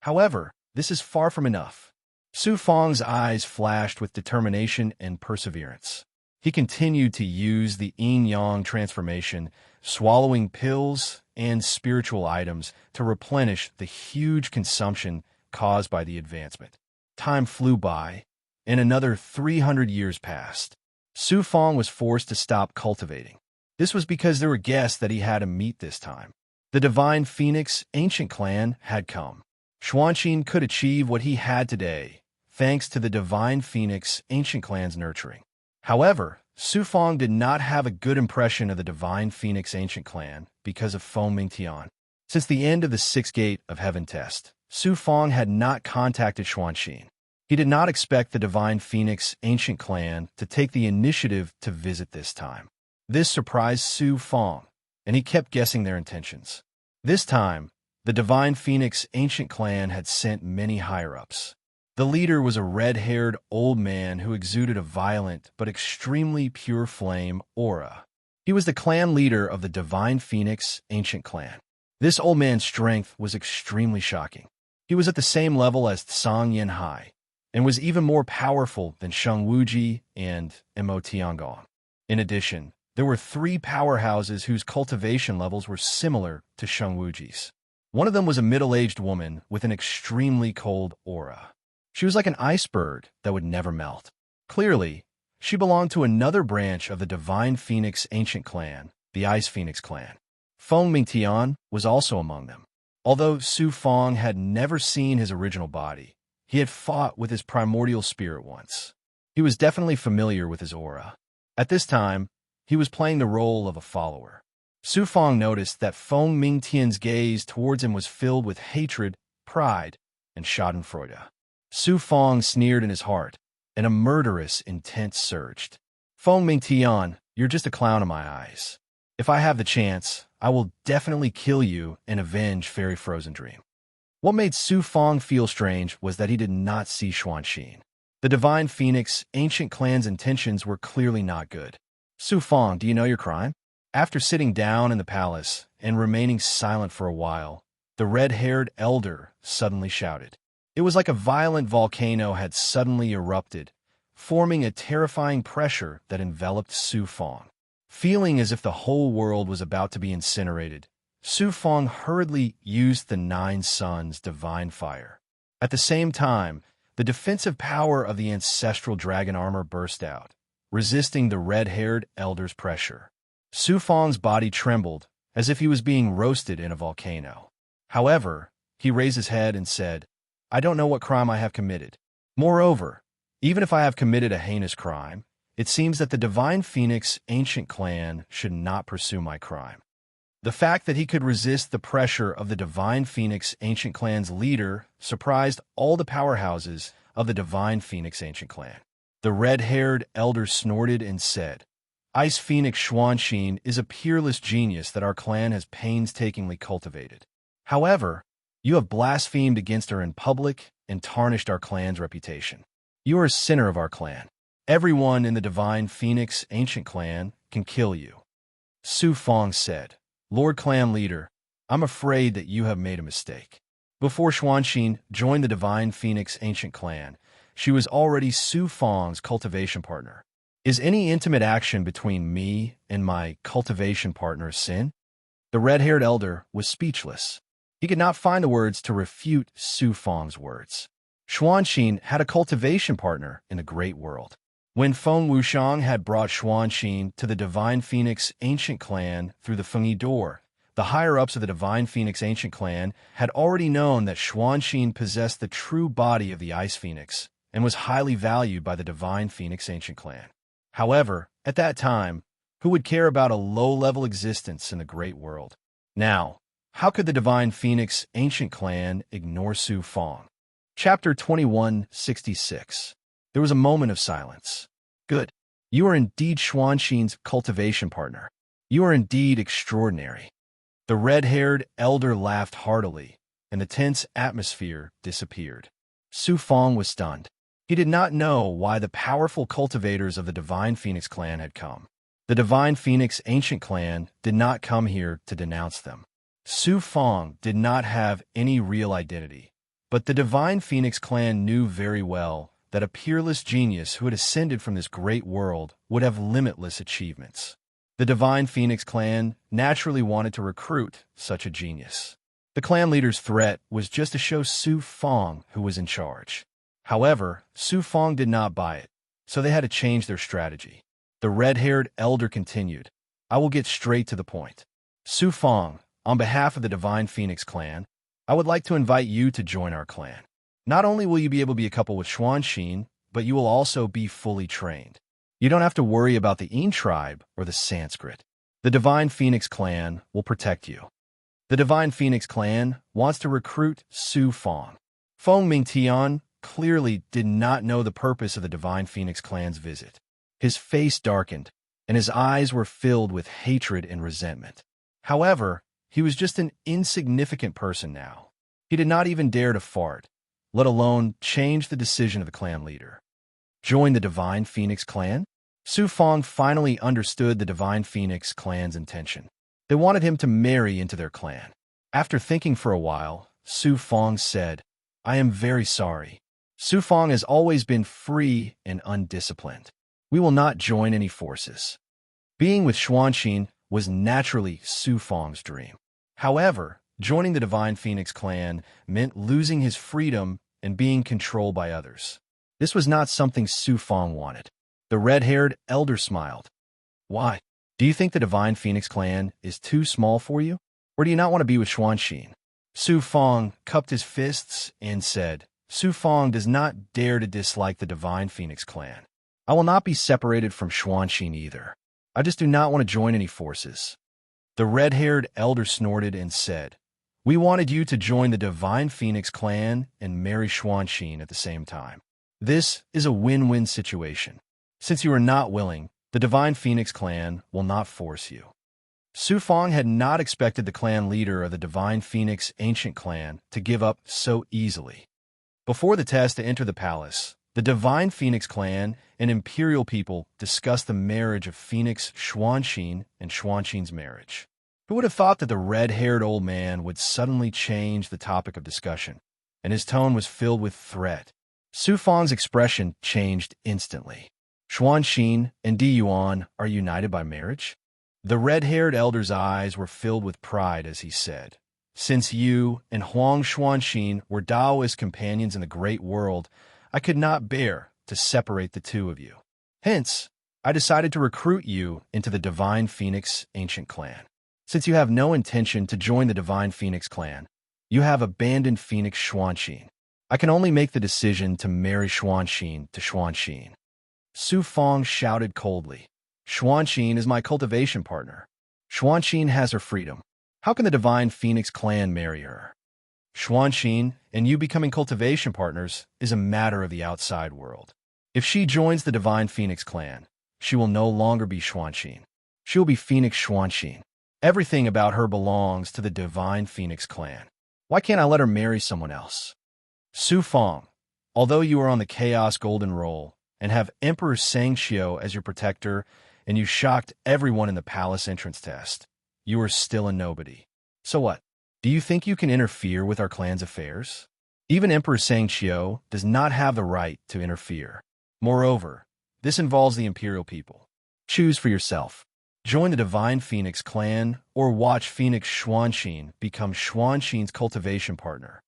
However, this is far from enough. Su Feng's eyes flashed with determination and perseverance. He continued to use the yin-yang transformation, swallowing pills and spiritual items to replenish the huge consumption caused by the advancement. Time flew by, and another 300 years passed. Su Feng was forced to stop cultivating. This was because there were guests that he had to meet this time. The The divine phoenix ancient clan had come. Xuanqin could achieve what he had today, thanks to the divine phoenix ancient clan's nurturing. However, Su Fong did not have a good impression of the divine phoenix ancient clan because of Feng Mingtian. Since the end of the Sixth Gate of Heaven test, Su Fong had not contacted Xuanqin. He did not expect the divine phoenix ancient clan to take the initiative to visit this time. This surprised Su Fong, and he kept guessing their intentions. This time, the divine phoenix ancient clan had sent many higher-ups. The leader was a red-haired old man who exuded a violent but extremely pure flame aura. He was the clan leader of the divine phoenix ancient clan. This old man's strength was extremely shocking. He was at the same level as Tsang Yanhai, and was even more powerful than Sheng Wuji and Mo Tiangong. In addition, there were 3 powerhouses whose cultivation levels were similar to Sheng Wuji's. One of them was a middle-aged woman with an extremely cold aura. She was like an iceberg that would never melt. Clearly, she belonged to another branch of the divine phoenix ancient clan, the Ice Phoenix clan. Feng Mingtian was also among them. Although Su Fong had never seen his original body, he had fought with his primordial spirit once. He was definitely familiar with his aura. At this time, he was playing the role of a follower. Su Fong noticed that Feng Mingtian's gaze towards him was filled with hatred, pride, and schadenfreude. Su Fong sneered in his heart, and a murderous intent surged. Feng Mingtian, you're just a clown in my eyes. If I have the chance, I will definitely kill you and avenge Fairy Frozen Dream. What made Su Fong feel strange was that he did not see Xuanqin. The divine phoenix ancient clan's intentions were clearly not good. Su Fong, do you know your crime? After sitting down in the palace and remaining silent for a while, the red-haired elder suddenly shouted. It was like a violent volcano had suddenly erupted, forming a terrifying pressure that enveloped Su Fong. Feeling as if the whole world was about to be incinerated, Su Fong hurriedly used the 9 Suns' divine fire. At the same time, the defensive power of the ancestral dragon armor burst out, resisting the red-haired elder's pressure. Su Fong's body trembled, as if he was being roasted in a volcano. However, he raised his head and said, I don't know what crime I have committed. Moreover, even if I have committed a heinous crime, it seems that the divine phoenix ancient clan should not pursue my crime. The fact that he could resist the pressure of the divine phoenix ancient clan's leader surprised all the powerhouses of the divine phoenix ancient clan. The red-haired elder snorted and said, Ice Phoenix Xuanqin is a peerless genius that our clan has painstakingly cultivated. However, you have blasphemed against her in public and tarnished our clan's reputation. You are a sinner of our clan. Everyone in the divine phoenix ancient clan can kill you. Su Fong said, Lord Clan Leader, I'm afraid that you have made a mistake. Before Xuanqin joined the divine phoenix ancient clan, she was already Su Fong's cultivation partner. Is any intimate action between me and my cultivation partner a sin? The red-haired elder was speechless. He could not find the words to refute Su Fong's words. Xuanqin had a cultivation partner in the great world. When Feng Wushang had brought Xuanqin to the divine phoenix ancient clan through the Fengyi door, the higher-ups of the divine phoenix ancient clan had already known that Xuanqin possessed the true body of the ice phoenix and was highly valued by the divine phoenix ancient clan. However, at that time, who would care about a low-level existence in the great world? Now, how could the divine phoenix ancient clan ignore Su Fong? Chapter 2166. There was a moment of silence. Good. You are indeed Xuanqin's cultivation partner. You are indeed extraordinary. The red-haired elder laughed heartily, and the tense atmosphere disappeared. Su Fong was stunned. He did not know why the powerful cultivators of the divine phoenix clan had come. The divine phoenix ancient clan did not come here to denounce them. Su Fong did not have any real identity, but the divine phoenix clan knew very well that a peerless genius who had ascended from this great world would have limitless achievements. The divine phoenix clan naturally wanted to recruit such a genius. The clan leader's threat was just to show Su Fong who was in charge. However, Su Fong did not buy it, so they had to change their strategy. The red-haired elder continued, I will get straight to the point. Su Fong, On behalf of the Divine Phoenix clan, I would like to invite you to join our clan. Not only will you be able to be a couple with Xuanxin, but you will also be fully trained. You don't have to worry about the Yin tribe or the Sanskrit. The Divine Phoenix clan will protect you. The Divine Phoenix clan wants to recruit Su Fong. Feng Mingtian clearly did not know the purpose of the Divine Phoenix clan's visit. His face darkened, and his eyes were filled with hatred and resentment. However, he was just an insignificant person now. He did not even dare to fart, let alone change the decision of the clan leader. Join the Divine Phoenix clan? Su Fong finally understood the Divine Phoenix clan's intention. They wanted him to marry into their clan. After thinking for a while, Su Fong said, "I am very sorry. Su Fong has always been free and undisciplined. We will not join any forces." Being with Xuanxin was naturally Su Fong's dream. However, joining the Divine Phoenix clan meant losing his freedom and being controlled by others. This was not something Su Fong wanted. The red-haired elder smiled. "Why? Do you think the Divine Phoenix clan is too small for you? Or do you not want to be with Xuanxin?" Su Fong cupped his fists and said, "Su Fong does not dare to dislike the Divine Phoenix clan. I will not be separated from Xuanxin either. I just do not want to join any forces." The red-haired elder snorted and said, "We wanted you to join the Divine Phoenix clan and marry Xuanxin at the same time. This is a win-win situation. Since you are not willing, the Divine Phoenix clan will not force you." Su Fong had not expected the clan leader of the Divine Phoenix ancient clan to give up so easily. Before the test to enter the palace, the Divine Phoenix clan and imperial people discussed the marriage of Phoenix Xuanxin and Xuanxin's marriage. Who would have thought that the red-haired old man would suddenly change the topic of discussion, and his tone was filled with threat. Su Fong's expression changed instantly. "Xuanxin and Di Yuan are united by marriage?" The red-haired elder's eyes were filled with pride as he said, "Since you and Huang Xuanxin were Taoist companions in the great world, I could not bear to separate the two of you. Hence, I decided to recruit you into the Divine Phoenix ancient clan. Since you have no intention to join the Divine Phoenix clan, you have abandoned Phoenix Xuanxin. I can only make the decision to marry Xuanxin to Xuanxin." Su Fong shouted coldly, "Xuanxin is my cultivation partner. Xuanxin has her freedom. How can the Divine Phoenix clan marry her? Xuanxin and you becoming cultivation partners is a matter of the outside world. If she joins the Divine Phoenix clan, she will no longer be Xuanxin. She will be Phoenix Xuanxin. Everything about her belongs to the Divine Phoenix clan. Why can't I let her marry someone else?" Su Fong, although you are on the Chaos Golden Roll and have Emperor Sangxiu as your protector, and you shocked everyone in the palace entrance test, you are still a nobody. So what? Do you think you can interfere with our clan's affairs? Even Emperor Sangxiu does not have the right to interfere. Moreover, this involves the imperial people. Choose for yourself. Join the Divine Phoenix clan or watch Phoenix Xuanxin become Xuanxin's cultivation partner.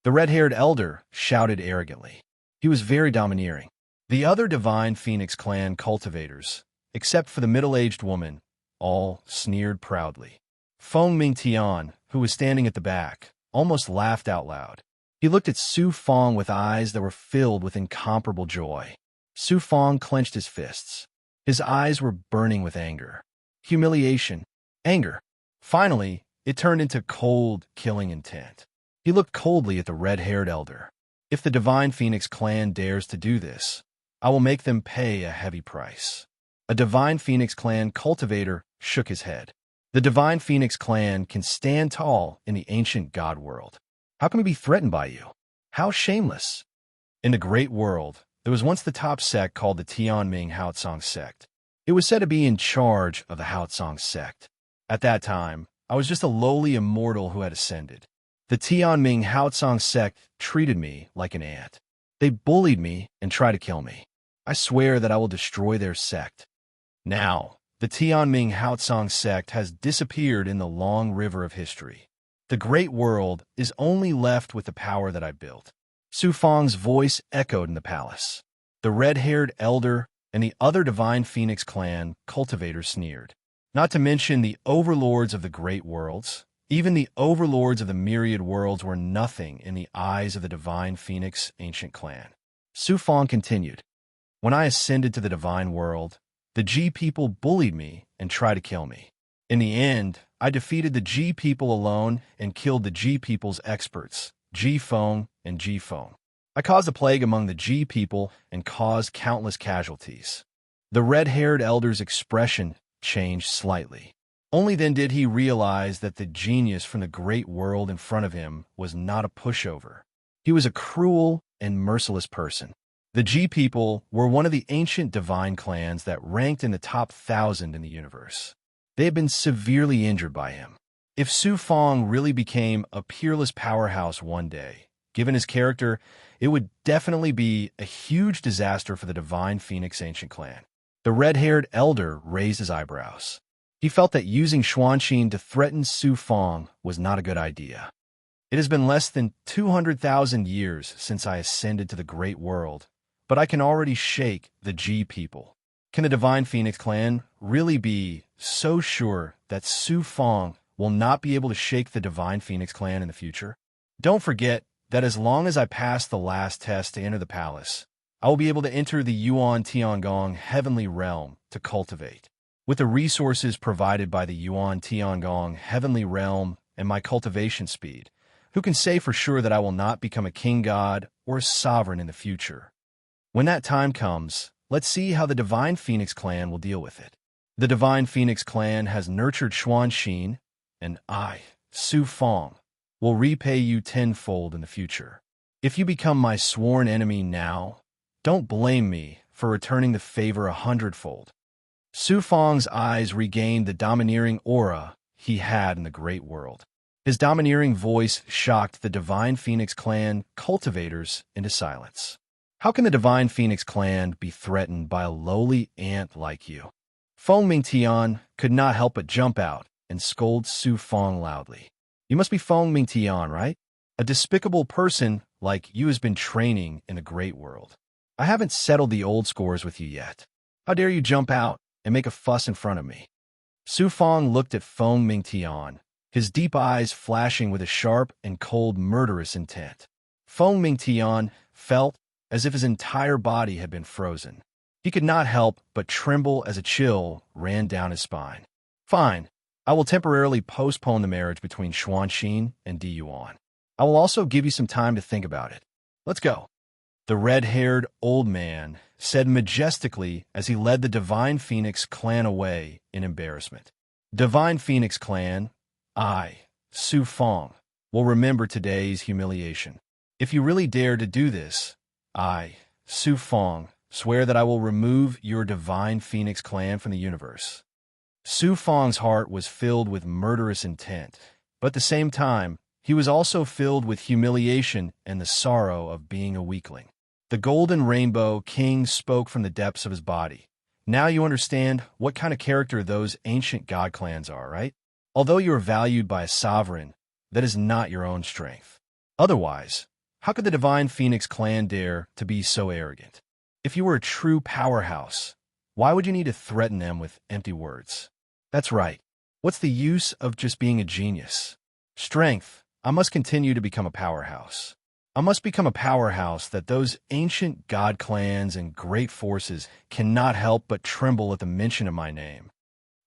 The red-haired elder shouted arrogantly. He was very domineering. The other Divine Phoenix clan cultivators, except for the middle-aged woman, all sneered proudly. Feng Mingtian, who was standing at the back, almost laughed out loud. He looked at Su Fong with eyes that were filled with incomparable joy. Su Fong clenched his fists. His eyes were burning with anger. Humiliation. Anger. Finally, it turned into cold, killing intent. He looked coldly at the red-haired elder. "If the Divine Phoenix clan dares to do this, I will make them pay a heavy price." A Divine Phoenix clan cultivator shook his head. The Divine Phoenix clan can stand tall in the ancient god world. How can we be threatened by you? How shameless! In the great world, there was once the top sect called the Tianming Haotsong sect. It was said to be in charge of the Haotsong sect. At that time, I was just a lowly immortal who had ascended. The Tianming Haotsong sect treated me like an ant. They bullied me and tried to kill me. I swear that I will destroy their sect. Now, the Tianming Haotsong sect has disappeared in the long river of history. The great world is only left with the power that I built. Su Fong's voice echoed in the palace. The red-haired elder and the other Divine Phoenix clan cultivators sneered. Not to mention the overlords of the great worlds, Even the overlords of the myriad worlds were nothing in the eyes of the divine Phoenix ancient clan. Su Fong continued, "When I ascended to the divine world, the G people bullied me and tried to kill me. In the end, I defeated the G people alone and killed the G people's experts, G Fong and G Fong. I caused a plague among the G people and caused countless casualties." The red-haired elder's expression changed slightly. Only then did he realize that the genius from the great world in front of him was not a pushover. He was a cruel and merciless person. The G people were one of the ancient divine clans that ranked in the top 1,000 in the universe. They had been severely injured by him. If Su Fong really became a peerless powerhouse one day, given his character, it would definitely be a huge disaster for the divine Phoenix ancient clan. The red-haired elder raised his eyebrows. He felt that using Xuanxin to threaten Su Fong was not a good idea. "It has been less than 200,000 years since I ascended to the great world, but I can already shake the G people. Can the divine Phoenix clan really be so sure that Su Fong will not be able to shake the divine Phoenix clan in the future? Don't forget that as long as I pass the last test to enter the palace, I will be able to enter the Yuan Tiangong heavenly realm to cultivate. With the resources provided by the Yuan Tiangong heavenly realm and my cultivation speed, who can say for sure that I will not become a king god or a sovereign in the future? When that time comes, let's see how the divine Phoenix clan will deal with it. The divine Phoenix clan has nurtured Xuanxin, and I, Su Fong, will repay you tenfold in the future. If you become my sworn enemy now, don't blame me for returning the favor 100-fold." Su Fong's eyes regained the domineering aura he had in the great world. His domineering voice shocked the divine Phoenix clan cultivators into silence. "How can the divine Phoenix clan be threatened by a lowly ant like you?" Feng Mingtian could not help but jump out and scold Su Fong loudly. "You must be Feng Mingtian, right? A despicable person like you has been training in the great world. I haven't settled the old scores with you yet. How dare you jump out and make a fuss in front of me?" Su Fong looked at Feng Mingtian, his deep eyes flashing with a sharp and cold murderous intent. Feng Mingtian felt as if his entire body had been frozen. He could not help but tremble as a chill ran down his spine. "Fine, I will temporarily postpone the marriage between Xuanxin and Di Yuan. I will also give you some time to think about it. Let's go." The red-haired old man said majestically as he led the Divine Phoenix clan away in embarrassment. "Divine Phoenix clan, I, Su Fong, will remember today's humiliation. If you really dare to do this, I, Su Fong, swear that I will remove your Divine Phoenix clan from the universe." Su Fong's heart was filled with murderous intent, but at the same time, he was also filled with humiliation and the sorrow of being a weakling. The Golden Rainbow King spoke from the depths of his body. "Now you understand what kind of character those ancient god clans are, right? Although you are valued by a sovereign, that is not your own strength. Otherwise, how could the Divine Phoenix clan dare to be so arrogant? If you were a true powerhouse, why would you need to threaten them with empty words? That's right. What's the use of just being a genius? Strength. I must continue to become a powerhouse. I must become a powerhouse that those ancient god clans and great forces cannot help but tremble at the mention of my name."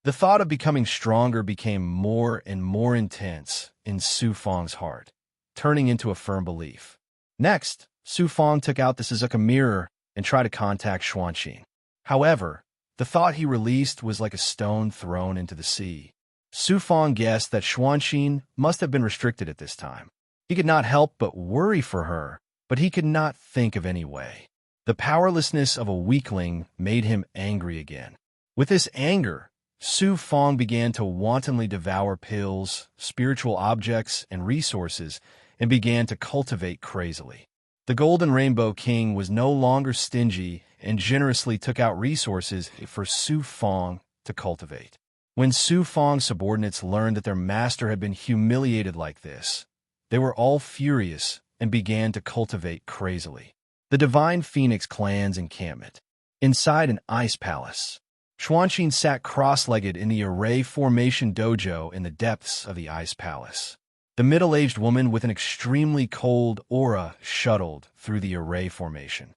The thought of becoming stronger became more and more intense in Su Fong's heart, turning into a firm belief. Next, Su Fong took out the Suzuka mirror and tried to contact Xuanxin. However, the thought he released was like a stone thrown into the sea. Su Fong guessed that Xuanxin must have been restricted at this time. He could not help but worry for her, but he could not think of any way. The powerlessness of a weakling made him angry again. With this anger, Su Fong began to wantonly devour pills, spiritual objects, and resources, and began to cultivate crazily. The Golden Rainbow King was no longer stingy and generously took out resources for Su Fong to cultivate. When Su Fong's subordinates learned that their master had been humiliated like this, they were all furious and began to cultivate crazily. The Divine Phoenix clan's encampment. Inside an ice palace, Xuanqing sat cross-legged in the array formation dojo in the depths of the ice palace. The middle-aged woman with an extremely cold aura shuttled through the array formation.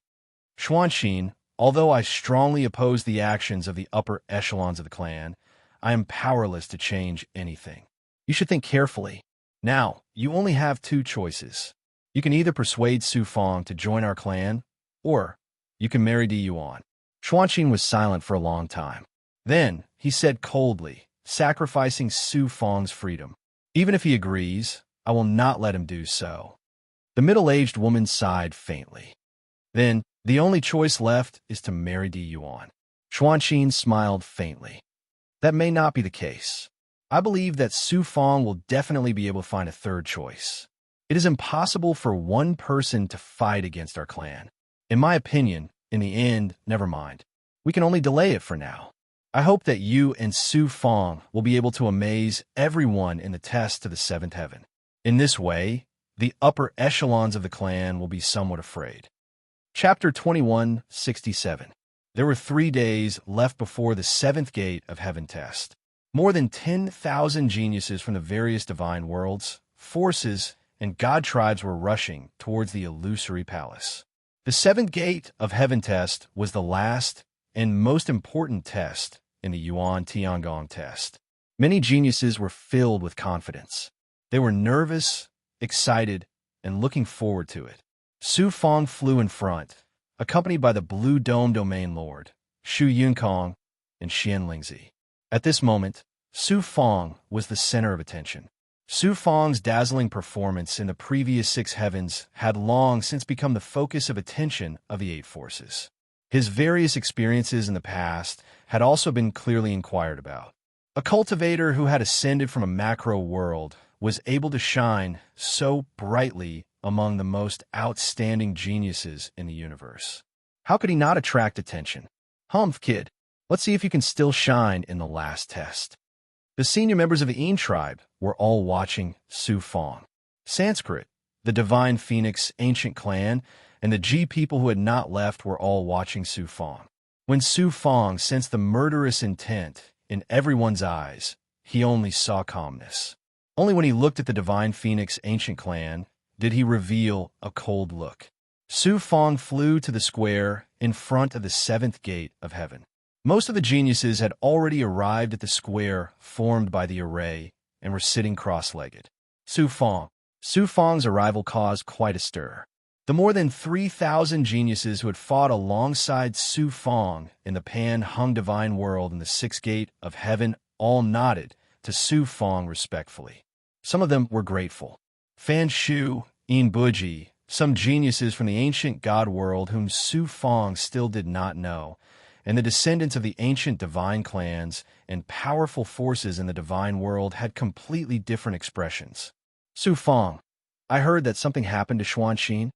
Xuanqing, although I strongly oppose the actions of the upper echelons of the clan, I am powerless to change anything. You should think carefully. Now, you only have two choices. You can either persuade Su Fong to join our clan, or you can marry Di Yuan. Xuanqing was silent for a long time. Then, he said coldly, sacrificing Su Fong's freedom. Even if he agrees, I will not let him do so. The middle-aged woman sighed faintly. Then, the only choice left is to marry Di Yuan. Xuanqing smiled faintly. That may not be the case. I believe that Su Fong will definitely be able to find a third choice. It is impossible for one person to fight against our clan. In my opinion, in the end, never mind. We can only delay it for now. I hope that you and Su Fong will be able to amaze everyone in the test to the seventh heaven. In this way, the upper echelons of the clan will be somewhat afraid. Chapter 2167. There were 3 days left before the seventh gate of heaven test. More than 10,000 geniuses from the various divine worlds, forces, and god tribes were rushing towards the illusory palace. The seventh gate of heaven test was the last and most important test in the Yuan Tiangong test. Many geniuses were filled with confidence. They were nervous, excited, and looking forward to it. Su Fong flew in front, accompanied by the Blue Dome Domain Lord, Shu Yunkong, and Xian Lingzi. At this moment, Su Fong was the center of attention. Su Fong's dazzling performance in the previous 6 heavens had long since become the focus of attention of the 8 forces. His various experiences in the past had also been clearly inquired about. A cultivator who had ascended from a macro world was able to shine so brightly among the most outstanding geniuses in the universe. How could he not attract attention? Humph, kid, let's see if you can still shine in the last test. The senior members of the Yin tribe were all watching Su Fong. Sanskrit, the divine phoenix ancient clan, and the G people who had not left were all watching Su Fong. When Su Fong sensed the murderous intent in everyone's eyes, he only saw calmness. Only when he looked at the divine phoenix ancient clan did he reveal a cold look. Su Fong flew to the square in front of the seventh gate of heaven. Most of the geniuses had already arrived at the square formed by the array and were sitting cross-legged. Su Fong's arrival caused quite a stir. The more than 3,000 geniuses who had fought alongside Su Fong in the Pan-Hung Divine World in the sixth gate of heaven all nodded to Su Fong respectfully. Some of them were grateful. Fan Shu, Yin Buji, some geniuses from the ancient god world whom Su Fong still did not know, and the descendants of the ancient divine clans and powerful forces in the divine world had completely different expressions. Su Fong, I heard that something happened to Xuanqing.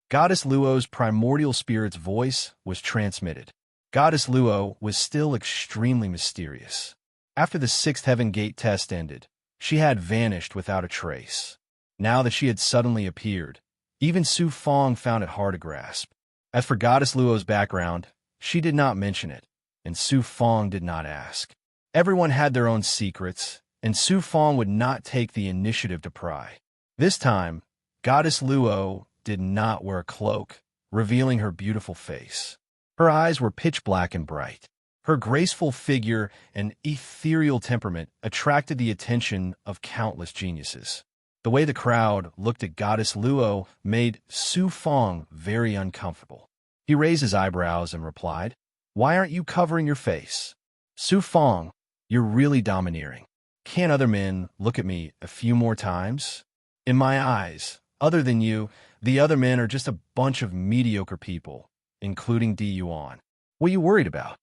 Goddess Luo's primordial spirit's voice was transmitted. Goddess Luo was still extremely mysterious. After the sixth heaven gate test ended, she had vanished without a trace. Now that she had suddenly appeared, even Su Fong found it hard to grasp. As for Goddess Luo's background, she did not mention it, and Su Fong did not ask. Everyone had their own secrets, and Su Fong would not take the initiative to pry. This time, Goddess Luo did not wear a cloak, revealing her beautiful face. Her eyes were pitch black and bright. Her graceful figure and ethereal temperament attracted the attention of countless geniuses. The way the crowd looked at Goddess Luo made Su Fong very uncomfortable. He raised his eyebrows and replied, "Why aren't you covering your face? Su Fong, you're really domineering. Can't other men look at me a few more times? In my eyes, other than you, the other men are just a bunch of mediocre people, including Di Yuan. What are you worried about?"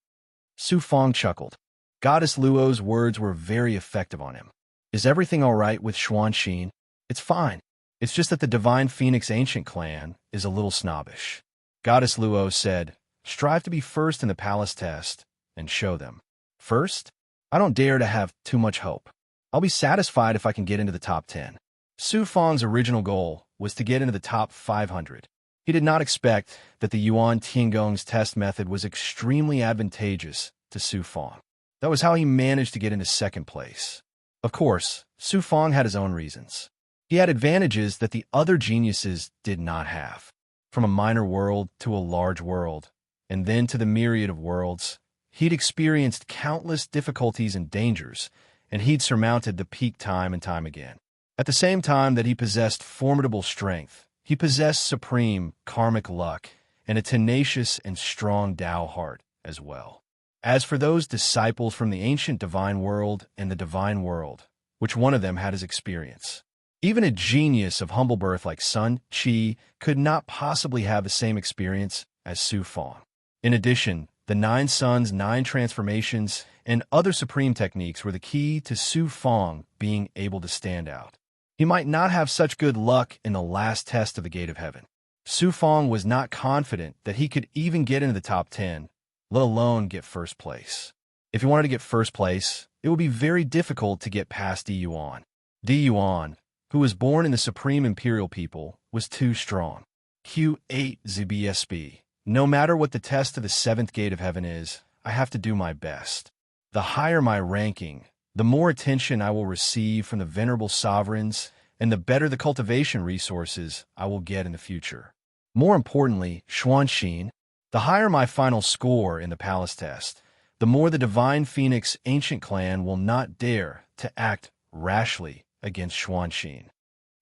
Su Fong chuckled. Goddess Luo's words were very effective on him. "Is everything all right with Xuanqing?" "It's fine. It's just that the Divine Phoenix Ancient clan is a little snobbish." Goddess Luo said, "Strive to be first in the palace test and show them." "First? I don't dare to have too much hope. I'll be satisfied if I can get into the top 10. Su Fong's original goal was to get into the top 500. He did not expect that the Yuan Tiangong's test method was extremely advantageous to Su Fong. That was how he managed to get into second place. Of course, Su Fong had his own reasons. He had advantages that the other geniuses did not have. From a minor world to a large world, and then to the myriad of worlds, he'd experienced countless difficulties and dangers, and he'd surmounted the peak time and time again. At the same time that he possessed formidable strength, he possessed supreme karmic luck and a tenacious and strong Tao heart as well. As for those disciples from the ancient divine world and the divine world, which one of them had his experience? Even a genius of humble birth like Sun Qi could not possibly have the same experience as Su Fong. In addition, the 9 suns, 9 transformations, and other supreme techniques were the key to Su Fong being able to stand out. He might not have such good luck in the last test of the Gate of Heaven. Su Fong was not confident that he could even get into the top 10, let alone get first place. If he wanted to get first place, it would be very difficult to get past Di Yuan. Di Yuan, who was born in the Supreme Imperial People, was too strong. Q8 ZBSB. No matter what the test of the 7th Gate of Heaven is, I have to do my best. The higher my ranking, the more attention I will receive from the venerable sovereigns, and the better the cultivation resources I will get in the future. More importantly, Xuanxin, the higher my final score in the palace test, the more the Divine Phoenix ancient clan will not dare to act rashly against Xuanxin.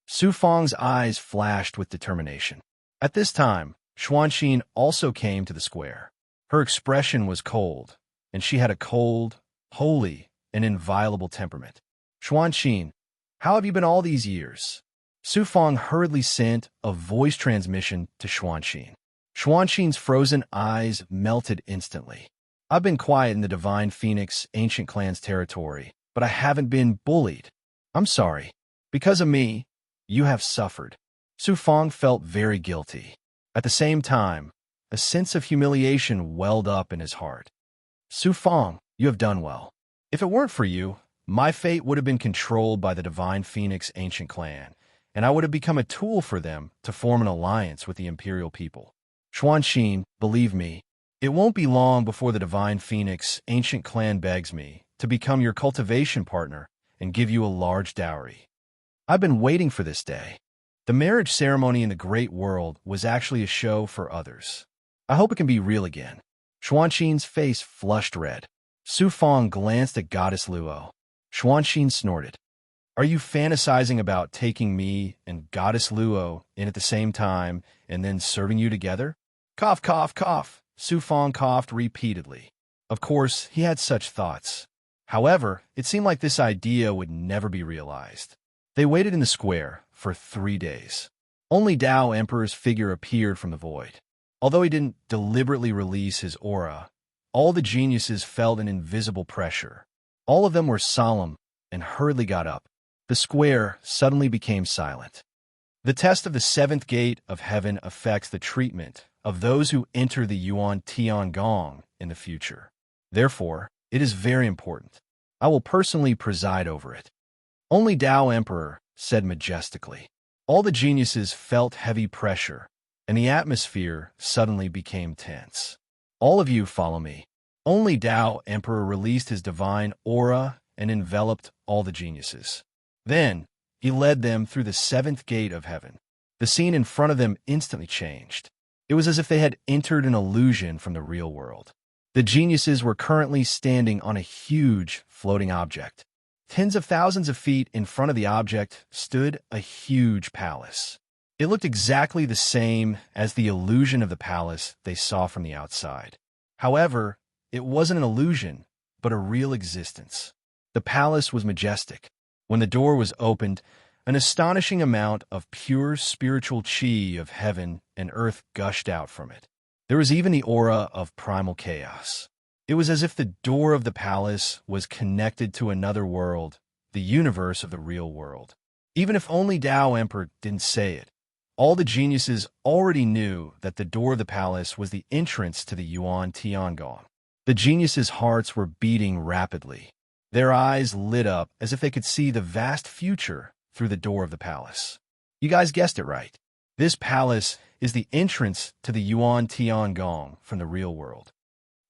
Su Fong's eyes flashed with determination. At this time, Xuanxin also came to the square. Her expression was cold, and she had a cold, holy, and inviolable temperament. Xuanxin, how have you been all these years? Su Fong hurriedly sent a voice transmission to Xuanxin. Xuanxin's frozen eyes melted instantly. I've been quiet in the Divine Phoenix ancient clan's territory, but I haven't been bullied. I'm sorry. Because of me, you have suffered. Su Fong felt very guilty. At the same time, a sense of humiliation welled up in his heart. Su Fong, you have done well. If it weren't for you, my fate would have been controlled by the Divine Phoenix ancient clan, and I would have become a tool for them to form an alliance with the Imperial people. Xuanxin, believe me, it won't be long before the Divine Phoenix ancient clan begs me to become your cultivation partner and give you a large dowry. I've been waiting for this day. The marriage ceremony in the great world was actually a show for others. I hope it can be real again. Xuanxin's face flushed red. Su Fong glanced at Goddess Luo. Xuanxin snorted. Are you fantasizing about taking me and Goddess Luo in at the same time and then serving you together? Cough, cough, cough. Su Fong coughed repeatedly. Of course, he had such thoughts. However, it seemed like this idea would never be realized. They waited in the square for 3 days. Only Tao Emperor's figure appeared from the void. Although he didn't deliberately release his aura, all the geniuses felt an invisible pressure. All of them were solemn and hurriedly got up. The square suddenly became silent. The test of the 7th Gate of Heaven affects the treatment of those who enter the Yuan Tiangong in the future. Therefore, it is very important. I will personally preside over it. Only Tao Emperor said majestically. All the geniuses felt heavy pressure, and the atmosphere suddenly became tense. All of you follow me. Only Tao Emperor released his divine aura and enveloped all the geniuses. Then, he led them through the 7th Gate of Heaven. The scene in front of them instantly changed. It was as if they had entered an illusion from the real world. The geniuses were currently standing on a huge floating object. Tens of thousands of feet in front of the object stood a huge palace. It looked exactly the same as the illusion of the palace they saw from the outside. However, it wasn't an illusion, but a real existence. The palace was majestic. When the door was opened, an astonishing amount of pure spiritual chi of heaven and earth gushed out from it. There was even the aura of primal chaos. It was as if the door of the palace was connected to another world, the universe of the real world. Even if only Tao Emperor didn't say it, all the geniuses already knew that the door of the palace was the entrance to the Yuan Tiangong. The geniuses' hearts were beating rapidly. Their eyes lit up as if they could see the vast future through the door of the palace. You guys guessed it right. This palace is the entrance to the Yuan Tiangong from the real world.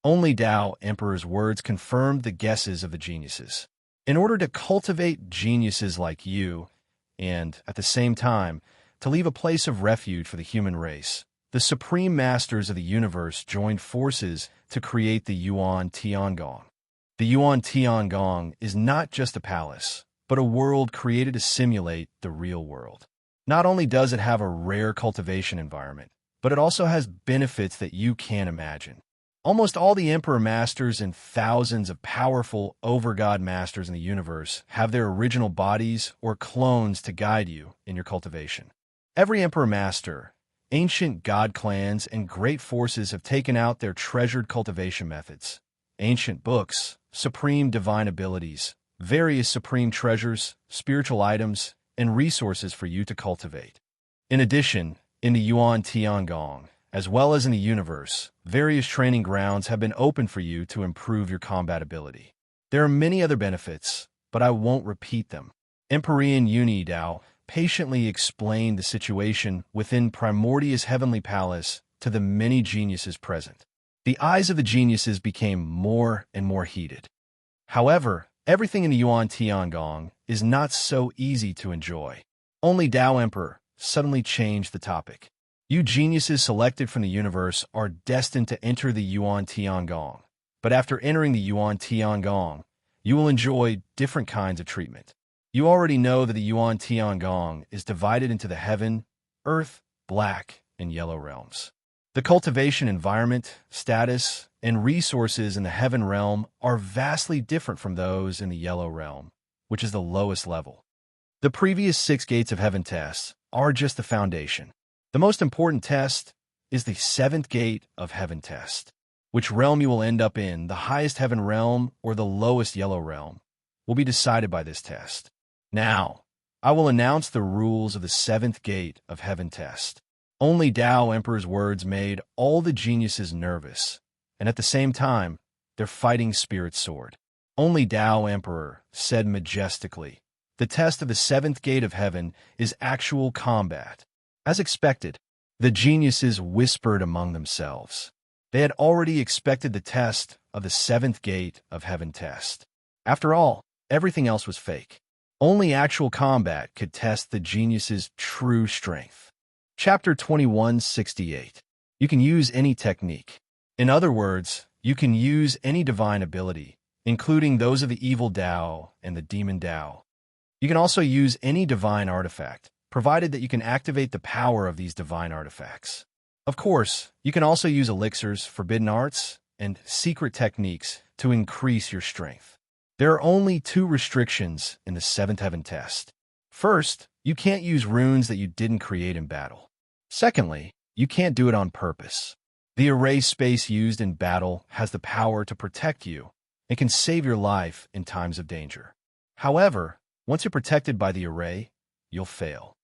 Only Tao Emperor's words confirmed the guesses of the geniuses. In order to cultivate geniuses like you, and, at the same time, to leave a place of refuge for the human race, the supreme masters of the universe joined forces to create the Yuan Tiangong. The Yuan Tiangong is not just a palace, but a world created to simulate the real world. Not only does it have a rare cultivation environment, but it also has benefits that you can't imagine. Almost all the Emperor Masters and thousands of powerful over-god masters in the universe have their original bodies or clones to guide you in your cultivation. Every Emperor Master, ancient god clans, and great forces have taken out their treasured cultivation methods. Ancient books, supreme divine abilities, various supreme treasures, spiritual items, and resources for you to cultivate. In addition, in the Yuan Tiangong, as well as in the universe, various training grounds have been opened for you to improve your combat ability. There are many other benefits, but I won't repeat them. Empyrean Uni Dao patiently explained the situation within Primordia's heavenly palace to the many geniuses present. The eyes of the geniuses became more and more heated. However, everything in the Yuan Tiangong is not so easy to enjoy. Only Tao Emperor suddenly changed the topic. You geniuses selected from the universe are destined to enter the Yuan Tiangong. But after entering the Yuan Tiangong, you will enjoy different kinds of treatment. You already know that the Yuan Tiangong is divided into the heaven, earth, black, and yellow realms. The cultivation environment, status, and resources in the heaven realm are vastly different from those in the yellow realm, which is the lowest level. The previous 6 gates of heaven tests are just the foundation. The most important test is the 7th gate of heaven test. Which realm you will end up in, the highest heaven realm or the lowest yellow realm, will be decided by this test. Now, I will announce the rules of the 7th gate of heaven test. Only Tao Emperor's words made all the geniuses nervous, and at the same time, their fighting spirits soared. Only Tao Emperor said majestically, "The test of the 7th gate of heaven is actual combat." As expected, the geniuses whispered among themselves. They had already expected the test of the 7th gate of heaven test. After all, everything else was fake. Only actual combat could test the genius's true strength. Chapter 2168. You can use any technique. In other words, you can use any divine ability, including those of the evil Tao and the demon Tao. You can also use any divine artifact, provided that you can activate the power of these divine artifacts. Of course, you can also use elixirs, forbidden arts, and secret techniques to increase your strength. There are only 2 restrictions in the 7th heaven test. First, you can't use runes that you didn't create in battle. Secondly, you can't do it on purpose. The array space used in battle has the power to protect you and can save your life in times of danger. However, once you're protected by the array, you'll fail.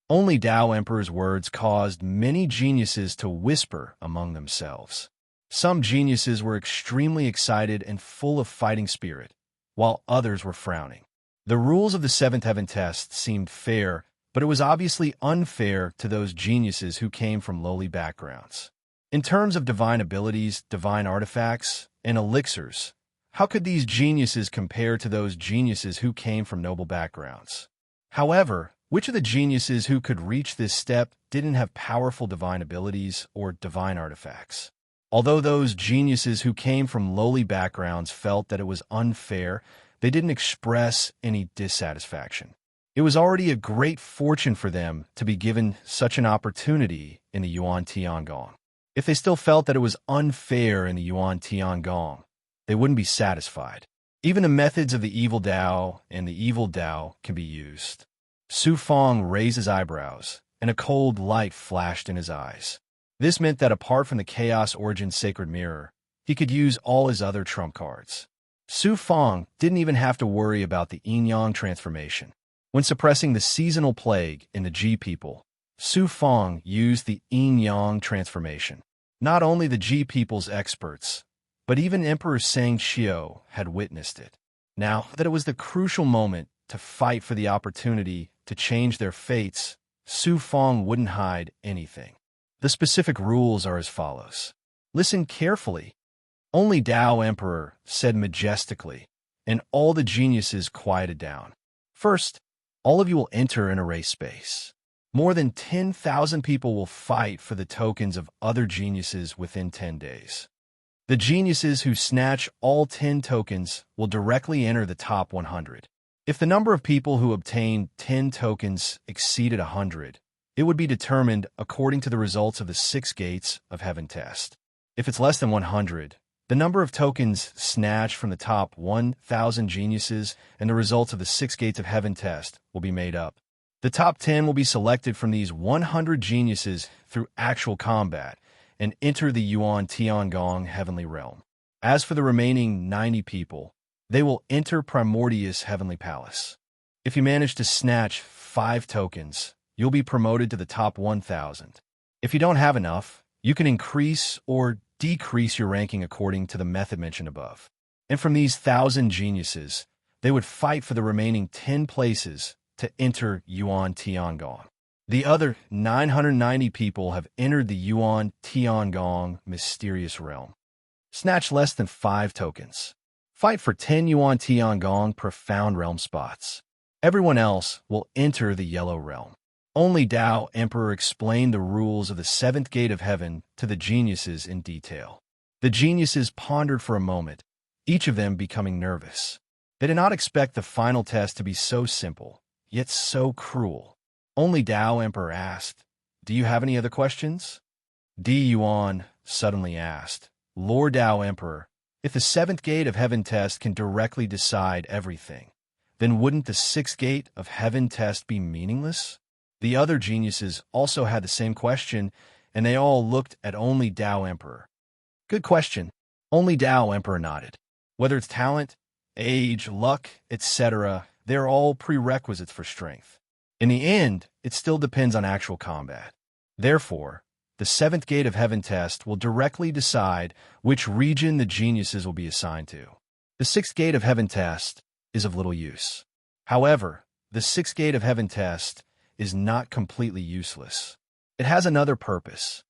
Only Tao Emperor's words caused many geniuses to whisper among themselves. Some geniuses were extremely excited and full of fighting spirit, while others were frowning. The rules of the 7th heaven test seemed fair, but it was obviously unfair to those geniuses who came from lowly backgrounds. In terms of divine abilities, divine artifacts, and elixirs, how could these geniuses compare to those geniuses who came from noble backgrounds? However, which of the geniuses who could reach this step didn't have powerful divine abilities or divine artifacts? Although those geniuses who came from lowly backgrounds felt that it was unfair, they didn't express any dissatisfaction. It was already a great fortune for them to be given such an opportunity in the Yuan Tiangong. If they still felt that it was unfair in the Yuan Tiangong, they wouldn't be satisfied. Even the methods of the evil Tao and the evil Tao can be used. Su Fong raised his eyebrows, and a cold light flashed in his eyes. This meant that apart from the Chaos Origin Sacred Mirror, he could use all his other trump cards. Su Fong didn't even have to worry about the yin-yang transformation. When suppressing the seasonal plague in the Ji people, Su Fong used the yin-yang transformation. Not only the Ji people's experts, but even Emperor Sang Xiao had witnessed it. Now that it was the crucial moment to fight for the opportunity to change their fates, Su Fong wouldn't hide anything. The specific rules are as follows. Listen carefully. Only Tao Emperor said majestically, and all the geniuses quieted down. First, all of you will enter an array space. More than 10,000 people will fight for the tokens of other geniuses within 10 days. The geniuses who snatch all 10 tokens will directly enter the top 100. If the number of people who obtained 10 tokens exceeded 100, it would be determined according to the results of the 6 gates of heaven test. If it's less than 100, the number of tokens snatched from the top 1,000 geniuses and the results of the 6 gates of heaven test will be made up. The top 10 will be selected from these 100 geniuses through actual combat and enter the Yuan Tiangong heavenly realm. As for the remaining 90 people, they will enter Primordius Heavenly Palace. If you manage to snatch 5 tokens, you'll be promoted to the top 1,000. If you don't have enough, you can increase or decrease your ranking according to the method mentioned above. And from these 1,000 geniuses, they would fight for the remaining 10 places to enter Yuan Tiangong. The other 990 people have entered the Yuan Tiangong mysterious realm. Snatch less than 5 tokens. Fight for 10 Yuan Tiangong profound realm spots. Everyone else will enter the yellow realm. Only Tao Emperor explained the rules of the 7th gate of heaven to the geniuses in detail. The geniuses pondered for a moment, each of them becoming nervous. They did not expect the final test to be so simple, yet so cruel. Only Tao Emperor asked, "Do you have any other questions?" Di Yuan suddenly asked, "Lord Tao Emperor, if the 7th gate of heaven test can directly decide everything, then wouldn't the 6th gate of heaven test be meaningless?" The other geniuses also had the same question, and they all looked at only Tao Emperor. "Good question." Only Tao Emperor nodded. Whether it's talent, age, luck, etc., they're all prerequisites for strength. In the end, it still depends on actual combat. Therefore, the 7th gate of heaven test will directly decide which region the geniuses will be assigned to. The 6th gate of heaven test is of little use. However, the 6th gate of heaven test is not completely useless. It has another purpose.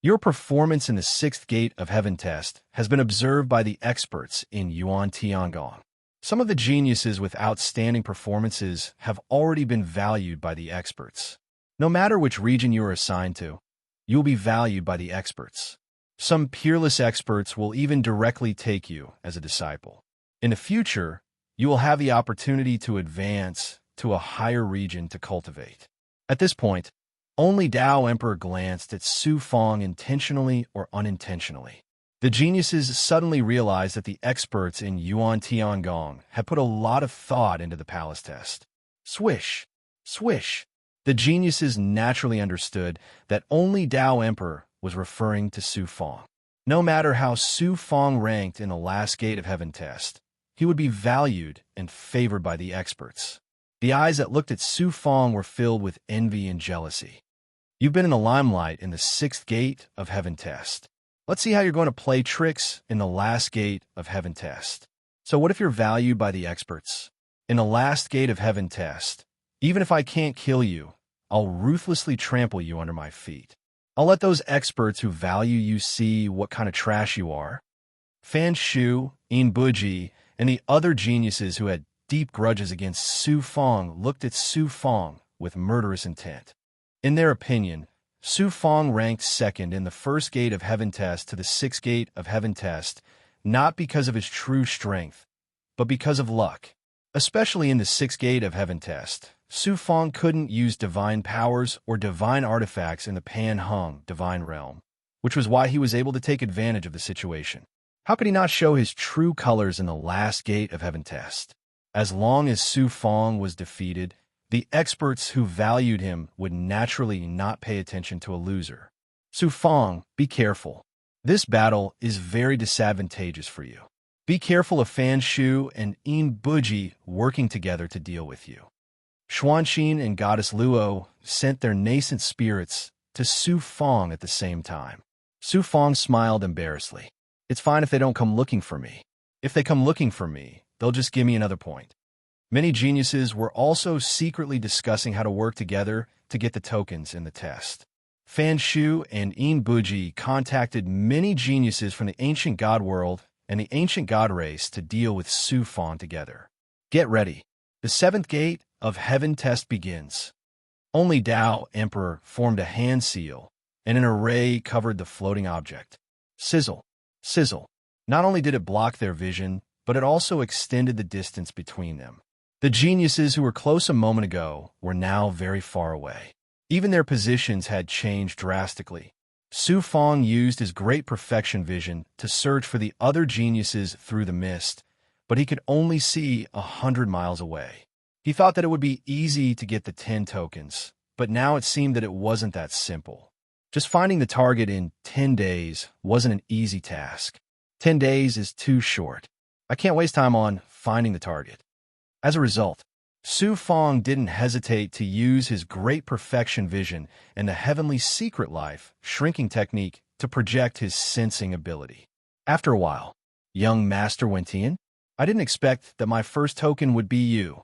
Your performance in the 6th gate of heaven test has been observed by the experts in Yuan Tiangong. Some of the geniuses with outstanding performances have already been valued by the experts. No matter which region you are assigned to, you will be valued by the experts. Some peerless experts will even directly take you as a disciple. In the future, you will have the opportunity to advance to a higher region to cultivate. At this point, only Tao Emperor glanced at Su Fong intentionally or unintentionally. The geniuses suddenly realized that the experts in Yuan Tiangong had put a lot of thought into the palace test. Swish! Swish! The geniuses naturally understood that only Tao Emperor was referring to Su Fong. No matter how Su Fong ranked in the last gate of heaven test, he would be valued and favored by the experts. The eyes that looked at Su Fong were filled with envy and jealousy. You've been in the limelight in the 6th gate of heaven test. Let's see how you're going to play tricks in the last gate of heaven test. So what if you're valued by the experts? In the last gate of heaven test, even if I can't kill you, I'll ruthlessly trample you under my feet. I'll let those experts who value you see what kind of trash you are. Fan Shu, In Buji, and the other geniuses who had deep grudges against Su Fong looked at Su Fong with murderous intent. In their opinion, Su Fong ranked second in the 1st gate of heaven test to the 6th gate of heaven test, not because of his true strength, but because of luck. Especially in the 6th gate of heaven test, Su Fong couldn't use divine powers or divine artifacts in the Pan Hung divine realm, which was why he was able to take advantage of the situation. How could he not show his true colors in the last gate of heaven test? As long as Su Fong was defeated, the experts who valued him would naturally not pay attention to a loser. Su Fong, be careful. This battle is very disadvantageous for you. Be careful of Fan Shu and In Buji working together to deal with you. Xuanxin and Goddess Luo sent their nascent spirits to Su Fong at the same time. Su Fong smiled embarrassedly. It's fine if they don't come looking for me. If they come looking for me, they'll just give me another point. Many geniuses were also secretly discussing how to work together to get the tokens in the test. Fan Shu and In Buji contacted many geniuses from the ancient god world and the ancient god race to deal with Su Fong together. Get ready. The seventh gate of heaven test begins. Only Tao Emperor formed a hand seal, and an array covered the floating object. Sizzle, sizzle. Not only did it block their vision, but it also extended the distance between them. The geniuses who were close a moment ago were now very far away. Even their positions had changed drastically. Su Fong used his great perfection vision to search for the other geniuses through the mist, but he could only see 100 miles away. He thought that it would be easy to get the 10 tokens, but now it seemed that it wasn't that simple. Just finding the target in 10 days wasn't an easy task. 10 days is too short. I can't waste time on finding the target. As a result, Su Fong didn't hesitate to use his great perfection vision and the heavenly secret life shrinking technique to project his sensing ability. After a while, young Master Wentian, I didn't expect that my first token would be you.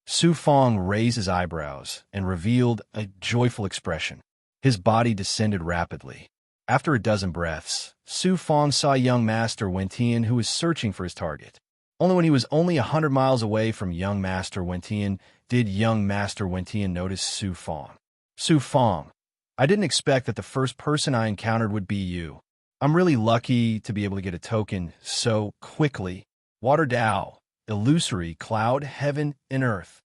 Su Fong raised his eyebrows and revealed a joyful expression. His body descended rapidly. After a dozen breaths, Su Fong saw young Master Wentian who was searching for his target. Only when he was only 100 miles away from young Master Wentian did young Master Wentian notice Su Fong. Su Fong, I didn't expect that the first person I encountered would be you. I'm really lucky to be able to get a token so quickly. Water Dao, illusory, cloud, heaven, and earth.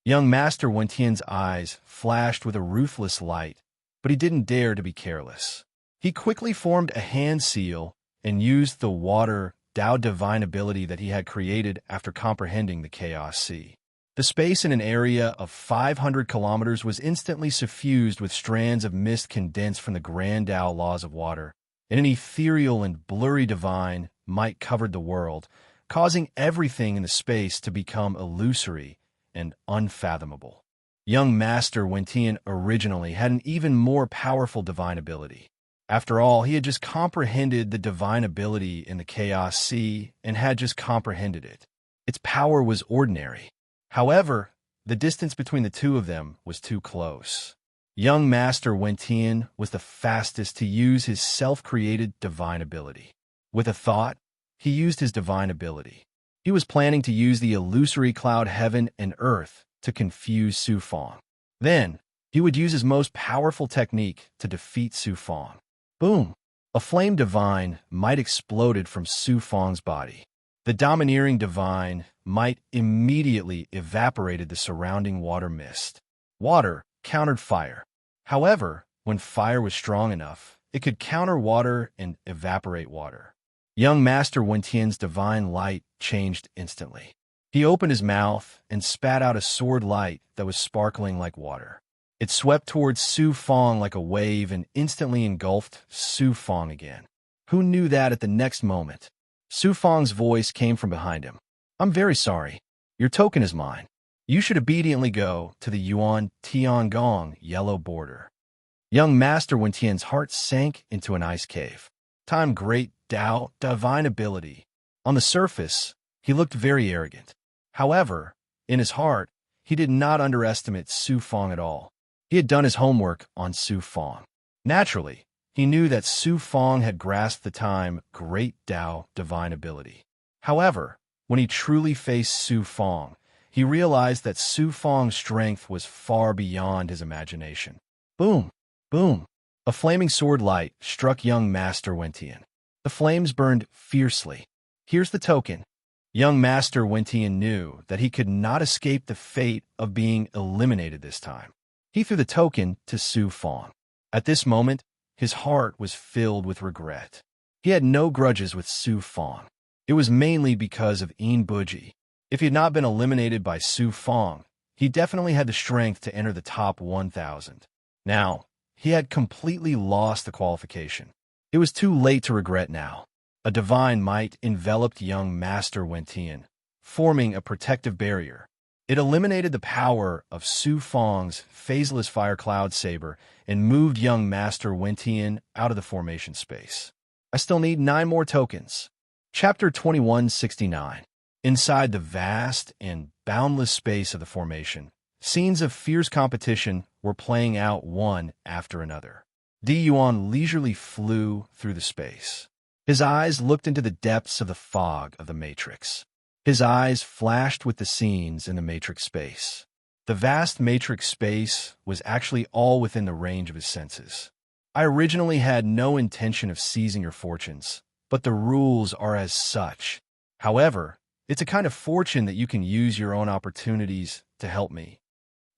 Young Master Wentian's eyes flashed with a ruthless light, but he didn't dare to be careless. He quickly formed a hand seal and used the water Dao divine ability that he had created after comprehending the Chaos Sea. The space in an area of 500 kilometers was instantly suffused with strands of mist condensed from the grand Dao laws of water, and an ethereal and blurry divine might covered the world, causing everything in the space to become illusory and unfathomable. Young Master Wentian originally had an even more powerful divine ability. After all, he had just comprehended the divine ability in the Chaos Sea and had just comprehended it. Its power was ordinary. However, the distance between the two of them was too close. Young Master Wentian was the fastest to use his self-created divine ability. With a thought, he used his divine ability. He was planning to use the illusory cloud heaven and earth to confuse Su Fong. Then, he would use his most powerful technique to defeat Su Fong. Boom! A flame divine might exploded from Su Fong's body. The domineering divine might immediately evaporated the surrounding water mist. Water countered fire. However, when fire was strong enough, it could counter water and evaporate water. Young Master Wentian's divine light changed instantly. He opened his mouth and spat out a sword light that was sparkling like water. It swept towards Su Fong like a wave and instantly engulfed Su Fong again. Who knew that at the next moment? Su Fong's voice came from behind him. I'm very sorry. Your token is mine. You should obediently go to the Yuan Tiangong yellow border. Young Master Wentian's heart sank into an ice cave. Time great Dao, divine ability. On the surface, he looked very arrogant. However, in his heart, he did not underestimate Su Fong at all. He had done his homework on Su Fong. Naturally, he knew that Su Fong had grasped the time great Dao divine ability. However, when he truly faced Su Fong, he realized that Su Fong's strength was far beyond his imagination. Boom! Boom! A flaming sword light struck young Master Wentian. The flames burned fiercely. Here's the token. Young Master Wentian knew that he could not escape the fate of being eliminated this time. He threw the token to Su Fong. At this moment, his heart was filled with regret. He had no grudges with Su Fong. It was mainly because of In Buji. If he had not been eliminated by Su Fong, he definitely had the strength to enter the top 1,000. Now, he had completely lost the qualification. It was too late to regret now. A divine might enveloped young Master Wentian, forming a protective barrier. It eliminated the power of Su Fong's phaseless fire cloud saber and moved young Master Wentian out of the formation space. I still need 9 more tokens. Chapter 2169. Inside the vast and boundless space of the formation, scenes of fierce competition were playing out one after another. Di Yuan leisurely flew through the space. His eyes looked into the depths of the fog of the Matrix. His eyes flashed with the scenes in the Matrix space. The vast Matrix space was actually all within the range of his senses. I originally had no intention of seizing your fortunes, but the rules are as such. However, it's a kind of fortune that you can use your own opportunities to help me.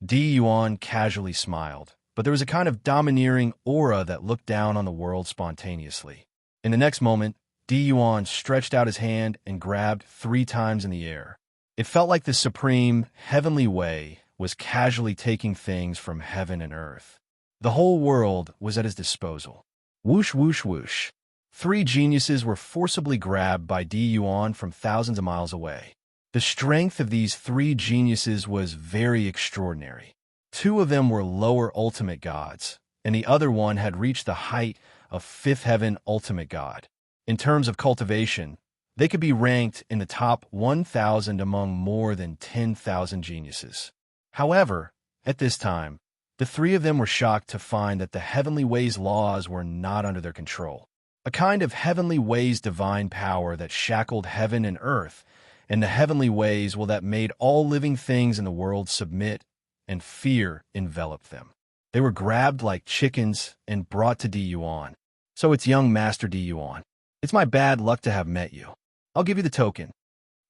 Di Yuan casually smiled, but there was a kind of domineering aura that looked down on the world spontaneously. In the next moment, Di Yuan stretched out his hand and grabbed 3 times in the air. It felt like the supreme, heavenly way was casually taking things from heaven and earth. The whole world was at his disposal. Whoosh, whoosh, whoosh. 3 geniuses were forcibly grabbed by Di Yuan from thousands of miles away. The strength of these 3 geniuses was very extraordinary. 2 of them were lower ultimate gods, and the other one had reached the height of 5th heaven ultimate god. In terms of cultivation, they could be ranked in the top 1,000 among more than 10,000 geniuses. However, at this time, the 3 of them were shocked to find that the heavenly ways laws were not under their control. A kind of heavenly ways divine power that shackled heaven and earth, and the heavenly ways that made all living things in the world submit, and fear enveloped them. They were grabbed like chickens and brought to Di Yuan. So it's young Master Di Yuan. It's my bad luck to have met you. I'll give you the token.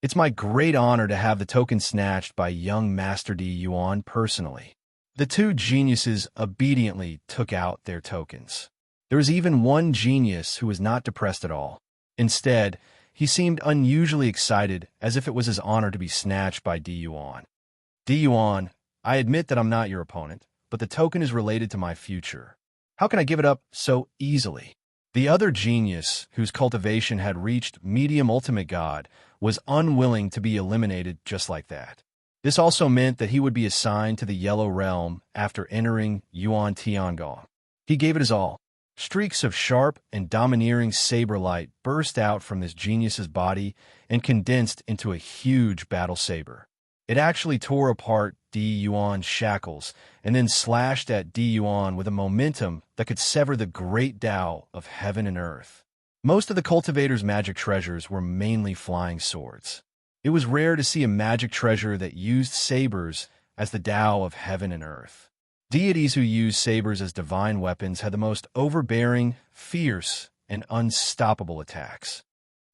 It's my great honor to have the token snatched by young Master Di Yuan personally. The 2 geniuses obediently took out their tokens. There was even one genius who was not depressed at all. Instead, he seemed unusually excited, as if it was his honor to be snatched by Di Yuan. Di Yuan, I admit that I'm not your opponent, but the token is related to my future. How can I give it up so easily? The other genius, whose cultivation had reached medium ultimate god, was unwilling to be eliminated just like that. This also meant that he would be assigned to the Yellow Realm after entering Yuan Tiangong. He gave it his all. Streaks of sharp and domineering saber light burst out from this genius's body and condensed into a huge battle saber. It actually tore apart Di Yuan's shackles and then slashed at Di Yuan with a momentum that could sever the great Tao of heaven and earth. Most of the cultivator's magic treasures were mainly flying swords. It was rare to see a magic treasure that used sabers as the Tao of heaven and earth. Deities who used sabers as divine weapons had the most overbearing, fierce, and unstoppable attacks.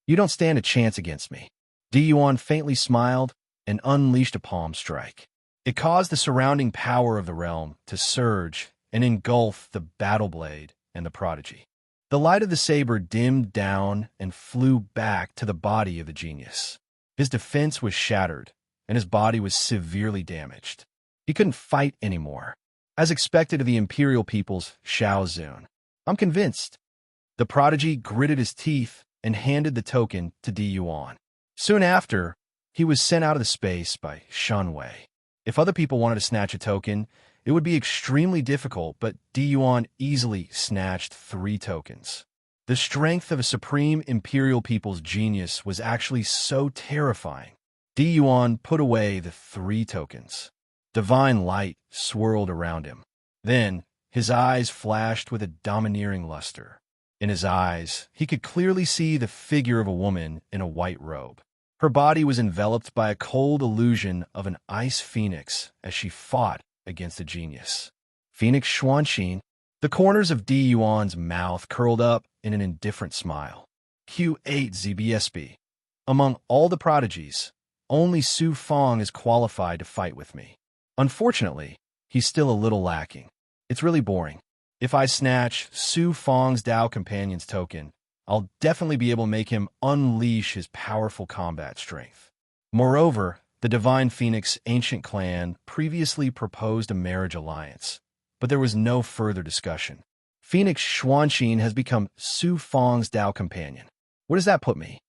You don't stand a chance against me. Di Yuan faintly smiled and unleashed a palm strike. It caused the surrounding power of the realm to surge and engulf the battle blade and the prodigy. The light of the saber dimmed down and flew back to the body of the genius. His defense was shattered, and his body was severely damaged. He couldn't fight anymore. As expected of the imperial people's Shao Zun. I'm convinced. The prodigy gritted his teeth and handed the token to Di Yuan. Soon after, he was sent out of the space by Shun Wei. If other people wanted to snatch a token, it would be extremely difficult, but Di Yuan easily snatched 3 tokens. The strength of a supreme imperial people's genius was actually so terrifying. Di Yuan put away the 3 tokens. Divine light swirled around him. Then, his eyes flashed with a domineering luster. In his eyes, he could clearly see the figure of a woman in a white robe. Her body was enveloped by a cold illusion of an ice phoenix as she fought against a genius. Phoenix Xuanxin. The corners of Di Yuan's mouth curled up in an indifferent smile. Q8 ZBSB. Among all the prodigies, only Su Fong is qualified to fight with me. Unfortunately, he's still a little lacking. It's really boring. If I snatch Su Fong's Tao Companion's token, I'll definitely be able to make him unleash his powerful combat strength. Moreover, the Divine Phoenix Ancient Clan previously proposed a marriage alliance, but there was no further discussion. Phoenix Xuanxin has become Su Fong's Tao Companion. Where does that put me?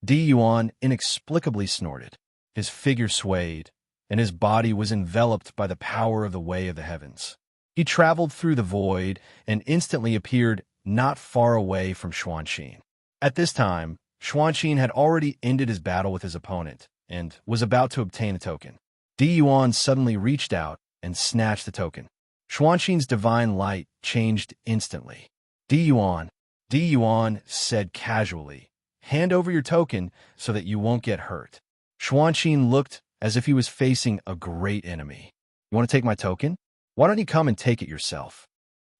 Di Yuan inexplicably snorted. His figure swayed, and his body was enveloped by the power of the Way of the Heavens. He traveled through the void and instantly appeared not far away from Xuanxin. At this time, Xuanxin had already ended his battle with his opponent and was about to obtain the token. Di Yuan suddenly reached out and snatched the token. Xuanxin's divine light changed instantly. Di Yuan said casually, hand over your token so that you won't get hurt. Xuanxin looked as if he was facing a great enemy. You want to take my token? Why don't you come and take it yourself?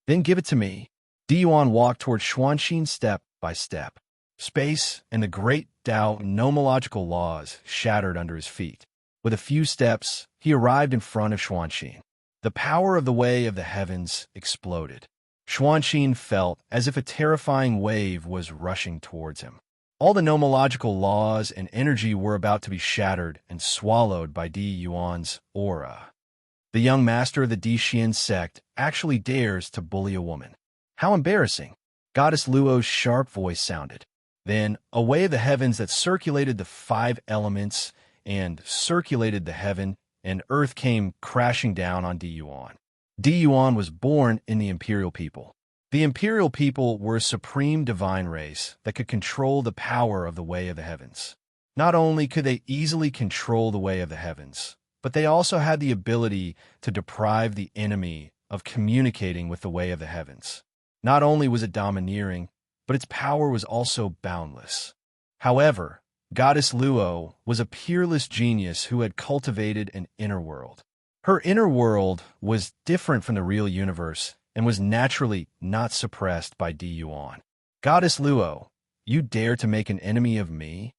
Then give it to me. Di Yuan walked toward Xuanxin step by step. Space and the great Tao nomological laws shattered under his feet. With a few steps, he arrived in front of Xuanxin. The power of the way of the heavens exploded. Xuanxin felt as if a terrifying wave was rushing towards him. All the nomological laws and energy were about to be shattered and swallowed by Di Yuan's aura. The young master of the Dixian sect actually dares to bully a woman. How embarrassing! Goddess Luo's sharp voice sounded. Then, a way of the heavens that circulated the 5 elements and circulated the heaven and earth came crashing down on Di Yuan. Di Yuan was born in the imperial people. The imperial people were a supreme divine race that could control the power of the way of the heavens. Not only could they easily control the way of the heavens, but they also had the ability to deprive the enemy of communicating with the way of the heavens. Not only was it domineering, but its power was also boundless. However, Goddess Luo was a peerless genius who had cultivated an inner world. Her inner world was different from the real universe and was naturally not suppressed by Di Yuan. Goddess Luo, you dare to make an enemy of me?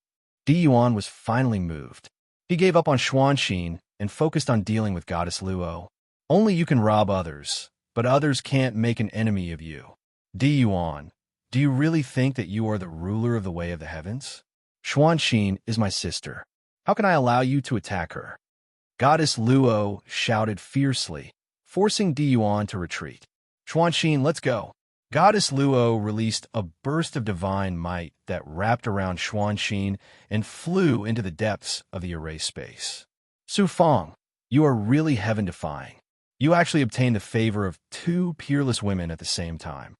Di Yuan was finally moved. He gave up on Xuanxin and focused on dealing with Goddess Luo. Only you can rob others, but others can't make an enemy of you. Di Yuan, do you really think that you are the ruler of the way of the heavens? Xuanxin is my sister. How can I allow you to attack her? Goddess Luo shouted fiercely, forcing Di Yuan to retreat. Xuanxin, let's go. Goddess Luo released a burst of divine might that wrapped around Xuanxin and flew into the depths of the erase space. Su Fang, you are really heaven-defying. You actually obtained the favor of 2 peerless women at the same time.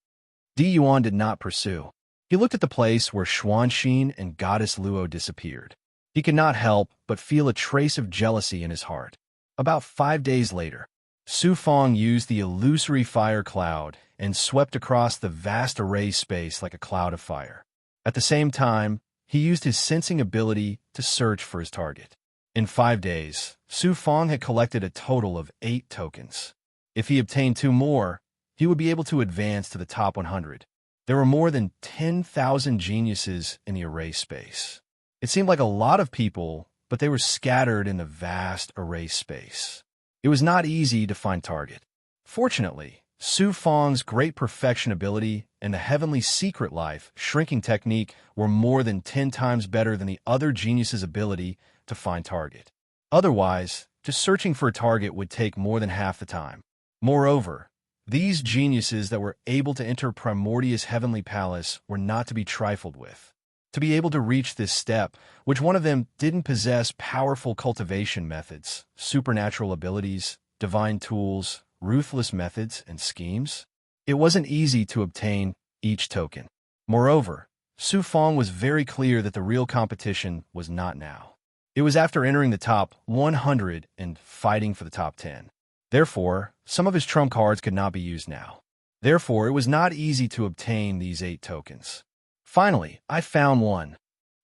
Di Yuan did not pursue. He looked at the place where Xuanxin and Goddess Luo disappeared. He could not help but feel a trace of jealousy in his heart. About 5 days later, Su Fang used the illusory fire cloud and swept across the vast array space like a cloud of fire. At the same time, he used his sensing ability to search for his target. In 5 days, Su Fang had collected a total of 8 tokens. If he obtained 2 more, he would be able to advance to the top 100. There were more than 10,000 geniuses in the array space. It seemed like a lot of people, but they were scattered in the vast array space. It was not easy to find target. Fortunately, Su Fang's great perfection ability and the heavenly secret life shrinking technique were more than 10 times better than the other geniuses' ability to find target. Otherwise, just searching for a target would take more than half the time. Moreover, these geniuses that were able to enter Primordius' heavenly palace were not to be trifled with. To be able to reach this step, which one of them didn't possess powerful cultivation methods, supernatural abilities, divine tools, ruthless methods, and schemes, it wasn't easy to obtain each token. Moreover, Su Fang was very clear that the real competition was not now. It was after entering the top 100 and fighting for the top 10. Therefore, some of his trump cards could not be used now. Therefore, it was not easy to obtain these 8 tokens. Finally, I found one.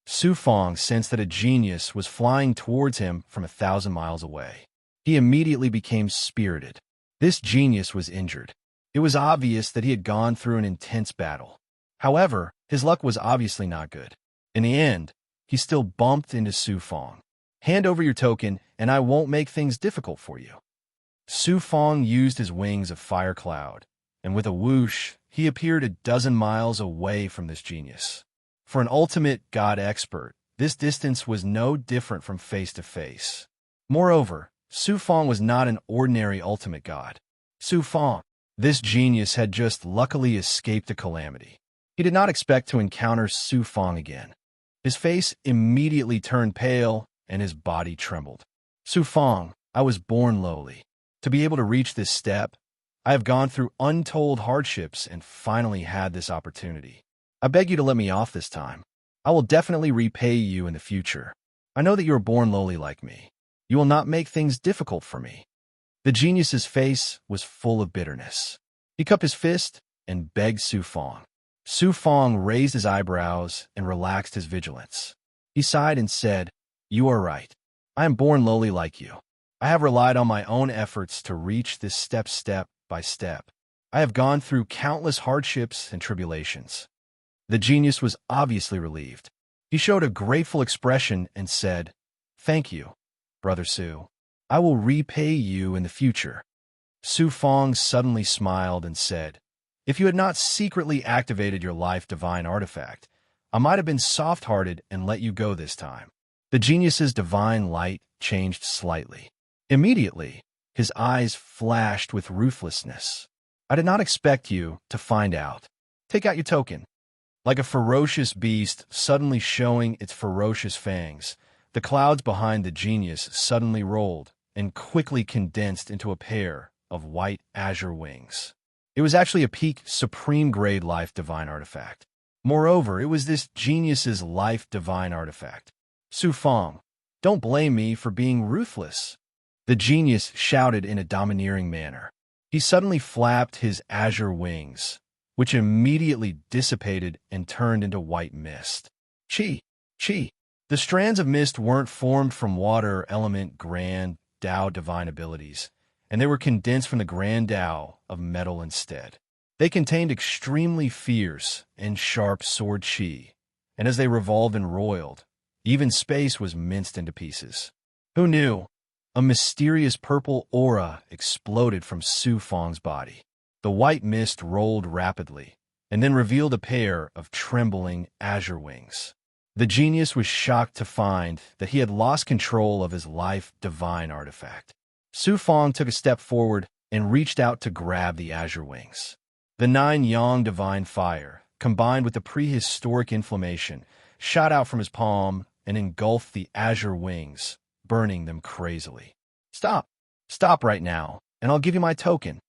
Su Fang sensed that a genius was flying towards him from 1,000 miles away. He immediately became spirited. This genius was injured. It was obvious that he had gone through an intense battle. However, his luck was obviously not good. In the end, he still bumped into Su Fang. Hand over your token, and I won't make things difficult for you. Su Fang used his wings of fire cloud, and with a whoosh, he appeared a dozen miles away from this genius. For an ultimate god expert, this distance was no different from face to face. Moreover, Su Fang was not an ordinary ultimate god. Su Fang, this genius had just luckily escaped a calamity. He did not expect to encounter Su Fang again. His face immediately turned pale, and his body trembled. Su Fang, I was born lowly. To be able to reach this step, I have gone through untold hardships and finally had this opportunity. I beg you to let me off this time. I will definitely repay you in the future. I know that you are born lowly like me. You will not make things difficult for me. The genius's face was full of bitterness. He cupped his fist and begged Su Fong. Su Fong raised his eyebrows and relaxed his vigilance. He sighed and said, "You are right. I am born lowly like you. I have relied on my own efforts to reach this step by step. I have gone through countless hardships and tribulations." The genius was obviously relieved. He showed a grateful expression and said, "Thank you, Brother Su. I will repay you in the future." Su Fong suddenly smiled and said, "If you had not secretly activated your life divine artifact, I might have been soft-hearted and let you go this time." The genius's divine light changed slightly. Immediately, his eyes flashed with ruthlessness. "I did not expect you to find out. Take out your token." Like a ferocious beast suddenly showing its ferocious fangs, the clouds behind the genius suddenly rolled and quickly condensed into a pair of white azure wings. It was actually a peak supreme-grade life divine artifact. Moreover, it was this genius's life divine artifact. "Su Fong, don't blame me for being ruthless," the genius shouted in a domineering manner. He suddenly flapped his azure wings, which immediately dissipated and turned into white mist. Chi! Chi! The strands of mist weren't formed from water element grand Tao divine abilities, and they were condensed from the grand Tao of metal instead. They contained extremely fierce and sharp sword chi, and as they revolved and roiled, even space was minced into pieces. Who knew? A mysterious purple aura exploded from Su Fong's body. The white mist rolled rapidly, and then revealed a pair of trembling azure wings. The genius was shocked to find that he had lost control of his life divine artifact. Su Fong took a step forward and reached out to grab the azure wings. The 9-yang divine fire, combined with the prehistoric inflammation, shot out from his palm and engulfed the azure wings, burning them crazily. "Stop! Stop right now, and I'll give you my token."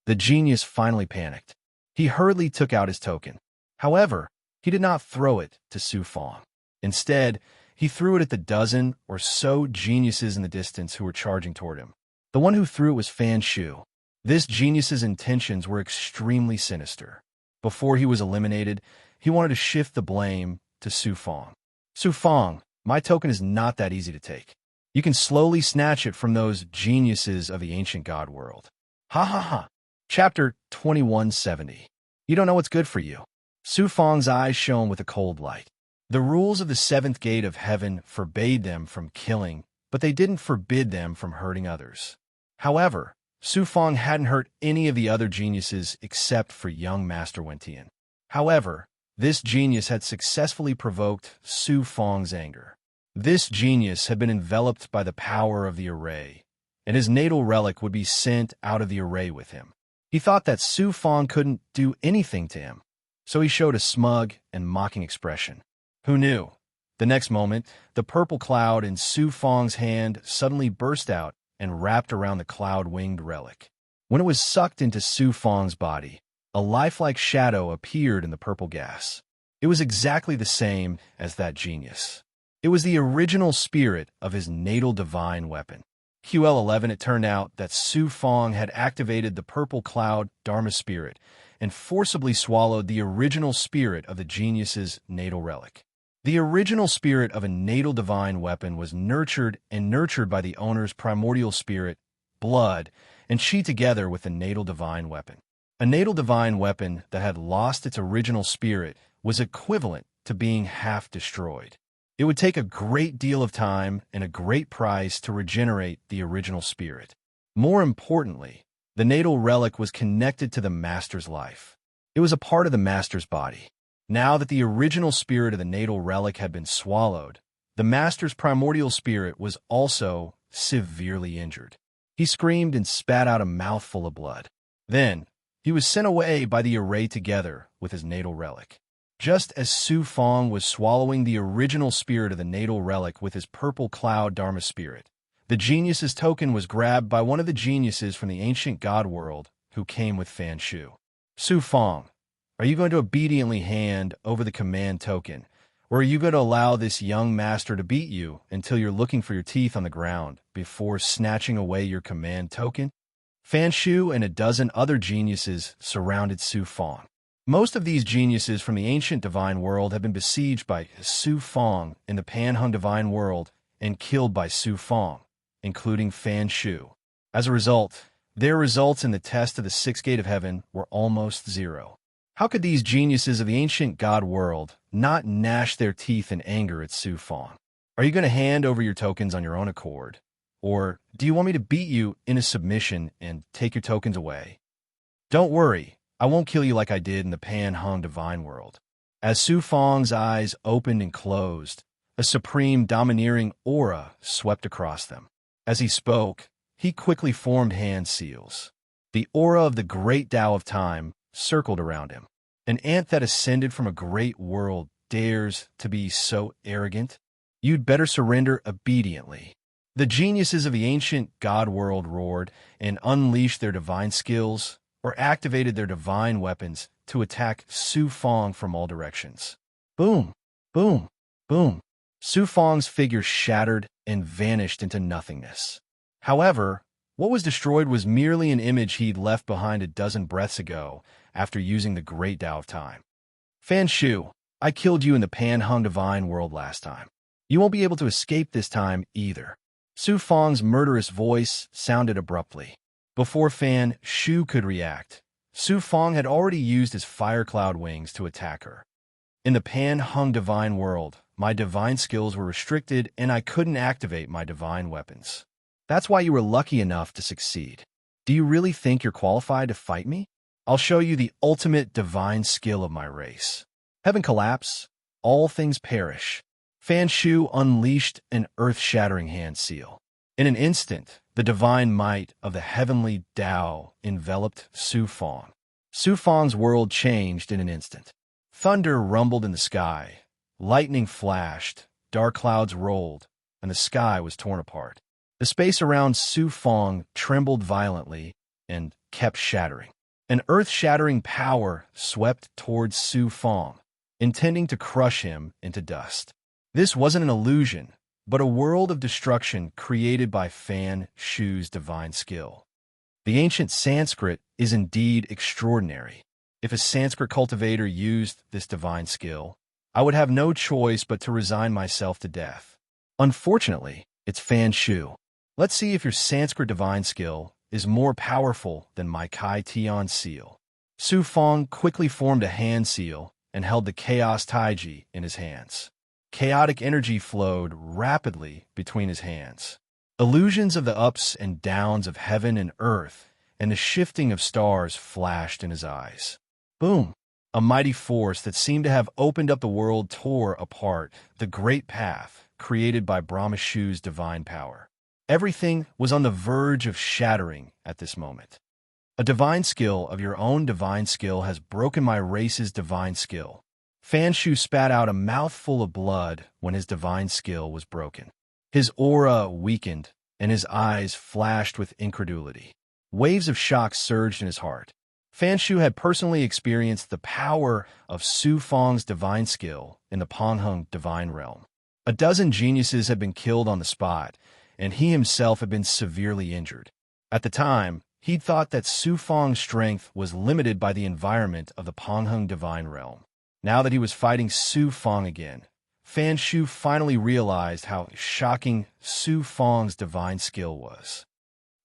The genius finally panicked. He hurriedly took out his token. However, he did not throw it to Su Fong. Instead, he threw it at the dozen or so geniuses in the distance who were charging toward him. The one who threw it was Fan Shu. This genius's intentions were extremely sinister. Before he was eliminated, he wanted to shift the blame to Su Fong. "Su Fong, my token is not that easy to take. You can slowly snatch it from those geniuses of the ancient god world." Ha ha ha. Chapter 2170. You don't know what's good for you. Su Fong's eyes shone with a cold light. The rules of the seventh gate of heaven forbade them from killing, but they didn't forbid them from hurting others. However, Su Fong hadn't hurt any of the other geniuses except for young Master Wentian. However, this genius had successfully provoked Su Fong's anger. This genius had been enveloped by the power of the array, and his natal relic would be sent out of the array with him. He thought that Su Fong couldn't do anything to him, so he showed a smug and mocking expression. Who knew? The next moment, the purple cloud in Su Fong's hand suddenly burst out and wrapped around the cloud-winged relic. When it was sucked into Su Fong's body, a lifelike shadow appeared in the purple gas. It was exactly the same as that genius. It was the original spirit of his natal divine weapon. QL11, it turned out that Su Fong had activated the purple cloud Dharma spirit and forcibly swallowed the original spirit of the genius's natal relic. The original spirit of a natal divine weapon was nurtured by the owner's primordial spirit, blood, and chi together with the natal divine weapon. A natal divine weapon that had lost its original spirit was equivalent to being half destroyed. It would take a great deal of time and a great price to regenerate the original spirit. More importantly, the natal relic was connected to the Master's life. It was a part of the Master's body. Now that the original spirit of the natal relic had been swallowed, the Master's primordial spirit was also severely injured. He screamed and spat out a mouthful of blood. Then, he was sent away by the array together with his natal relic. Just as Su Fong was swallowing the original spirit of the natal relic with his purple cloud Dharma spirit, the genius's token was grabbed by one of the geniuses from the ancient god world who came with Fan Shu. "Su Fong, are you going to obediently hand over the command token, or are you going to allow this young master to beat you until you're looking for your teeth on the ground before snatching away your command token?" Fan Shu and a dozen other geniuses surrounded Su Fong. Most of these geniuses from the ancient divine world have been besieged by Su Fong in the Panhung divine world and killed by Su Fong, including Fan Shu. As a result, their results in the test of the sixth gate of heaven were almost zero. How could these geniuses of the ancient god world not gnash their teeth in anger at Su Fong? Are you going to hand over your tokens on your own accord? Or do you want me to beat you into submission and take your tokens away? Don't worry, I won't kill you like I did in the Panhung divine world. As Su Fong's eyes opened and closed, a supreme domineering aura swept across them. As he spoke, he quickly formed hand seals. The aura of the great Tao of time circled around him. An ant that ascended from a great world dares to be so arrogant? You'd better surrender obediently. The geniuses of the ancient god world roared and unleashed their divine skills or activated their divine weapons to attack Su Fong from all directions. Boom, boom, boom. Su Fong's figure shattered and vanished into nothingness. However, what was destroyed was merely an image he'd left behind a dozen breaths ago after using the great Tao of time. Fan Shu, I killed you in the Panhung divine world last time. You won't be able to escape this time either. Su Fong's murderous voice sounded abruptly. Before Fan Shu could react, Su Fong had already used his fire cloud wings to attack her. In the Panhung divine world, my divine skills were restricted and I couldn't activate my divine weapons. That's why you were lucky enough to succeed. Do you really think you're qualified to fight me? I'll show you the ultimate divine skill of my race. Heaven collapse, all things perish. Fan Shu unleashed an earth-shattering hand seal. In an instant, the divine might of the heavenly Tao enveloped Su Fong. Su Fong's world changed in an instant. Thunder rumbled in the sky, lightning flashed, dark clouds rolled, and the sky was torn apart. The space around Su Fong trembled violently and kept shattering. An earth-shattering power swept towards Su Fong, intending to crush him into dust. This wasn't an illusion, but a world of destruction created by Fan Shu's divine skill. The ancient Sanskrit is indeed extraordinary. If a Sanskrit cultivator used this divine skill, I would have no choice but to resign myself to death. Unfortunately, it's Fan Shu. Let's see if your Sanskrit divine skill is more powerful than my Kai Tian seal. Su Fong quickly formed a hand seal and held the Chaos Taiji in his hands. Chaotic energy flowed rapidly between his hands. Illusions of the ups and downs of heaven and earth and the shifting of stars flashed in his eyes. Boom! A mighty force that seemed to have opened up the world tore apart the great path created by Brahma Shu's divine power. Everything was on the verge of shattering at this moment. A divine skill of your own divine skill has broken my race's divine skill. Fan Shu spat out a mouthful of blood when his divine skill was broken. His aura weakened, and his eyes flashed with incredulity. Waves of shock surged in his heart. Fan Shu had personally experienced the power of Su Fong's divine skill in the Panhung divine realm. A dozen geniuses had been killed on the spot, and he himself had been severely injured. At the time, he'd thought that Su Fong's strength was limited by the environment of the Panhung divine realm. Now that he was fighting Su Fong again, Fan Shu finally realized how shocking Su Fong's divine skill was.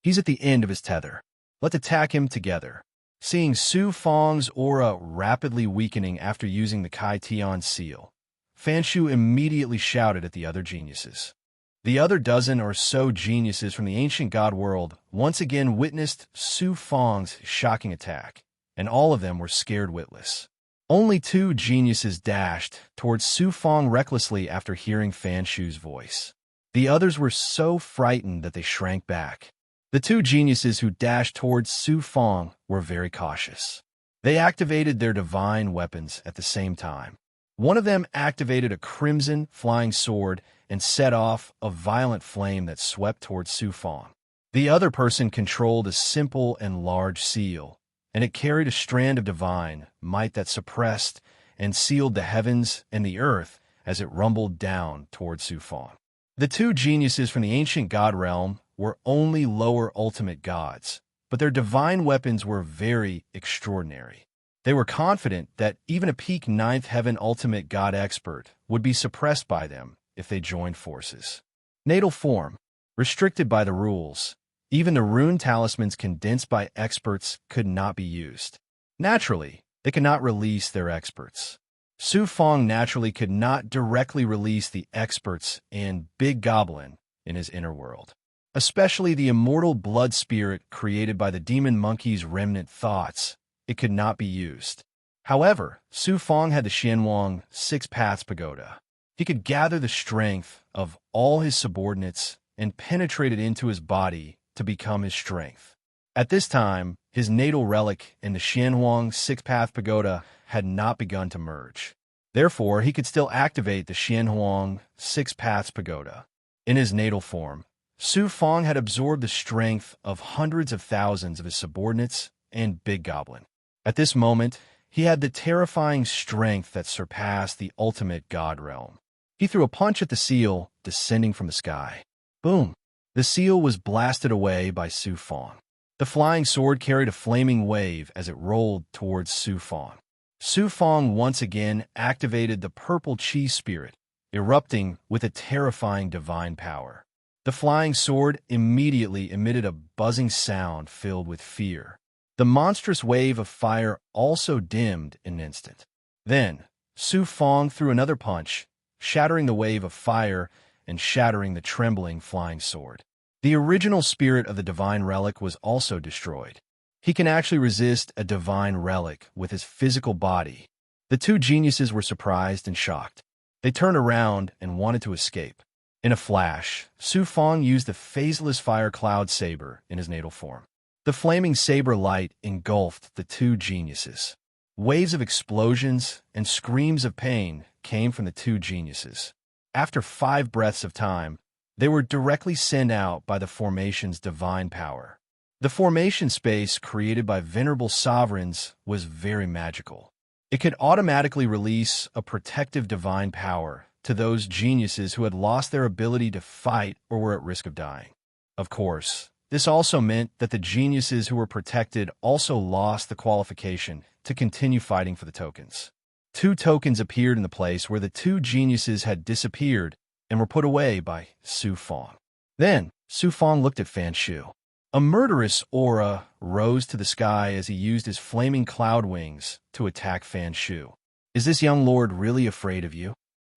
He's at the end of his tether. Let's attack him together. Seeing Su Fong's aura rapidly weakening after using the Kai Tian seal, Fan Shu immediately shouted at the other geniuses. The other dozen or so geniuses from the ancient god world once again witnessed Su Fong's shocking attack, and all of them were scared witless. Only two geniuses dashed towards Su Fong recklessly after hearing Fan Shu's voice. The others were so frightened that they shrank back. The two geniuses who dashed towards Su Fong were very cautious. They activated their divine weapons at the same time. One of them activated a crimson flying sword and set off a violent flame that swept towards Su Fong. The other person controlled a simple and large seal, and it carried a strand of divine might that suppressed and sealed the heavens and the earth as it rumbled down toward Su Fong. The two geniuses from the ancient god realm were only lower ultimate gods, but their divine weapons were very extraordinary. They were confident that even a peak ninth heaven ultimate god expert would be suppressed by them if they joined forces. Natal form. Restricted by the rules, even the rune talismans condensed by experts could not be used. Naturally, they could not release their experts. Su Fong naturally could not directly release the experts and Big Goblin in his inner world, especially the immortal blood spirit created by the demon monkey's remnant thoughts. It could not be used. However, Su Fong had the Xianwang Six Paths Pagoda. He could gather the strength of all his subordinates and penetrate it into his body to become his strength. At this time, his natal relic and the Xianwang Six-Path Pagoda had not begun to merge. Therefore, he could still activate the Xianwang Six Paths Pagoda. In his natal form, Su Fong had absorbed the strength of hundreds of thousands of his subordinates and Big Goblin. At this moment, he had the terrifying strength that surpassed the ultimate god realm. He threw a punch at the seal descending from the sky. Boom! The seal was blasted away by Su Fong. The flying sword carried a flaming wave as it rolled towards Su Fong. Su Fong once again activated the purple chi spirit, erupting with a terrifying divine power. The flying sword immediately emitted a buzzing sound filled with fear. The monstrous wave of fire also dimmed in an instant. Then, Su Fong threw another punch, shattering the wave of fire and shattering the trembling flying sword. The original spirit of the divine relic was also destroyed. He can actually resist a divine relic with his physical body. The two geniuses were surprised and shocked. They turned around and wanted to escape. In a flash, Su Fong used the phaseless fire cloud saber in his natal form. The flaming saber light engulfed the two geniuses. Waves of explosions and screams of pain came from the two geniuses. After 5 breaths of time, they were directly sent out by the formation's divine power. The formation space created by venerable sovereigns was very magical. It could automatically release a protective divine power to those geniuses who had lost their ability to fight or were at risk of dying. Of course, this also meant that the geniuses who were protected also lost the qualification to continue fighting for the tokens. 2 tokens appeared in the place where the two geniuses had disappeared and were put away by Su Fong. Then, Su Fong looked at Fan Shu. A murderous aura rose to the sky as he used his flaming cloud wings to attack Fan Shu. Is this young lord really afraid of you?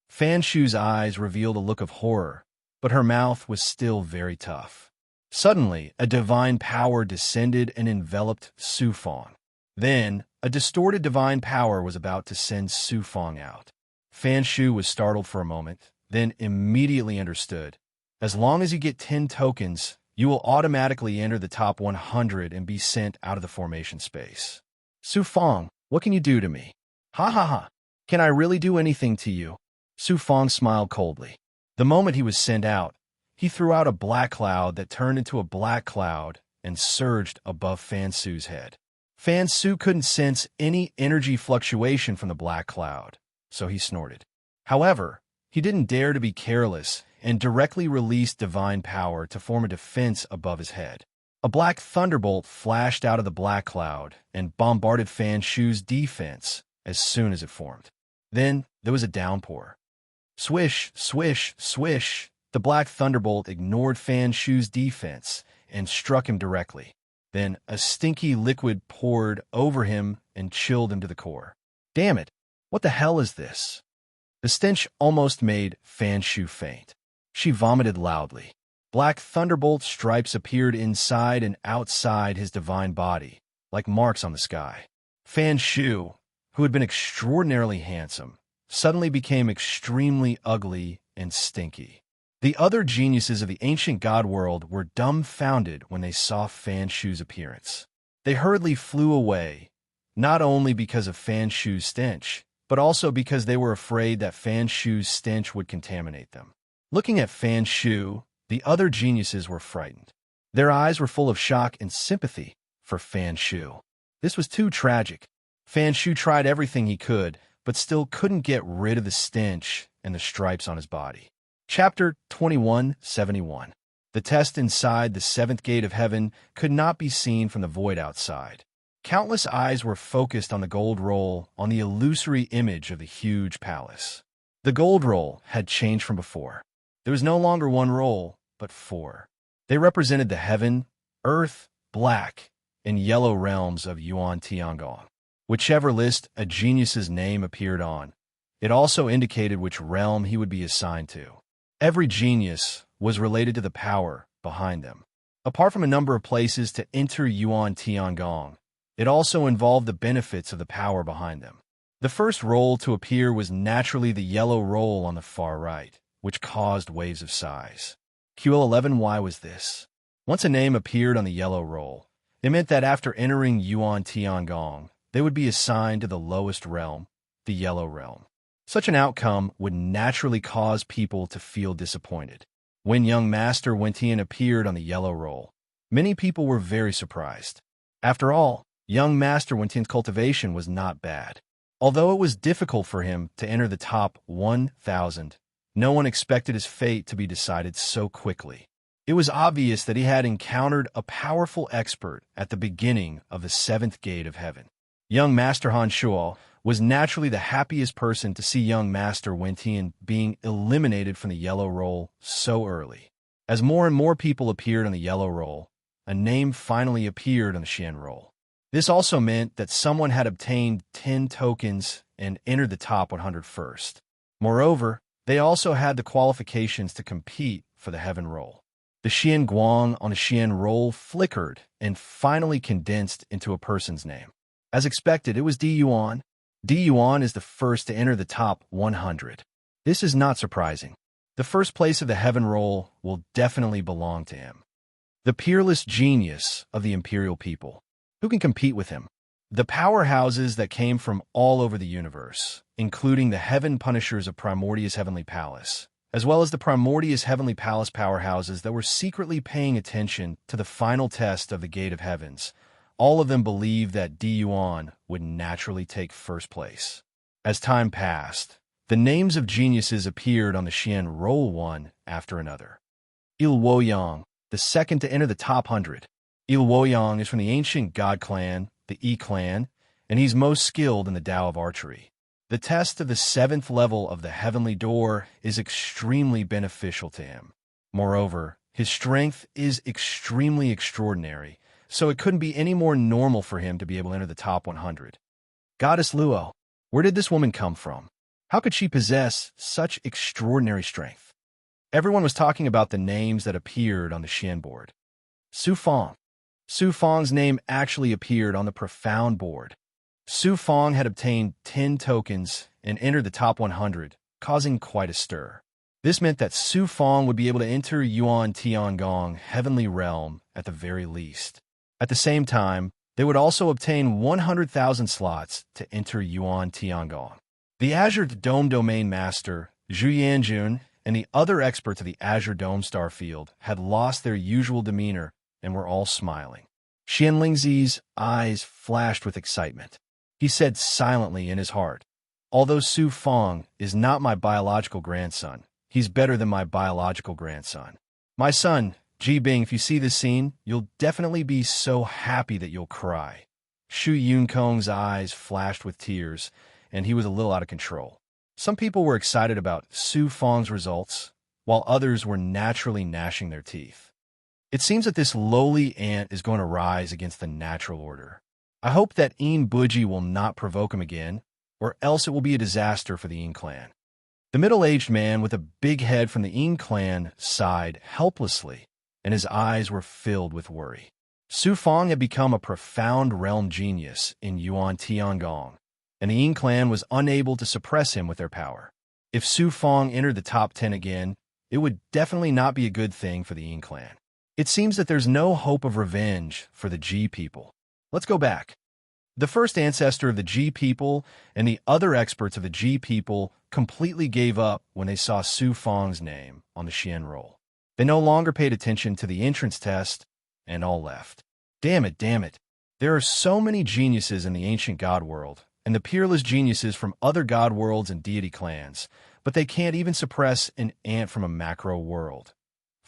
Fan Shu's eyes revealed a look of horror, but her mouth was still very tough. Suddenly, a divine power descended and enveloped Su Fong. Then, a distorted divine power was about to send Su Fong out. Fan Shu was startled for a moment, then immediately understood. As long as you get 10 tokens, you will automatically enter the top 100 and be sent out of the formation space. Su Fong, what can you do to me? Ha ha ha. Can I really do anything to you? Su Fong smiled coldly. The moment he was sent out, he threw out a black cloud that turned into a black cloud and surged above Fan Su's head. Fan Su couldn't sense any energy fluctuation from the black cloud, so he snorted. However, he didn't dare to be careless and directly released divine power to form a defense above his head. A black thunderbolt flashed out of the black cloud and bombarded Fan Shu's defense as soon as it formed. Then there was a downpour. Swish, swish, swish. The black thunderbolt ignored Fan Shu's defense and struck him directly. Then a stinky liquid poured over him and chilled him to the core. Damn it! What the hell is this? The stench almost made Fan Shu faint. She vomited loudly. Black thunderbolt stripes appeared inside and outside his divine body, like marks on the sky. Fan Shu, who had been extraordinarily handsome, suddenly became extremely ugly and stinky. The other geniuses of the ancient god world were dumbfounded when they saw Fan Shu's appearance. They hurriedly flew away, not only because of Fan Shu's stench, but also because they were afraid that Fan Shu's stench would contaminate them. Looking at Fan Shu, the other geniuses were frightened. Their eyes were full of shock and sympathy for Fan Shu. This was too tragic. Fan Shu tried everything he could, but still couldn't get rid of the stench and the stripes on his body. Chapter 2171. The test inside the seventh gate of heaven could not be seen from the void outside. Countless eyes were focused on the gold roll, on the illusory image of the huge palace. The gold roll had changed from before. There was no longer one roll, but four. They represented the heaven, earth, black, and yellow realms of Yuan Tiangong. Whichever list a genius's name appeared on, it also indicated which realm he would be assigned to. Every genius was related to the power behind them. Apart from a number of places to enter Yuan Tiangong, it also involved the benefits of the power behind them. The first roll to appear was naturally the yellow roll on the far right, which caused waves of sighs. QL11, why was this? Once a name appeared on the yellow roll, it meant that after entering Yuan Tiangong, they would be assigned to the lowest realm, the yellow realm. Such an outcome would naturally cause people to feel disappointed. When young Master Wentian appeared on the yellow roll, many people were very surprised. After all, young Master Wentian's cultivation was not bad. Although it was difficult for him to enter the top 1,000, no one expected his fate to be decided so quickly. It was obvious that he had encountered a powerful expert at the beginning of the seventh gate of heaven. Young Master Han Shuo was naturally the happiest person to see young Master Wentian being eliminated from the yellow roll so early. As more and more people appeared on the yellow roll, a name finally appeared on the Xian roll. This also meant that someone had obtained 10 tokens and entered the top 100 first. Moreover, they also had the qualifications to compete for the heaven roll. The Xian Guang on the Xian roll flickered and finally condensed into a person's name. As expected, it was Di Yuan. Di Yuan is the first to enter the top 100. This is not surprising. The first place of the heaven roll will definitely belong to him. The peerless genius of the imperial people. Who can compete with him? The powerhouses that came from all over the universe, including the Heaven Punishers of Primordius Heavenly Palace, as well as the Primordius Heavenly Palace powerhouses that were secretly paying attention to the final test of the Gate of Heavens, all of them believed that Di Yuan would naturally take first place. As time passed, the names of geniuses appeared on the Xian roll one after another. Il Woyang, the second to enter the top 100. Il Woyang is from the ancient god clan, the Yi clan, and he's most skilled in the Tao of archery. The test of the 7th level of the heavenly door is extremely beneficial to him. Moreover, his strength is extremely extraordinary, so it couldn't be any more normal for him to be able to enter the top 100. Goddess Luo, where did this woman come from? How could she possess such extraordinary strength? Everyone was talking about the names that appeared on the Xian board. Su Fong. Su Fong's name actually appeared on the profound board. Su Fong had obtained 10 tokens and entered the top 100, causing quite a stir. This meant that Su Fong would be able to enter Yuan Tiangong Heavenly Realm at the very least. At the same time, they would also obtain 100,000 slots to enter Yuan Tiangong. The Azure Dome Domain Master, Zhu Yanjun, and the other experts of the Azure Dome Star Field had lost their usual demeanor and were all smiling. Xian Lingzi's eyes flashed with excitement. He said silently in his heart, "Although Su Fong is not my biological grandson, he's better than my biological grandson. My son, Ji Bing, if you see this scene, you'll definitely be so happy that you'll cry." Shu Yunkong's eyes flashed with tears, and he was a little out of control. Some people were excited about Su Fong's results, while others were naturally gnashing their teeth. It seems that this lowly ant is going to rise against the natural order. I hope that Een Buji will not provoke him again, or else it will be a disaster for the Een clan. The middle-aged man with a big head from the Een clan sighed helplessly, and his eyes were filled with worry. Su Fong had become a profound realm genius in Yuan Tiangong, and the Een clan was unable to suppress him with their power. If Su Fong entered the top 10 again, it would definitely not be a good thing for the Een clan. It seems that there's no hope of revenge for the G people. Let's go back. The first ancestor of the G people and the other experts of the G people completely gave up when they saw Su Fong's name on the Xian roll. They no longer paid attention to the entrance test and all left. Damn it. There are so many geniuses in the ancient god world, and the peerless geniuses from other god worlds and deity clans, but they can't even suppress an ant from a macro world.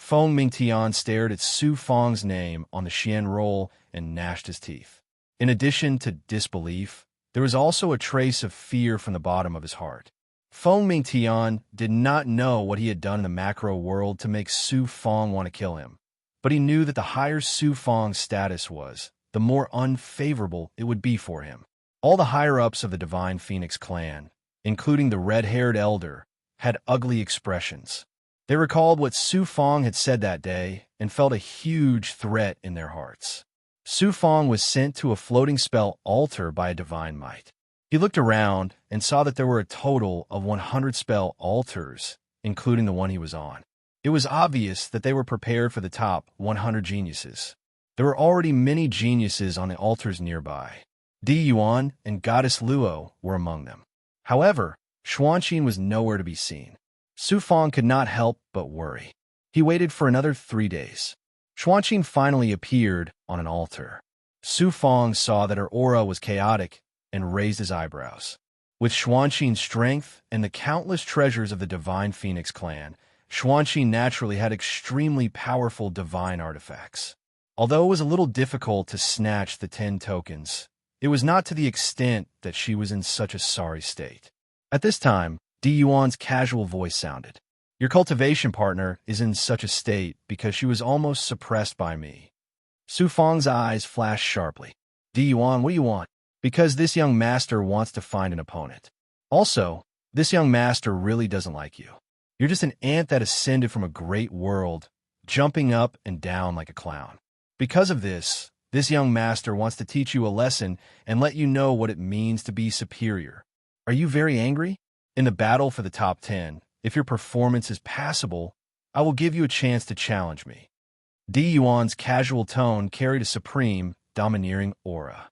Feng Mingtian stared at Su Fang's name on the Xian roll and gnashed his teeth. In addition to disbelief, there was also a trace of fear from the bottom of his heart. Feng Mingtian did not know what he had done in the macro world to make Su Fang want to kill him, but he knew that the higher Su Fang's status was, the more unfavorable it would be for him. All the higher-ups of the Divine Phoenix clan, including the red-haired elder, had ugly expressions. They recalled what Su Fang had said that day and felt a huge threat in their hearts. Su Fang was sent to a floating spell altar by a divine might. He looked around and saw that there were a total of 100 spell altars, including the one he was on. It was obvious that they were prepared for the top 100 geniuses. There were already many geniuses on the altars nearby. Di Yuan and Goddess Luo were among them. However, Xuanqin was nowhere to be seen. Su Fang could not help but worry. He waited for another 3 days. Xuanqin finally appeared on an altar. Su Fang saw that her aura was chaotic and raised his eyebrows. With Xuanqin's strength and the countless treasures of the Divine Phoenix clan, Xuanqin naturally had extremely powerful divine artifacts. Although it was a little difficult to snatch the 10 tokens, it was not to the extent that she was in such a sorry state. At this time, Di Yuan's casual voice sounded. Your cultivation partner is in such a state because she was almost suppressed by me. Su Fang's eyes flashed sharply. Di Yuan, what do you want? Because this young master wants to find an opponent. Also, this young master really doesn't like you. You're just an ant that ascended from a great world, jumping up and down like a clown. Because of this young master wants to teach you a lesson and let you know what it means to be superior. Are you very angry? In the battle for the top 10, if your performance is passable, I will give you a chance to challenge me. Di Yuan's casual tone carried a supreme, domineering aura.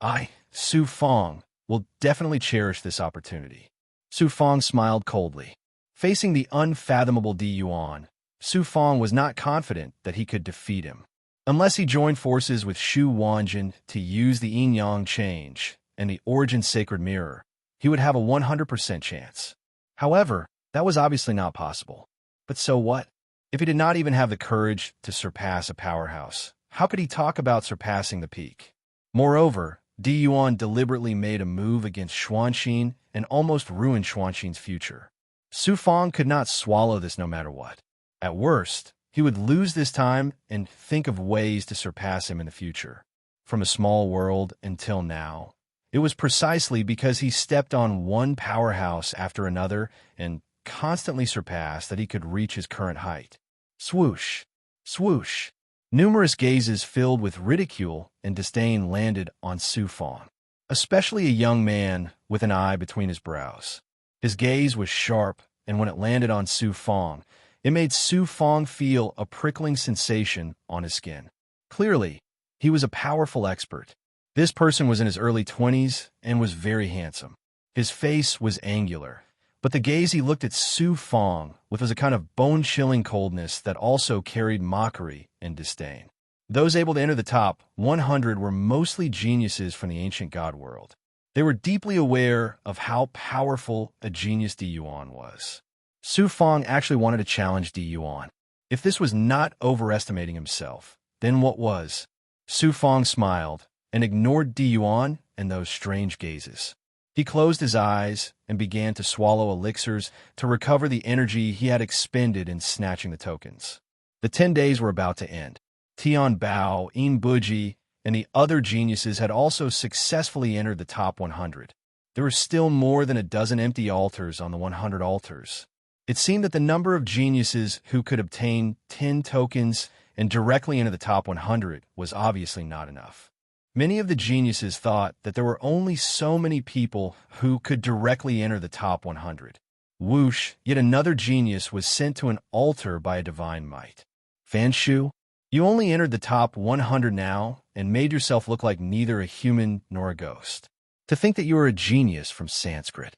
I, Su Fang, will definitely cherish this opportunity. Su Fang smiled coldly. Facing the unfathomable Di Yuan, Su Fang was not confident that he could defeat him. Unless he joined forces with Shu Wanjin to use the yin-yang change and the origin sacred mirror, he would have a 100% chance. However, that was obviously not possible. But so what? If he did not even have the courage to surpass a powerhouse, how could he talk about surpassing the peak? Moreover, Di Yuan deliberately made a move against Xuanqin and almost ruined Xuanqin's future. Su Fang could not swallow this no matter what. At worst, he would lose this time and think of ways to surpass him in the future. From a small world until now, it was precisely because he stepped on one powerhouse after another and constantly surpassed that he could reach his current height. Swoosh! Swoosh! Numerous gazes filled with ridicule and disdain landed on Su Fang, especially a young man with an eye between his brows. His gaze was sharp, and when it landed on Su Fang, it made Su Fang feel a prickling sensation on his skin. Clearly, he was a powerful expert. This person was in his early 20s and was very handsome. His face was angular, but the gaze he looked at Su Fang with was a kind of bone-chilling coldness that also carried mockery and disdain. Those able to enter the top 100 were mostly geniuses from the ancient god world. They were deeply aware of how powerful a genius Di Yuan was. Su Fang actually wanted to challenge Di Yuan. If this was not overestimating himself, then what was? Su Fang smiled and ignored Di Yuan and those strange gazes. He closed his eyes and began to swallow elixirs to recover the energy he had expended in snatching the tokens. The 10 days were about to end. Tian Bao, In Buji, and the other geniuses had also successfully entered the top 100. There were still more than a dozen empty altars on the 100 altars. It seemed that the number of geniuses who could obtain 10 tokens and directly into the top 100 was obviously not enough. Many of the geniuses thought that there were only so many people who could directly enter the top 100. Whoosh, yet another genius was sent to an altar by a divine might. Fanshu, you only entered the top 100 now and made yourself look like neither a human nor a ghost. To think that you were a genius from Sanskrit.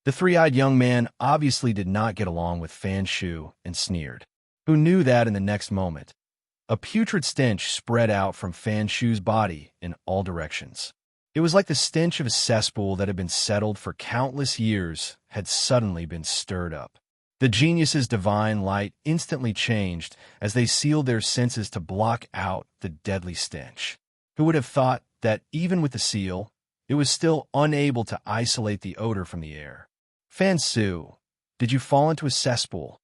The three-eyed young man obviously did not get along with Fanshu and sneered. Who knew that in the next moment? A putrid stench spread out from Fanshu's body in all directions. It was like the stench of a cesspool that had been settled for countless years had suddenly been stirred up. The genius's divine light instantly changed as they sealed their senses to block out the deadly stench. Who would have thought that even with the seal, it was still unable to isolate the odor from the air? Fan Su, did you fall into a cesspool?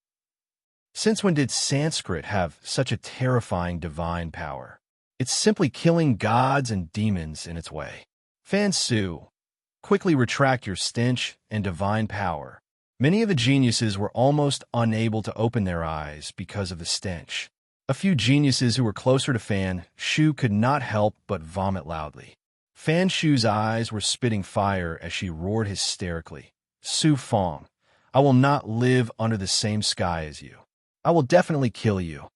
Since when did Sanskrit have such a terrifying divine power? It's simply killing gods and demons in its way. Fan Su, quickly retract your stench and divine power. Many of the geniuses were almost unable to open their eyes because of the stench. A few geniuses who were closer to Fan Shu could not help but vomit loudly. Fan Shu's eyes were spitting fire as she roared hysterically. Su Fong, I will not live under the same sky as you. I will definitely kill you.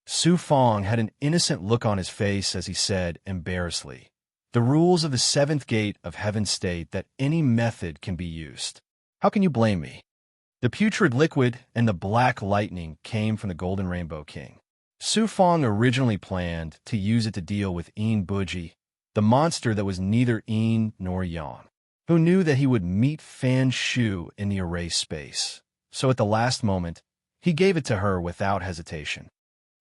Su Fong had an innocent look on his face as he said, embarrassedly, the rules of the seventh gate of heaven state that any method can be used. How can you blame me? The putrid liquid and the black lightning came from the Golden Rainbow King. Su Fong originally planned to use it to deal with Een Buji, the monster that was neither Een nor Yang, who knew that he would meet Fan Shu in the erased space. So at the last moment, he gave it to her without hesitation.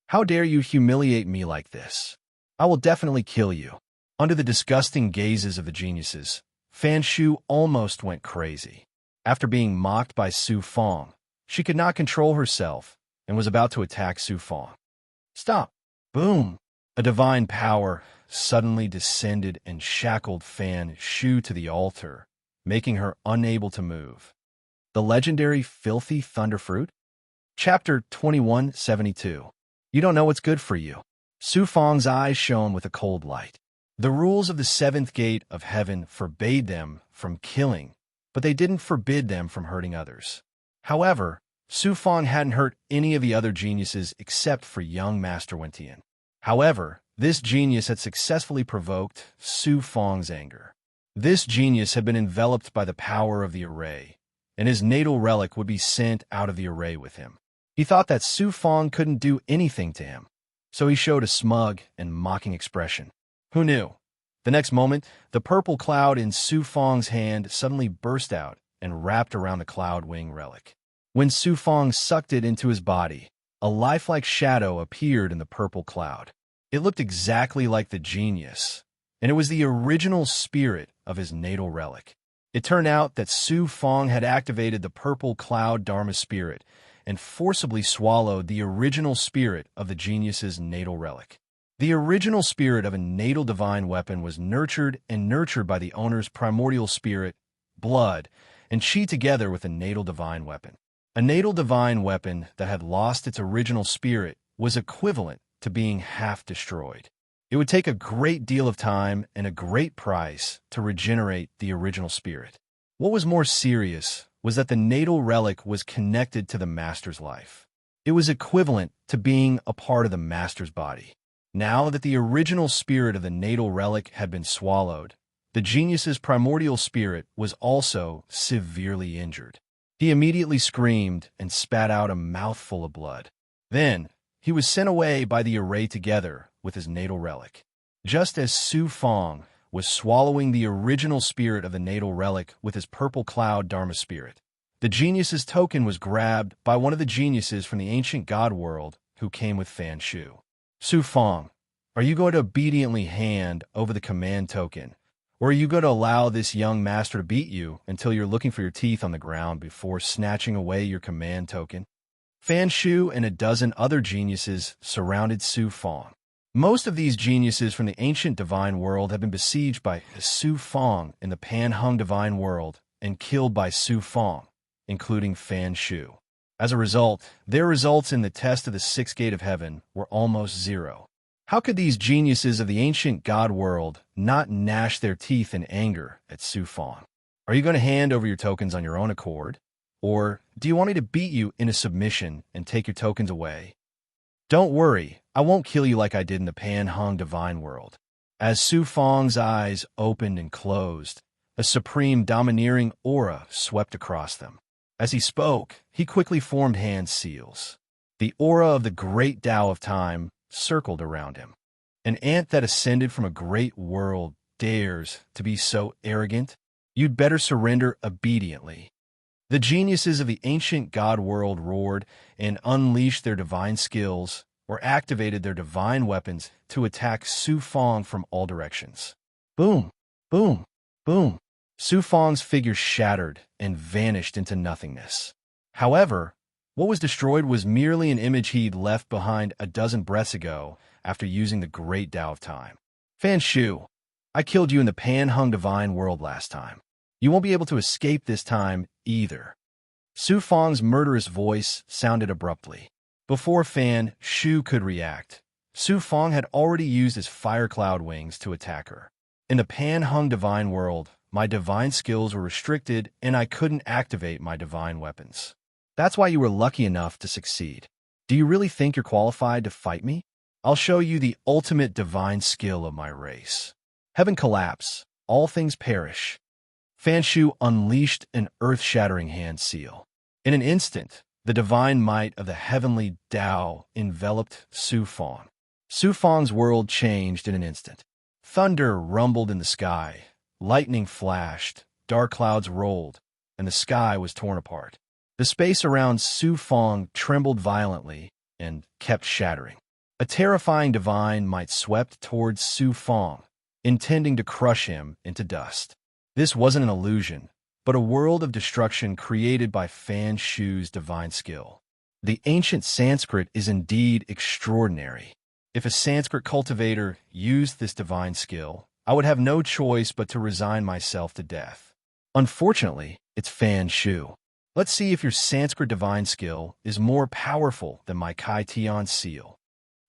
How dare you humiliate me like this? I will definitely kill you. Under the disgusting gazes of the geniuses, Fan Shu almost went crazy. After being mocked by Su Fong, she could not control herself and was about to attack Su Fong. Stop! Boom! A divine power suddenly descended and shackled Fan Shu to the altar, making her unable to move. The legendary Filthy Thunderfruit? Chapter 2172. You don't know what's good for you. Su Fong's eyes shone with a cold light. The rules of the seventh gate of heaven forbade them from killing, but they didn't forbid them from hurting others. However, Su Fong hadn't hurt any of the other geniuses except for young Master Wentian. However, this genius had successfully provoked Su Fong's anger. This genius had been enveloped by the power of the array, and his natal relic would be sent out of the array with him. He thought that Su Fong couldn't do anything to him, so he showed a smug and mocking expression. Who knew? The next moment, the purple cloud in Su Fong's hand suddenly burst out and wrapped around the Cloud Wing relic. When Su Fong sucked it into his body, a lifelike shadow appeared in the purple cloud. It looked exactly like the genius, and it was the original spirit of his natal relic. It turned out that Su Fong had activated the purple cloud Dharma spirit and forcibly swallowed the original spirit of the genius's natal relic. The original spirit of a natal divine weapon was nurtured by the owner's primordial spirit, blood, and chi together with a natal divine weapon. A natal divine weapon that had lost its original spirit was equivalent to being half destroyed. It would take a great deal of time and a great price to regenerate the original spirit. What was more serious was that the natal relic was connected to the master's life. It was equivalent to being a part of the master's body. Now that the original spirit of the natal relic had been swallowed, the genius's primordial spirit was also severely injured. He immediately screamed and spat out a mouthful of blood. Then, he was sent away by the array together with his natal relic. Just as Su Fong was swallowing the original spirit of the natal relic with his purple cloud Dharma spirit, the genius's token was grabbed by one of the geniuses from the ancient god world who came with Fan Shu. Su Fong, are you going to obediently hand over the command token, or are you going to allow this young master to beat you until you're looking for your teeth on the ground before snatching away your command token? Fan Shu and a dozen other geniuses surrounded Su Fong. Most of these geniuses from the ancient divine world have been besieged by Su Fong in the Panhung divine world and killed by Su Fong, including Fan Shu. As a result, their results in the test of the sixth gate of heaven were almost zero. How could these geniuses of the ancient god world not gnash their teeth in anger at Su Fong? Are you going to hand over your tokens on your own accord? Or do you want me to beat you into submission and take your tokens away? Don't worry, I won't kill you like I did in the Panhung divine world. As Su Fong's eyes opened and closed, a supreme domineering aura swept across them. As he spoke, he quickly formed hand seals. The aura of the great Tao of time circled around him. An ant that ascended from a great world dares to be so arrogant? You'd better surrender obediently. The geniuses of the ancient god world roared and unleashed their divine skills or activated their divine weapons to attack Su Fong from all directions. Boom, boom, boom. Su Fong's figure shattered and vanished into nothingness. However, what was destroyed was merely an image he'd left behind a dozen breaths ago after using the great Tao of Time. Fan Shu, I killed you in the Pan-Hung Divine World last time. You won't be able to escape this time either. Su Fong's murderous voice sounded abruptly. Before Fan Shu could react, Su Fong had already used his fire cloud wings to attack her. In the Pan-Hung Divine World, my divine skills were restricted and I couldn't activate my divine weapons. That's why you were lucky enough to succeed. Do you really think you're qualified to fight me? I'll show you the ultimate divine skill of my race. Heaven collapse, all things perish. Fan Shu unleashed an earth-shattering hand seal. In an instant, the divine might of the heavenly Tao enveloped Su Fong. Su Fong's world changed in an instant. Thunder rumbled in the sky, lightning flashed, dark clouds rolled, and the sky was torn apart. The space around Su Fong trembled violently and kept shattering. A terrifying divine might swept towards Su Fong, intending to crush him into dust. This wasn't an illusion, but a world of destruction created by Fan Shu's divine skill. The ancient Sanskrit is indeed extraordinary. If a Sanskrit cultivator used this divine skill, I would have no choice but to resign myself to death. Unfortunately, it's Fan Shu. Let's see if your Sanskrit divine skill is more powerful than my Kai Tian seal.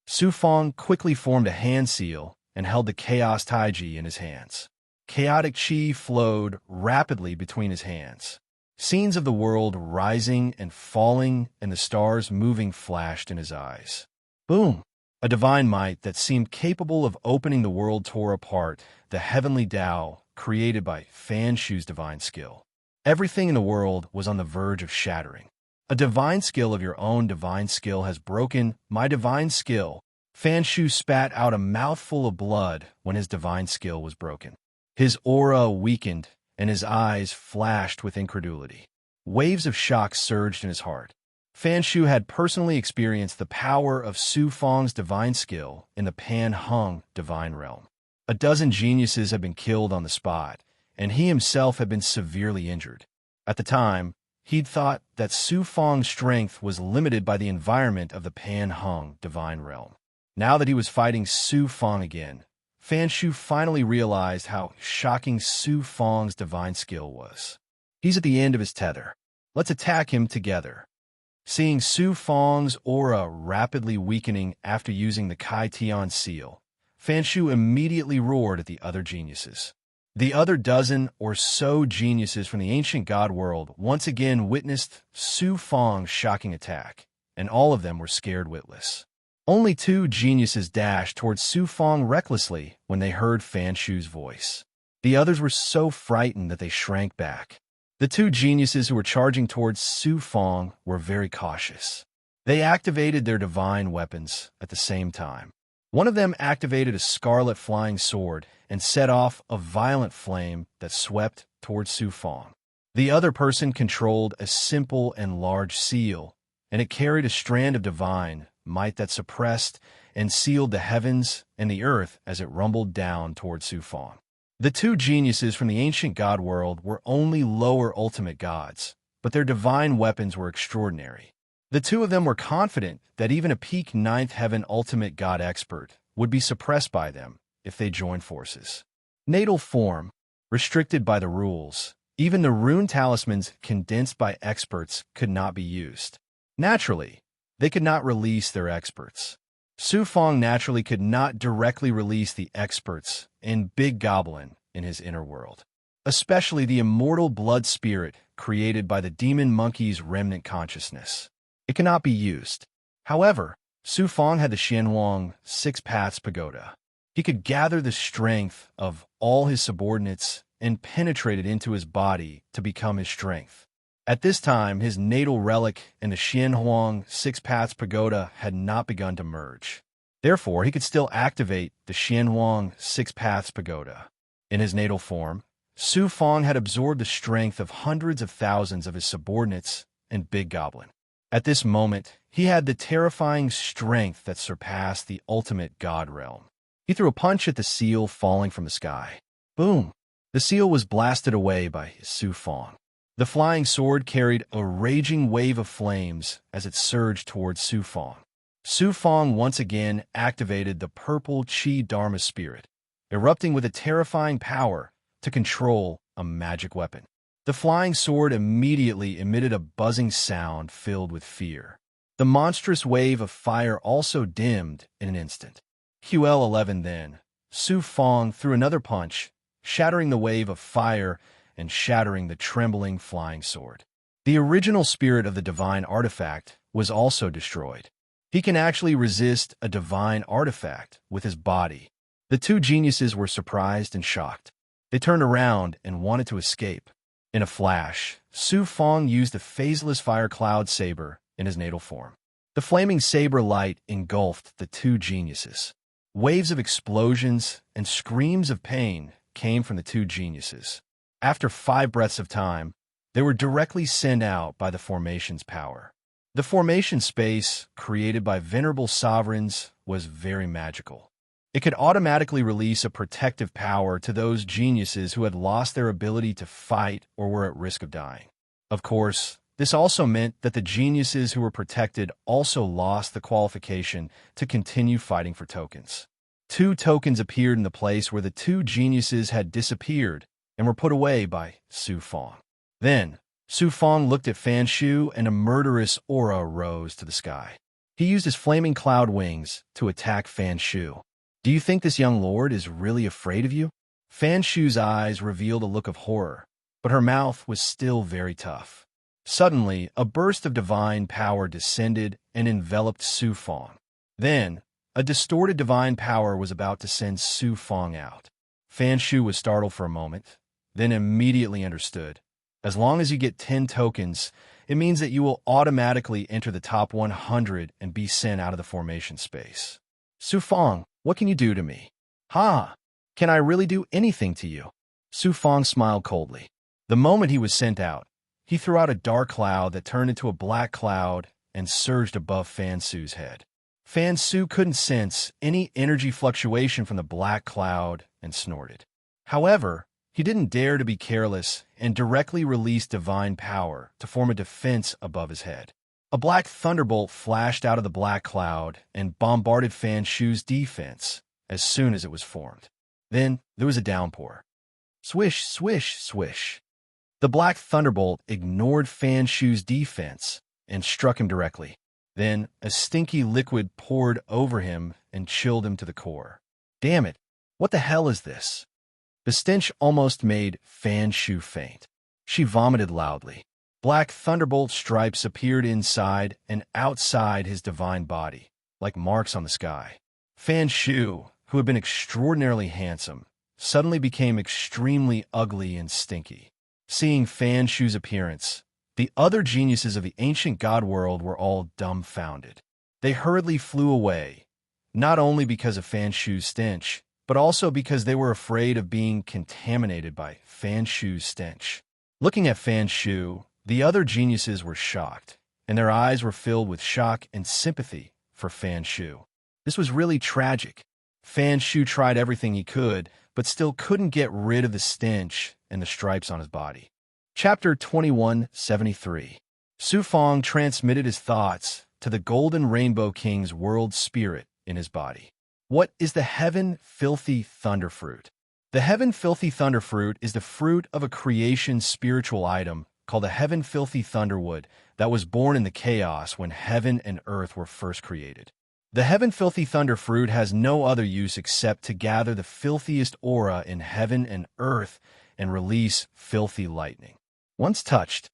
Su Fong quickly formed a hand seal and held the Chaos Taiji in his hands. Chaotic chi flowed rapidly between his hands. Scenes of the world rising and falling and the stars moving flashed in his eyes. Boom! A divine might that seemed capable of opening the world tore apart the heavenly Tao created by Fan Shu's divine skill. Everything in the world was on the verge of shattering. A divine skill of your own divine skill has broken my divine skill. Fan Shu spat out a mouthful of blood when his divine skill was broken. His aura weakened, and his eyes flashed with incredulity. Waves of shock surged in his heart. Fan Shu had personally experienced the power of Su Fong's divine skill in the Pan-Hung divine realm. A dozen geniuses had been killed on the spot, and he himself had been severely injured. At the time, he'd thought that Su Fong's strength was limited by the environment of the Pan-Hung divine realm. Now that he was fighting Su Fong again, Fan Shu finally realized how shocking Su Fong's divine skill was. He's at the end of his tether. Let's attack him together. Seeing Su Fong's aura rapidly weakening after using the Kai Tian seal, Fan Shu immediately roared at the other geniuses. The other dozen or so geniuses from the ancient god world once again witnessed Su Fong's shocking attack, and all of them were scared witless. Only two geniuses dashed towards Su Fong recklessly when they heard Fan Shu's voice. The others were so frightened that they shrank back. The two geniuses who were charging towards Su Fong were very cautious. They activated their divine weapons at the same time. One of them activated a scarlet flying sword and set off a violent flame that swept towards Su Fong. The other person controlled a simple and large seal, and it carried a strand of divine might that suppressed and sealed the heavens and the earth as it rumbled down towards Su Fong. The two geniuses from the ancient god world were only lower ultimate gods, but their divine weapons were extraordinary. The two of them were confident that even a peak ninth heaven ultimate god expert would be suppressed by them if they joined forces. Natal form, restricted by the rules, even the rune talismans condensed by experts could not be used. Naturally, they could not release their experts. Su Fong naturally could not directly release the experts in Big Goblin in his inner world, especially the immortal blood spirit created by the demon monkey's remnant consciousness. It cannot be used. However, Su Fong had the Xianhuang Six Paths Pagoda. He could gather the strength of all his subordinates and penetrate it into his body to become his strength. At this time, his natal relic and the Xianhuang Six Paths Pagoda had not begun to merge. Therefore, he could still activate the Xianhuang Six Paths Pagoda. In his natal form, Su Fong had absorbed the strength of hundreds of thousands of his subordinates and Big Goblin. At this moment, he had the terrifying strength that surpassed the ultimate god realm. He threw a punch at the seal falling from the sky. Boom! The seal was blasted away by Su Fong. The flying sword carried a raging wave of flames as it surged towards Su Fong. Su Fong once again activated the purple Chi Dharma spirit, erupting with a terrifying power to control a magic weapon. The flying sword immediately emitted a buzzing sound filled with fear. The monstrous wave of fire also dimmed in an instant. QL11 then, Su Fong threw another punch, shattering the wave of fire and shattering the trembling flying sword. The original spirit of the divine artifact was also destroyed. He can actually resist a divine artifact with his body. The two geniuses were surprised and shocked. They turned around and wanted to escape. In a flash, Su Fong used the phaseless fire cloud saber in his natal form. The flaming saber light engulfed the two geniuses. Waves of explosions and screams of pain came from the two geniuses. After 5 breaths of time, they were directly sent out by the formation's power. The formation space, created by venerable sovereigns, was very magical. It could automatically release a protective power to those geniuses who had lost their ability to fight or were at risk of dying. Of course, this also meant that the geniuses who were protected also lost the qualification to continue fighting for tokens. 2 tokens appeared in the place where the two geniuses had disappeared and were put away by Su Fong. Then, Su Fong looked at Fan Shu and a murderous aura rose to the sky. He used his flaming cloud wings to attack Fan Shu. Do you think this young lord is really afraid of you? Fan Shu's eyes revealed a look of horror, but her mouth was still very tough. Suddenly, a burst of divine power descended and enveloped Su Fong. Then, a distorted divine power was about to send Su Fong out. Fan Shu was startled for a moment, then immediately understood. As long as you get 10 tokens, it means that you will automatically enter the top 100 and be sent out of the formation space. Su Fong, what can you do to me? Ha! Can I really do anything to you? Su Fong smiled coldly. The moment he was sent out, he threw out a dark cloud that turned into a black cloud and surged above Fan Su's head. Fan Su couldn't sense any energy fluctuation from the black cloud and snorted. However, he didn't dare to be careless and directly released divine power to form a defense above his head. A black thunderbolt flashed out of the black cloud and bombarded Fan Shu's defense as soon as it was formed. Then there was a downpour. Swish, swish, swish. The black thunderbolt ignored Fan Shu's defense and struck him directly. Then a stinky liquid poured over him and chilled him to the core. Damn it, what the hell is this? The stench almost made Fan Shu faint. She vomited loudly. Black thunderbolt stripes appeared inside and outside his divine body, like marks on the sky. Fan Shu, who had been extraordinarily handsome, suddenly became extremely ugly and stinky. Seeing Fan Shu's appearance, the other geniuses of the ancient god world were all dumbfounded. They hurriedly flew away, not only because of Fan Shu's stench, but also because they were afraid of being contaminated by Fan Shu's stench. Looking at Fan Shu, the other geniuses were shocked, and their eyes were filled with shock and sympathy for Fan Shu. This was really tragic. Fan Shu tried everything he could, but still couldn't get rid of the stench and the stripes on his body. Chapter 2173. Su Fong transmitted his thoughts to the Golden Rainbow King's world spirit in his body. What is the Heaven Filthy Thunder Fruit? The Heaven Filthy Thunder Fruit is the fruit of a creation spiritual item called the Heaven Filthy Thunderwood that was born in the chaos when heaven and earth were first created. The Heaven Filthy Thunder Fruit has no other use except to gather the filthiest aura in heaven and earth and release filthy lightning. Once touched,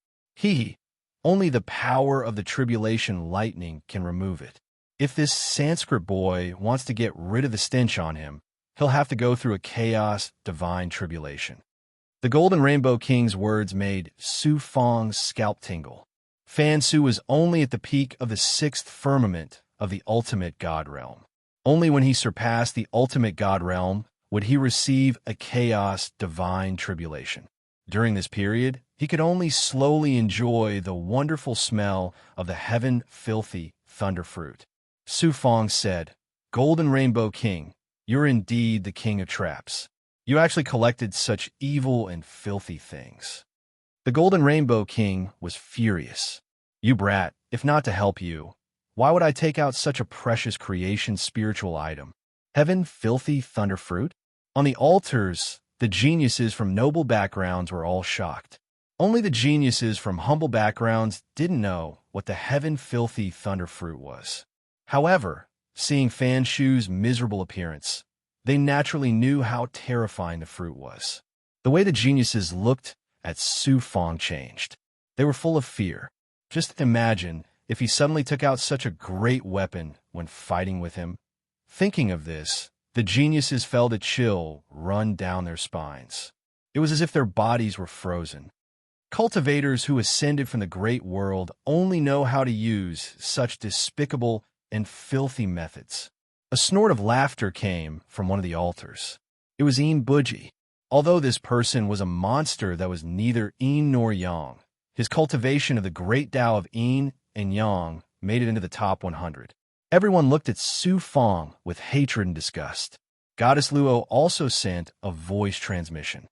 only the power of the tribulation lightning can remove it. If this Sanskrit boy wants to get rid of the stench on him, he'll have to go through a chaos divine tribulation. The Golden Rainbow King's words made Su Fong's scalp tingle. Fan Su was only at the peak of the 6th firmament of the ultimate god realm. Only when he surpassed the ultimate god realm would he receive a chaos divine tribulation. During this period, he could only slowly enjoy the wonderful smell of the heaven-filthy thunder fruit. Su Fong said, "Golden Rainbow King, you're indeed the king of traps. You actually collected such evil and filthy things." The Golden Rainbow King was furious. "You brat, if not to help you, why would I take out such a precious creation spiritual item? Heaven-filthy thunder fruit?" On the altars, the geniuses from noble backgrounds were all shocked. Only the geniuses from humble backgrounds didn't know what the heaven-filthy thunder fruit was. However, seeing Fan Shu's miserable appearance, they naturally knew how terrifying the fruit was. The way the geniuses looked at Su Fong changed. They were full of fear. Just imagine if he suddenly took out such a great weapon when fighting with him. Thinking of this, the geniuses felt a chill run down their spines. It was as if their bodies were frozen. Cultivators who ascended from the great world only know how to use such despicable and filthy methods. A snort of laughter came from one of the altars. It was Een Buji. Although this person was a monster that was neither yin nor yang, his cultivation of the great Tao of yin and yang made it into the top 100. Everyone looked at Su Fong with hatred and disgust. Goddess Luo also sent a voice transmission.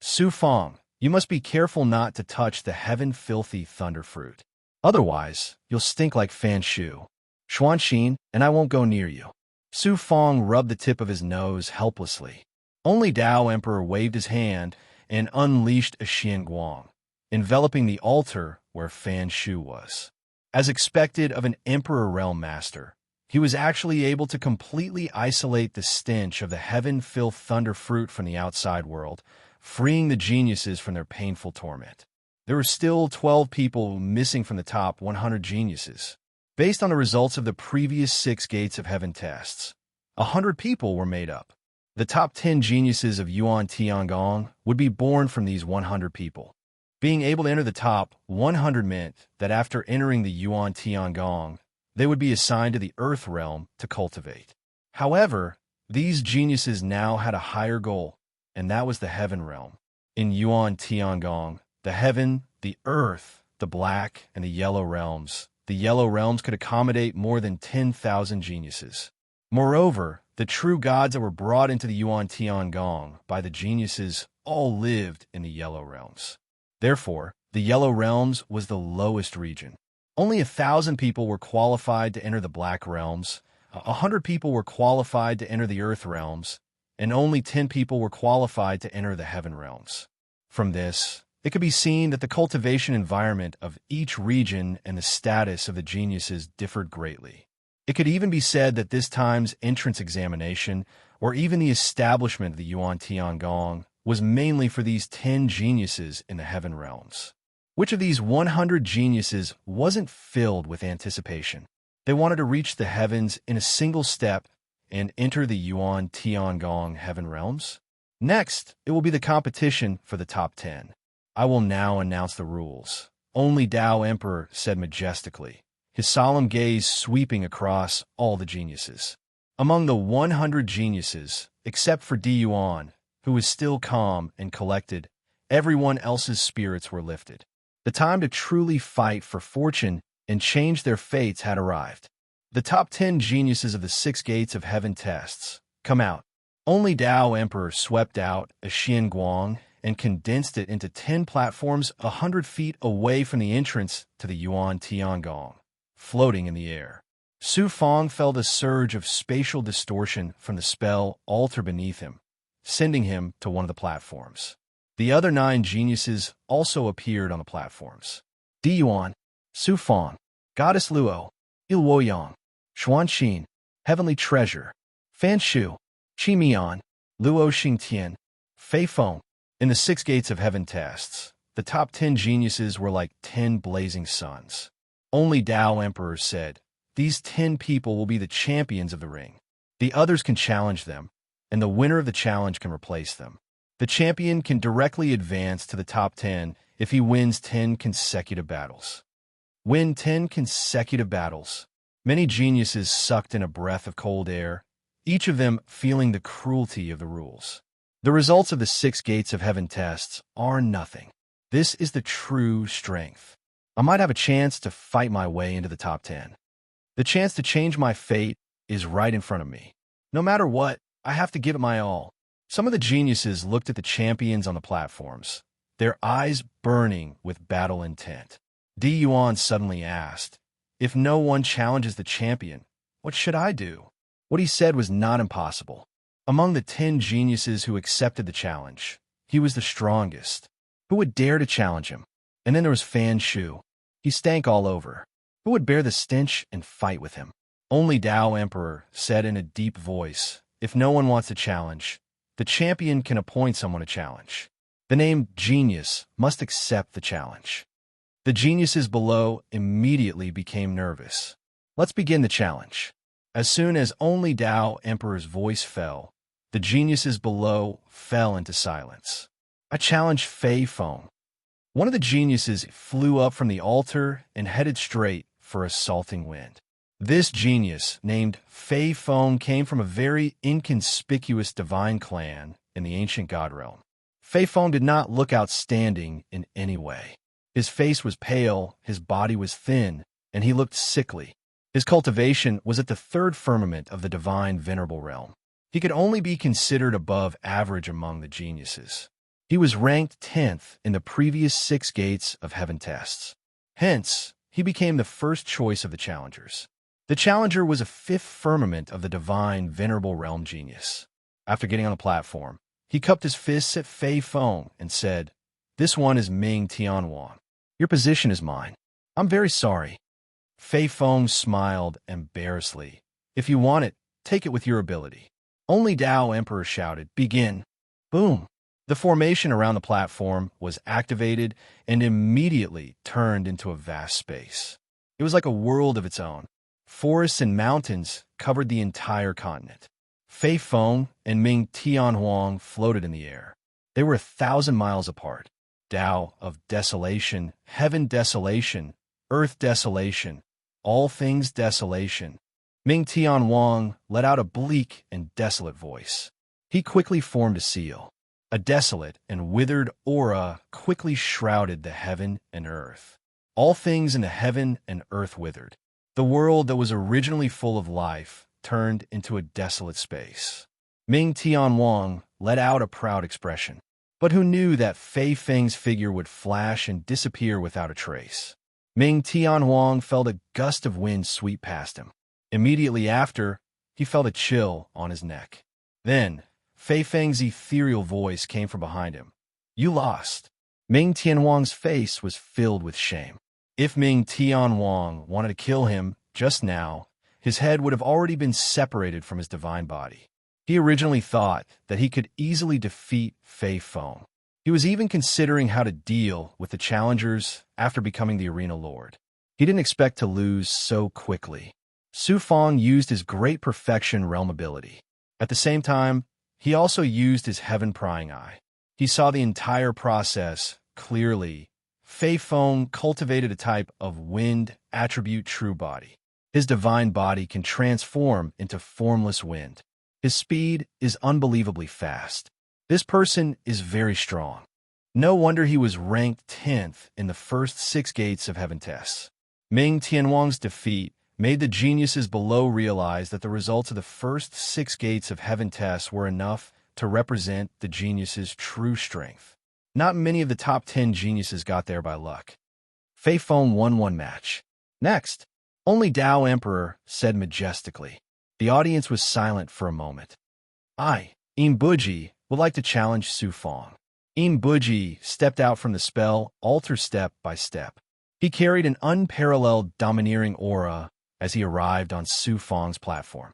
"Su Fong, you must be careful not to touch the heaven-filthy thunder fruit. Otherwise, you'll stink like Fan Shu. Xuanxin, and I won't go near you." Su Fong rubbed the tip of his nose helplessly. Only Tao Emperor waved his hand and unleashed a Xian Guang, enveloping the altar where Fan Shu was. As expected of an Emperor Realm Master, he was actually able to completely isolate the stench of the heaven-filled thunder fruit from the outside world, freeing the geniuses from their painful torment. There were still 12 people missing from the top 100 geniuses. Based on the results of the previous 6 Gates of Heaven tests, 100 people were made up. The top 10 geniuses of Yuan Tiangong would be born from these 100 people. Being able to enter the top 100 meant that after entering the Yuan Tiangong, they would be assigned to the Earth Realm to cultivate. However, these geniuses now had a higher goal, and that was the Heaven Realm. In Yuan Tiangong, the Heaven, the Earth, the Black, and the Yellow Realms, the Yellow Realms could accommodate more than 10,000 geniuses. Moreover, the true gods that were brought into the Yuan Tiangong by the geniuses all lived in the Yellow Realms. Therefore, the Yellow Realms was the lowest region. Only 1,000 people were qualified to enter the Black Realms, 100 people were qualified to enter the Earth Realms, and only 10 people were qualified to enter the Heaven Realms. From this, it could be seen that the cultivation environment of each region and the status of the geniuses differed greatly. It could even be said that this time's entrance examination, or even the establishment of the Yuan Tiangong, was mainly for these 10 geniuses in the Heaven Realms. Which of these 100 geniuses wasn't filled with anticipation? They wanted to reach the heavens in a single step and enter the Yuan Tiangong Heaven Realms. Next, it will be the competition for the top 10. I will now announce the rules. Only Tao Emperor said majestically, his solemn gaze sweeping across all the geniuses. Among the 100 geniuses, except for Di Yuan, who was still calm and collected, everyone else's spirits were lifted. The time to truly fight for fortune and change their fates had arrived. The top 10 geniuses of the 6 Gates of Heaven tests come out. Only Tao Emperor swept out a Xian Guang and condensed it into 10 platforms 100 feet away from the entrance to the Yuan Tiangong, floating in the air. Su Fong felt a surge of spatial distortion from the spell altar beneath him, sending him to one of the platforms. The other 9 geniuses also appeared on the platforms. Di Yuan, Su Fong, Goddess Luo, Il Woyang, Xuanxin, Heavenly Treasure, Fan Shu, Qi Mian, Luo Xingtian, Fei Feng. In the 6 Gates of Heaven tests, the top 10 geniuses were like 10 blazing suns. Only Tao Emperor said, these 10 people will be the champions of the ring. The others can challenge them, and the winner of the challenge can replace them. The champion can directly advance to the top 10 if he wins 10 consecutive battles. Win 10 consecutive battles. Many geniuses sucked in a breath of cold air each of them feeling the cruelty of the rules. The results of the 6 gates of heaven tests are nothing. This is the true strength. I might have a chance to fight my way into the top 10. The chance to change my fate is right in front of me. No matter what, I have to give it my all. Some of the geniuses looked at the champions on the platforms, their eyes burning with battle intent. Di Yuan suddenly asked, "If no one challenges the champion, what should I do?" What he said was not impossible. Among the 10 geniuses who accepted the challenge, he was the strongest. Who would dare to challenge him? And then there was Fan Shu. He stank all over. Who would bear the stench and fight with him? Only Tao Emperor said in a deep voice, "If no one wants to challenge, the champion can appoint someone to challenge. The named genius must accept the challenge." The geniuses below immediately became nervous. Let's begin the challenge. As soon as only Tao Emperor's voice fell, the geniuses below fell into silence. I challenge Fei Feng. One of the geniuses flew up from the altar and headed straight for assaulting wind. This genius, named Fei Feng, came from a very inconspicuous divine clan in the ancient god realm. Fei Feng did not look outstanding in any way. His face was pale, his body was thin, and he looked sickly. His cultivation was at the 3rd firmament of the divine venerable realm. He could only be considered above average among the geniuses. He was ranked 10th in the previous 6 gates of heaven tests. Hence, he became the first choice of the challengers. The challenger was a 5th firmament of the divine venerable realm genius. After getting on the platform, he cupped his fists at Fei Feng and said, "This one is Ming Tianhuang. Your position is mine. I'm very sorry." Fei Feng smiled embarrassedly. "If you want it, take it with your ability." Only Tao Emperor shouted, "Begin." Boom! The formation around the platform was activated and immediately turned into a vast space. It was like a world of its own. Forests and mountains covered the entire continent. Fei Feng and Ming Tianhuang floated in the air. They were 1,000 miles apart. Tao of desolation, heaven desolation, earth desolation, all things desolation. Ming Tianhuang let out a bleak and desolate voice. He quickly formed a seal. A desolate and withered aura quickly shrouded the heaven and earth. All things in the heaven and earth withered. The world that was originally full of life turned into a desolate space. Ming Tianhuang let out a proud expression. But who knew that Fei Feng's figure would flash and disappear without a trace? Ming Tianhuang felt a gust of wind sweep past him. Immediately after, he felt a chill on his neck. Then, Fei Feng's ethereal voice came from behind him. "You lost." Ming Tianhuang's face was filled with shame. If Ming Tianhuang wanted to kill him just now, his head would have already been separated from his divine body. He originally thought that he could easily defeat Fei Feng. He was even considering how to deal with the challengers after becoming the arena lord. He didn't expect to lose so quickly. Su Feng used his great perfection realm ability. At the same time, he also used his heaven prying eye. He saw the entire process clearly. Fei Feng cultivated a type of wind attribute true body. His divine body can transform into formless wind. His speed is unbelievably fast. This person is very strong. No wonder he was ranked 10th in the first 6 gates of heaven tests. Ming Tianhuang's defeat made the geniuses below realize that the results of the first 6 gates of heaven tests were enough to represent the geniuses' true strength. Not many of the top 10 geniuses got there by luck. Fei Feng won one match. Next, only Tao Emperor said majestically. The audience was silent for a moment. "I, Embuji, would like to challenge Su Feng." Embuji stepped out from the spell altar step by step. He carried an unparalleled domineering aura as he arrived on Su Feng's platform.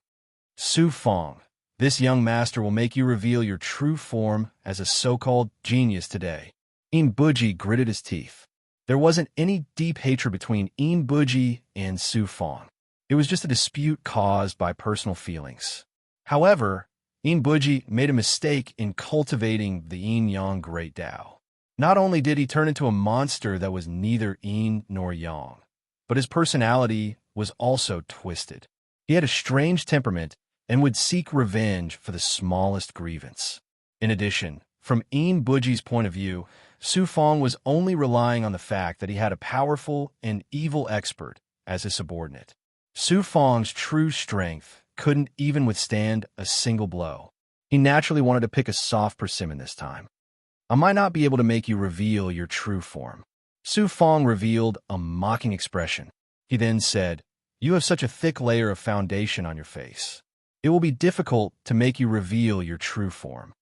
"Su Feng, this young master will make you reveal your true form as a so-called genius today." Embuji gritted his teeth. There wasn't any deep hatred between Embuji and Su Feng. It was just a dispute caused by personal feelings. However, Embuji made a mistake in cultivating the yin-yang great Tao. Not only did he turn into a monster that was neither yin nor yang, but his personality was also twisted. He had a strange temperament and would seek revenge for the smallest grievance. In addition, from Buji's point of view, Su Fong was only relying on the fact that he had a powerful and evil expert as his subordinate. Su Fong's true strength couldn't even withstand a single blow. He naturally wanted to pick a soft persimmon this time. I might not be able to make you reveal your true form. Su Fong revealed a mocking expression. He then said, "You have such a thick layer of foundation on your face. It will be difficult to make you reveal your true form."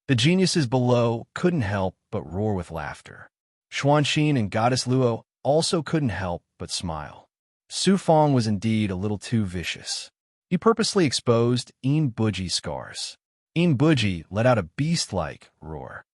The geniuses below couldn't help but roar with laughter. Xuanxin and Goddess Luo also couldn't help but smile. Su Fong was indeed a little too vicious. He purposely exposed Buji's scars. Buji let out a beast-like roar.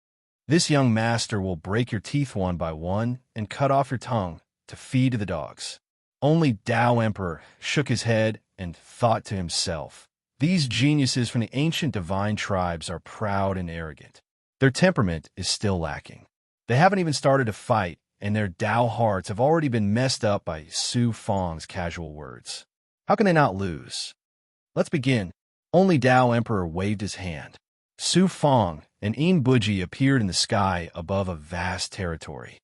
"This young master will break your teeth one by one and cut off your tongue to feed to the dogs." Only Tao Emperor shook his head and thought to himself, "These geniuses from the ancient divine tribes are proud and arrogant. Their temperament is still lacking. They haven't even started to fight, and their Tao hearts have already been messed up by Su Fong's casual words. How can they not lose? Let's begin." Only Tao Emperor waved his hand. Su Fong and Buji appeared in the sky above a vast territory.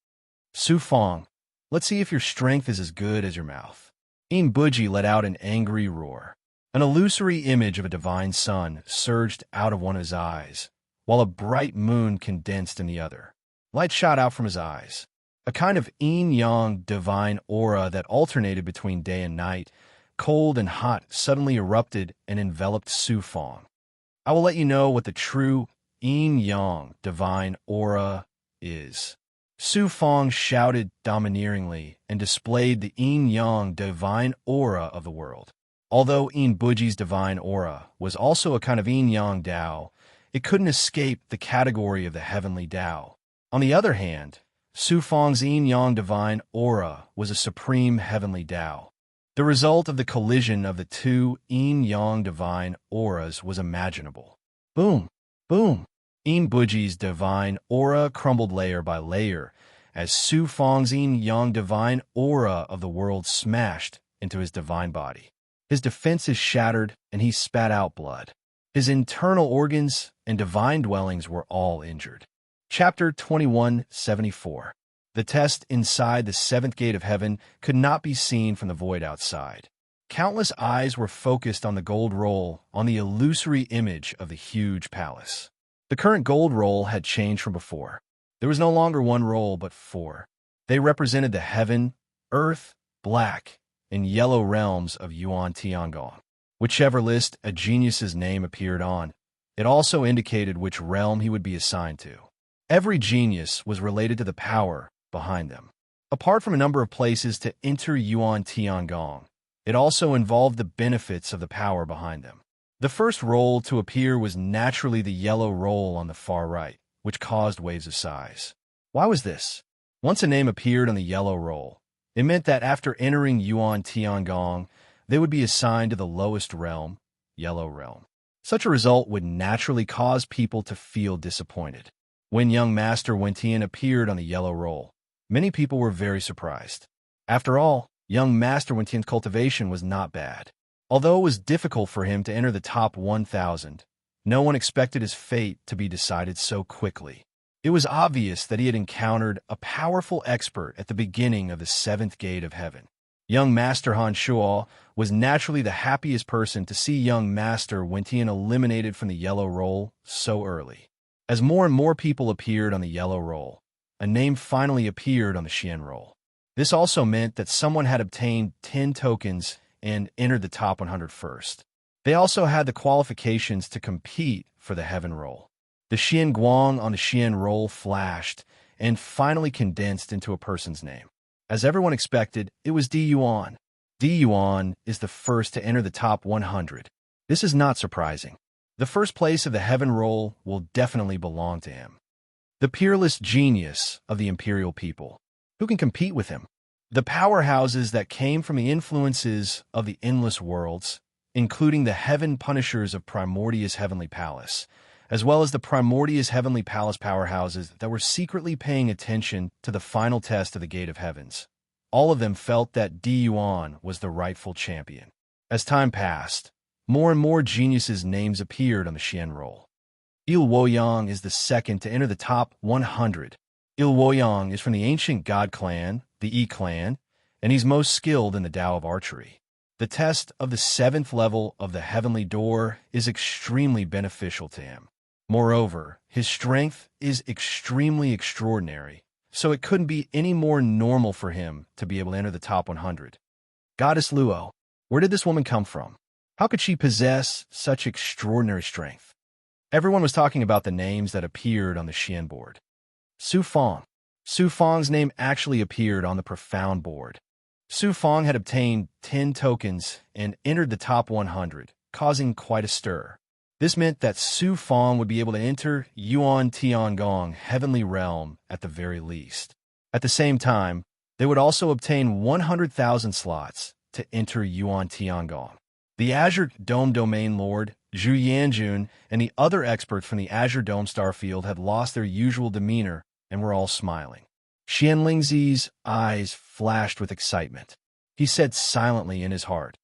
"Su Fong, let's see if your strength is as good as your mouth." Buji let out an angry roar. An illusory image of a divine sun surged out of one of his eyes, while a bright moon condensed in the other. Light shot out from his eyes. A kind of yin-yang divine aura that alternated between day and night, cold and hot, suddenly erupted and enveloped Su Fong. I will let you know what the true yin-yang divine aura is. Su Fong shouted domineeringly and displayed the yin-yang divine aura of the world. Although Buji's divine aura was also a kind of yin-yang Tao, it couldn't escape the category of the heavenly Tao. On the other hand, Su Fong's yin-yang divine aura was a supreme heavenly Tao. The result of the collision of the two yin-yang divine auras was imaginable. Boom! Boom! Buji's divine aura crumbled layer by layer as Su Fong's yin-yang divine aura of the world smashed into his divine body. His defenses shattered and he spat out blood. His internal organs and divine dwellings were all injured. Chapter 2174. The test inside the seventh gate of heaven could not be seen from the void outside. Countless eyes were focused on the gold roll, on the illusory image of the huge palace. The current gold roll had changed from before. There was no longer one roll, but four. They represented the heaven, earth, black, and yellow realms of Yuan Tiangong. Whichever list a genius's name appeared on, it also indicated which realm he would be assigned to. Every genius was related to the power behind them. Apart from a number of places to enter Yuan Tiangong, it also involved the benefits of the power behind them. The first roll to appear was naturally the yellow roll on the far right, which caused waves of sighs. Why was this? Once a name appeared on the yellow roll, it meant that after entering Yuan Tiangong, they would be assigned to the lowest realm, Yellow Realm. Such a result would naturally cause people to feel disappointed. When young Master Wentian appeared on the yellow roll, many people were very surprised. After all, young Master Wentian's cultivation was not bad. Although it was difficult for him to enter the top 1,000, no one expected his fate to be decided so quickly. It was obvious that he had encountered a powerful expert at the beginning of the seventh gate of heaven. Young Master Han Shuo was naturally the happiest person to see young Master Wentian eliminated from the yellow roll so early. As more and more people appeared on the yellow roll, a name finally appeared on the Xian roll. This also meant that someone had obtained 10 tokens and entered the top 100 first. They also had the qualifications to compete for the heaven roll. The Xian Guang on the Xian roll flashed and finally condensed into a person's name. As everyone expected, it was Di Yuan. Di Yuan is the first to enter the top 100. This is not surprising. The first place of the heaven roll will definitely belong to him. The peerless genius of the imperial people. Who can compete with him? The powerhouses that came from the influences of the endless worlds, including the heaven punishers of Primordius Heavenly Palace, as well as the Primordius Heavenly Palace powerhouses that were secretly paying attention to the final test of the Gate of Heavens. All of them felt that Di Yuan was the rightful champion. As time passed, more and more geniuses' names appeared on the Xian roll. Il Woyang is the second to enter the top 100. Il Woyang is from the ancient god clan, the Yi clan, and he's most skilled in the Tao of archery. The test of the 7th level of the heavenly door is extremely beneficial to him. Moreover, his strength is extremely extraordinary, so it couldn't be any more normal for him to be able to enter the top 100. Goddess Luo, where did this woman come from? How could she possess such extraordinary strength? Everyone was talking about the names that appeared on the Xian board. Su Fong. Su Fong's name actually appeared on the profound board. Su Fong had obtained 10 tokens and entered the top 100, causing quite a stir. This meant that Su Fong would be able to enter Yuan Tiangong Heavenly Realm at the very least. At the same time, they would also obtain 100,000 slots to enter Yuan Tiangong. The Azure Dome Domain Lord, Zhu Yanjun, and the other experts from the Azure Dome Starfield had lost their usual demeanor and were all smiling. Xian Lingzi's eyes flashed with excitement. He said silently in his heart,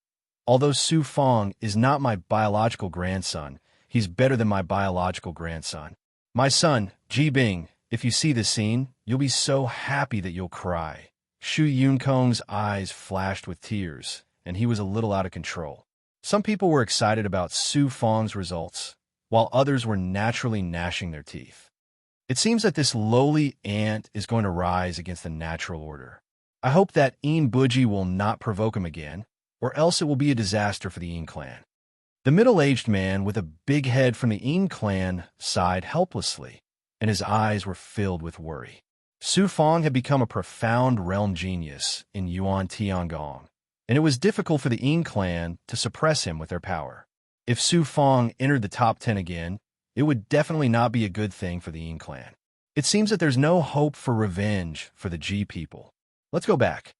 "Although Su Fong is not my biological grandson, he's better than my biological grandson. My son, Ji Bing, if you see this scene, you'll be so happy that you'll cry." Shu Yunkong's eyes flashed with tears, and he was a little out of control. Some people were excited about Su Fong's results, while others were naturally gnashing their teeth. It seems that this lowly ant is going to rise against the natural order. I hope that Een Buji will not provoke him again, or else it will be a disaster for the Een clan. The middle-aged man with a big head from the Een clan sighed helplessly, and his eyes were filled with worry. Su Fong had become a profound realm genius in Yuan Tiangong, and it was difficult for the Een clan to suppress him with their power. If Su Fong entered the top 10 again, it would definitely not be a good thing for the Een clan. It seems that there's no hope for revenge for the Ji people. Let's go back.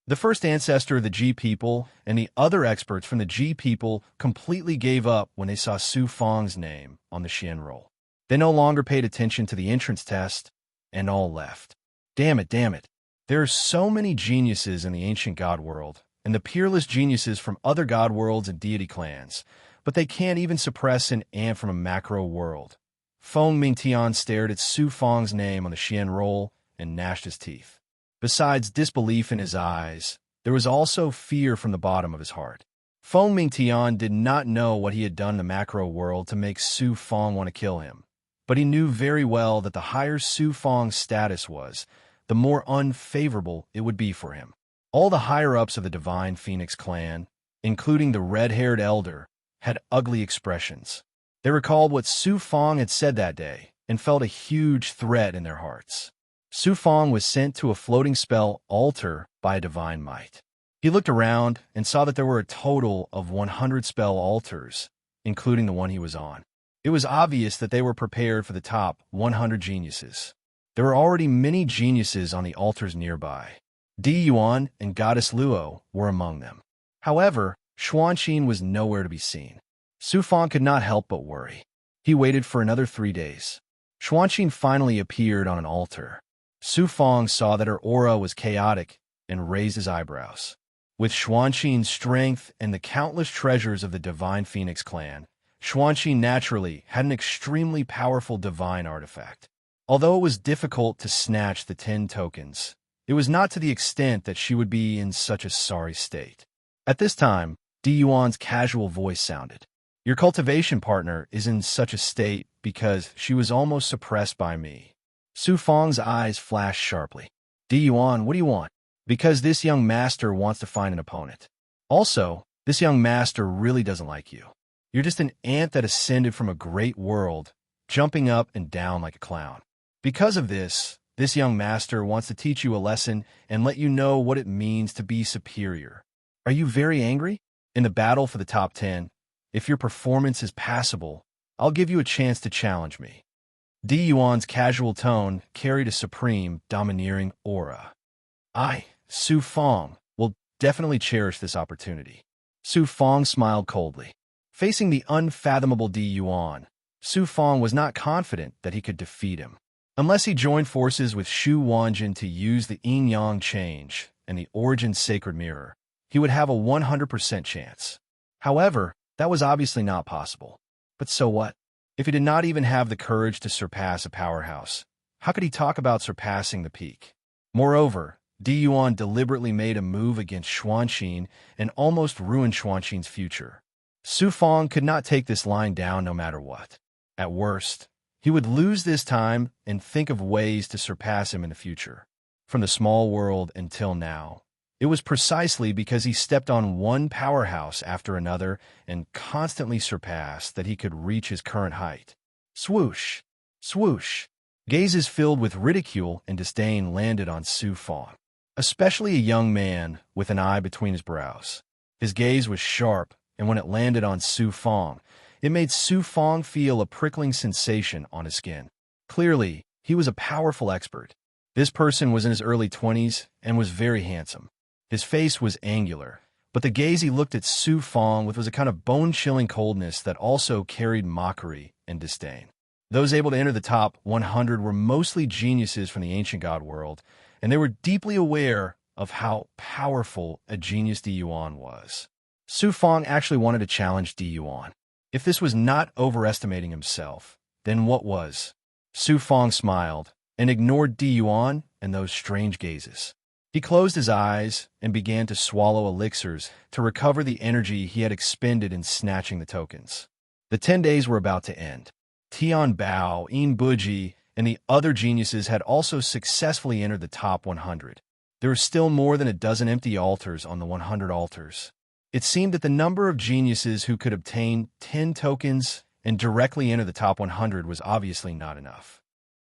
The first ancestor of the Ji people and the other experts from the Ji people completely gave up when they saw Su Fong's name on the Xian roll. They no longer paid attention to the entrance test and all left. Damn it, damn it. There are so many geniuses in the ancient god world, and the peerless geniuses from other god worlds and deity clans, but they can't even suppress an ant from a macro world. Feng Mingtian stared at Su Fong's name on the Xian roll and gnashed his teeth. Besides disbelief in his eyes, there was also fear from the bottom of his heart. Feng Mingtian did not know what he had done in the macro world to make Su Fong want to kill him, but he knew very well that the higher Su Fong's status was, the more unfavorable it would be for him. All the higher-ups of the Divine Phoenix clan, including the red-haired elder, had ugly expressions. They recalled what Su Fong had said that day and felt a huge threat in their hearts. Su Fong was sent to a floating spell altar by a divine might. He looked around and saw that there were a total of 100 spell altars, including the one he was on. It was obvious that they were prepared for the top 100 geniuses. There were already many geniuses on the altars nearby. Di Yuan and Goddess Luo were among them. However, Xuanqin was nowhere to be seen. Su Fong could not help but worry. He waited for another 3 days. Xuanqin finally appeared on an altar. Su Fong saw that her aura was chaotic and raised his eyebrows. With Xuanqin's strength and the countless treasures of the Divine Phoenix clan, Xuanqin naturally had an extremely powerful divine artifact. Although it was difficult to snatch the 10 tokens, it was not to the extent that she would be in such a sorry state. At this time, Di Yuan's casual voice sounded. "Your cultivation partner is in such a state because she was almost suppressed by me." Su Fong's eyes flashed sharply. "Di Yuan, what do you want?" "Because this young master wants to find an opponent. Also, this young master really doesn't like you. You're just an ant that ascended from a great world, jumping up and down like a clown. Because of this young master wants to teach you a lesson and let you know what it means to be superior. Are you very angry? In the battle for the top 10, if your performance is passable, I'll give you a chance to challenge me." Di Yuan's casual tone carried a supreme, domineering aura. "I, Su Fong, will definitely cherish this opportunity." Su Fong smiled coldly. Facing the unfathomable Di Yuan, Su Fong was not confident that he could defeat him. Unless he joined forces with Shu Wanjin to use the yin-yang change and the origin sacred mirror, he would have a 100% chance. However, That was obviously not possible. But so what? If he did not even have the courage to surpass a powerhouse, how could he talk about surpassing the peak? Moreover, Di Yuan deliberately made a move against Xuanxin and almost ruined Xuanxin's future. Su Fang could not take this line down no matter what. At worst, he would lose this time and think of ways to surpass him in the future. From the small world until now, it was precisely because he stepped on one powerhouse after another and constantly surpassed that he could reach his current height. Swoosh! Swoosh! Gazes filled with ridicule and disdain landed on Su Fang, especially a young man with an eye between his brows. His gaze was sharp, and when it landed on Su Fang, it made Su Fang feel a prickling sensation on his skin. Clearly, he was a powerful expert. This person was in his early 20s and was very handsome. His face was angular, but the gaze he looked at Su Fang with was a kind of bone-chilling coldness that also carried mockery and disdain. Those able to enter the top 100 were mostly geniuses from the ancient god world, and they were deeply aware of how powerful a genius Di Yuan was. Su Fang actually wanted to challenge Di Yuan. If this was not overestimating himself, then what was? Su Fang smiled and ignored Di Yuan and those strange gazes. He closed his eyes and began to swallow elixirs to recover the energy he had expended in snatching the tokens. The 10 days were about to end. Tian Bao, Yin Buji, and the other geniuses had also successfully entered the top 100. There were still more than a dozen empty altars on the 100 altars. It seemed that the number of geniuses who could obtain 10 tokens and directly enter the top 100 was obviously not enough.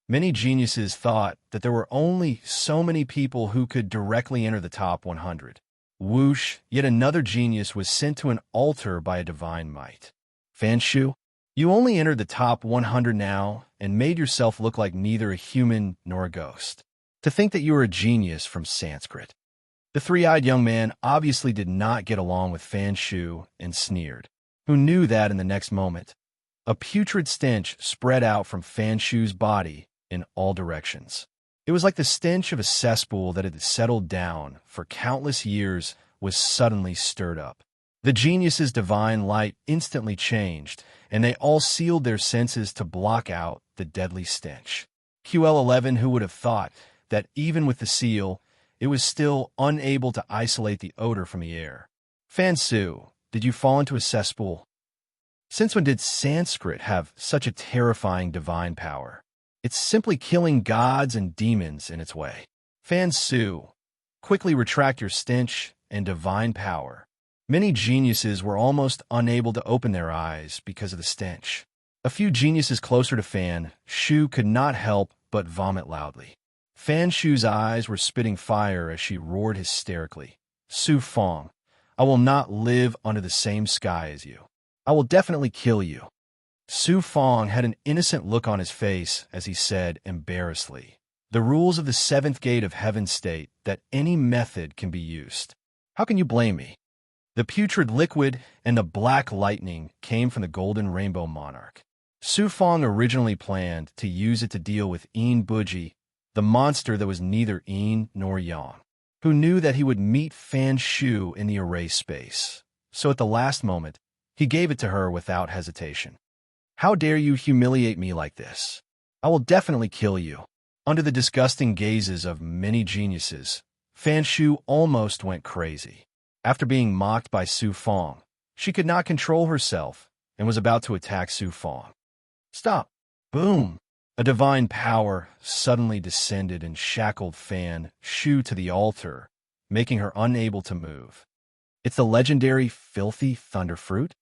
Many geniuses thought that there were only so many people who could directly enter the top 100. Whoosh, yet another genius was sent to an altar by a divine might. Fan Shu, you only entered the top 100 now and made yourself look like neither a human nor a ghost. To think that you were a genius from Sanskrit. The three-eyed young man obviously did not get along with Fan Shu and sneered, who knew that in the next moment. A putrid stench spread out from Fan Shu's body in all directions. It was like the stench of a cesspool that had settled down for countless years was suddenly stirred up. The genius's divine light instantly changed, and they all sealed their senses to block out the deadly stench. QL11, who would have thought that even with the seal, it was still unable to isolate the odor from the air. Fan Su, did you fall into a cesspool? Since when did Sanskrit have such a terrifying divine power? It's simply killing gods and demons in its way. Fan Su, quickly retract your stench and divine power. Many geniuses were almost unable to open their eyes because of the stench. A few geniuses closer to Fan Shu could not help but vomit loudly. Fan Shu's eyes were spitting fire as she roared hysterically. Su Fang, I will not live under the same sky as you. I will definitely kill you. Su Fang had an innocent look on his face as he said embarrassedly, the rules of the seventh gate of heaven state that any method can be used. How can you blame me? The putrid liquid and the black lightning came from the golden rainbow monarch. Su Fang originally planned to use it to deal with Yin Buji, the monster that was neither yin nor yang, who knew that he would meet Fan Shu in the erase space. So at the last moment, he gave it to her without hesitation. How dare you humiliate me like this? I will definitely kill you. Under the disgusting gazes of many geniuses, Fan Shu almost went crazy. After being mocked by Su Fang, she could not control herself and was about to attack Su Fang. Stop! Boom! A divine power suddenly descended and shackled Fan Shu to the altar, making her unable to move. It's the legendary filthy thunder fruit?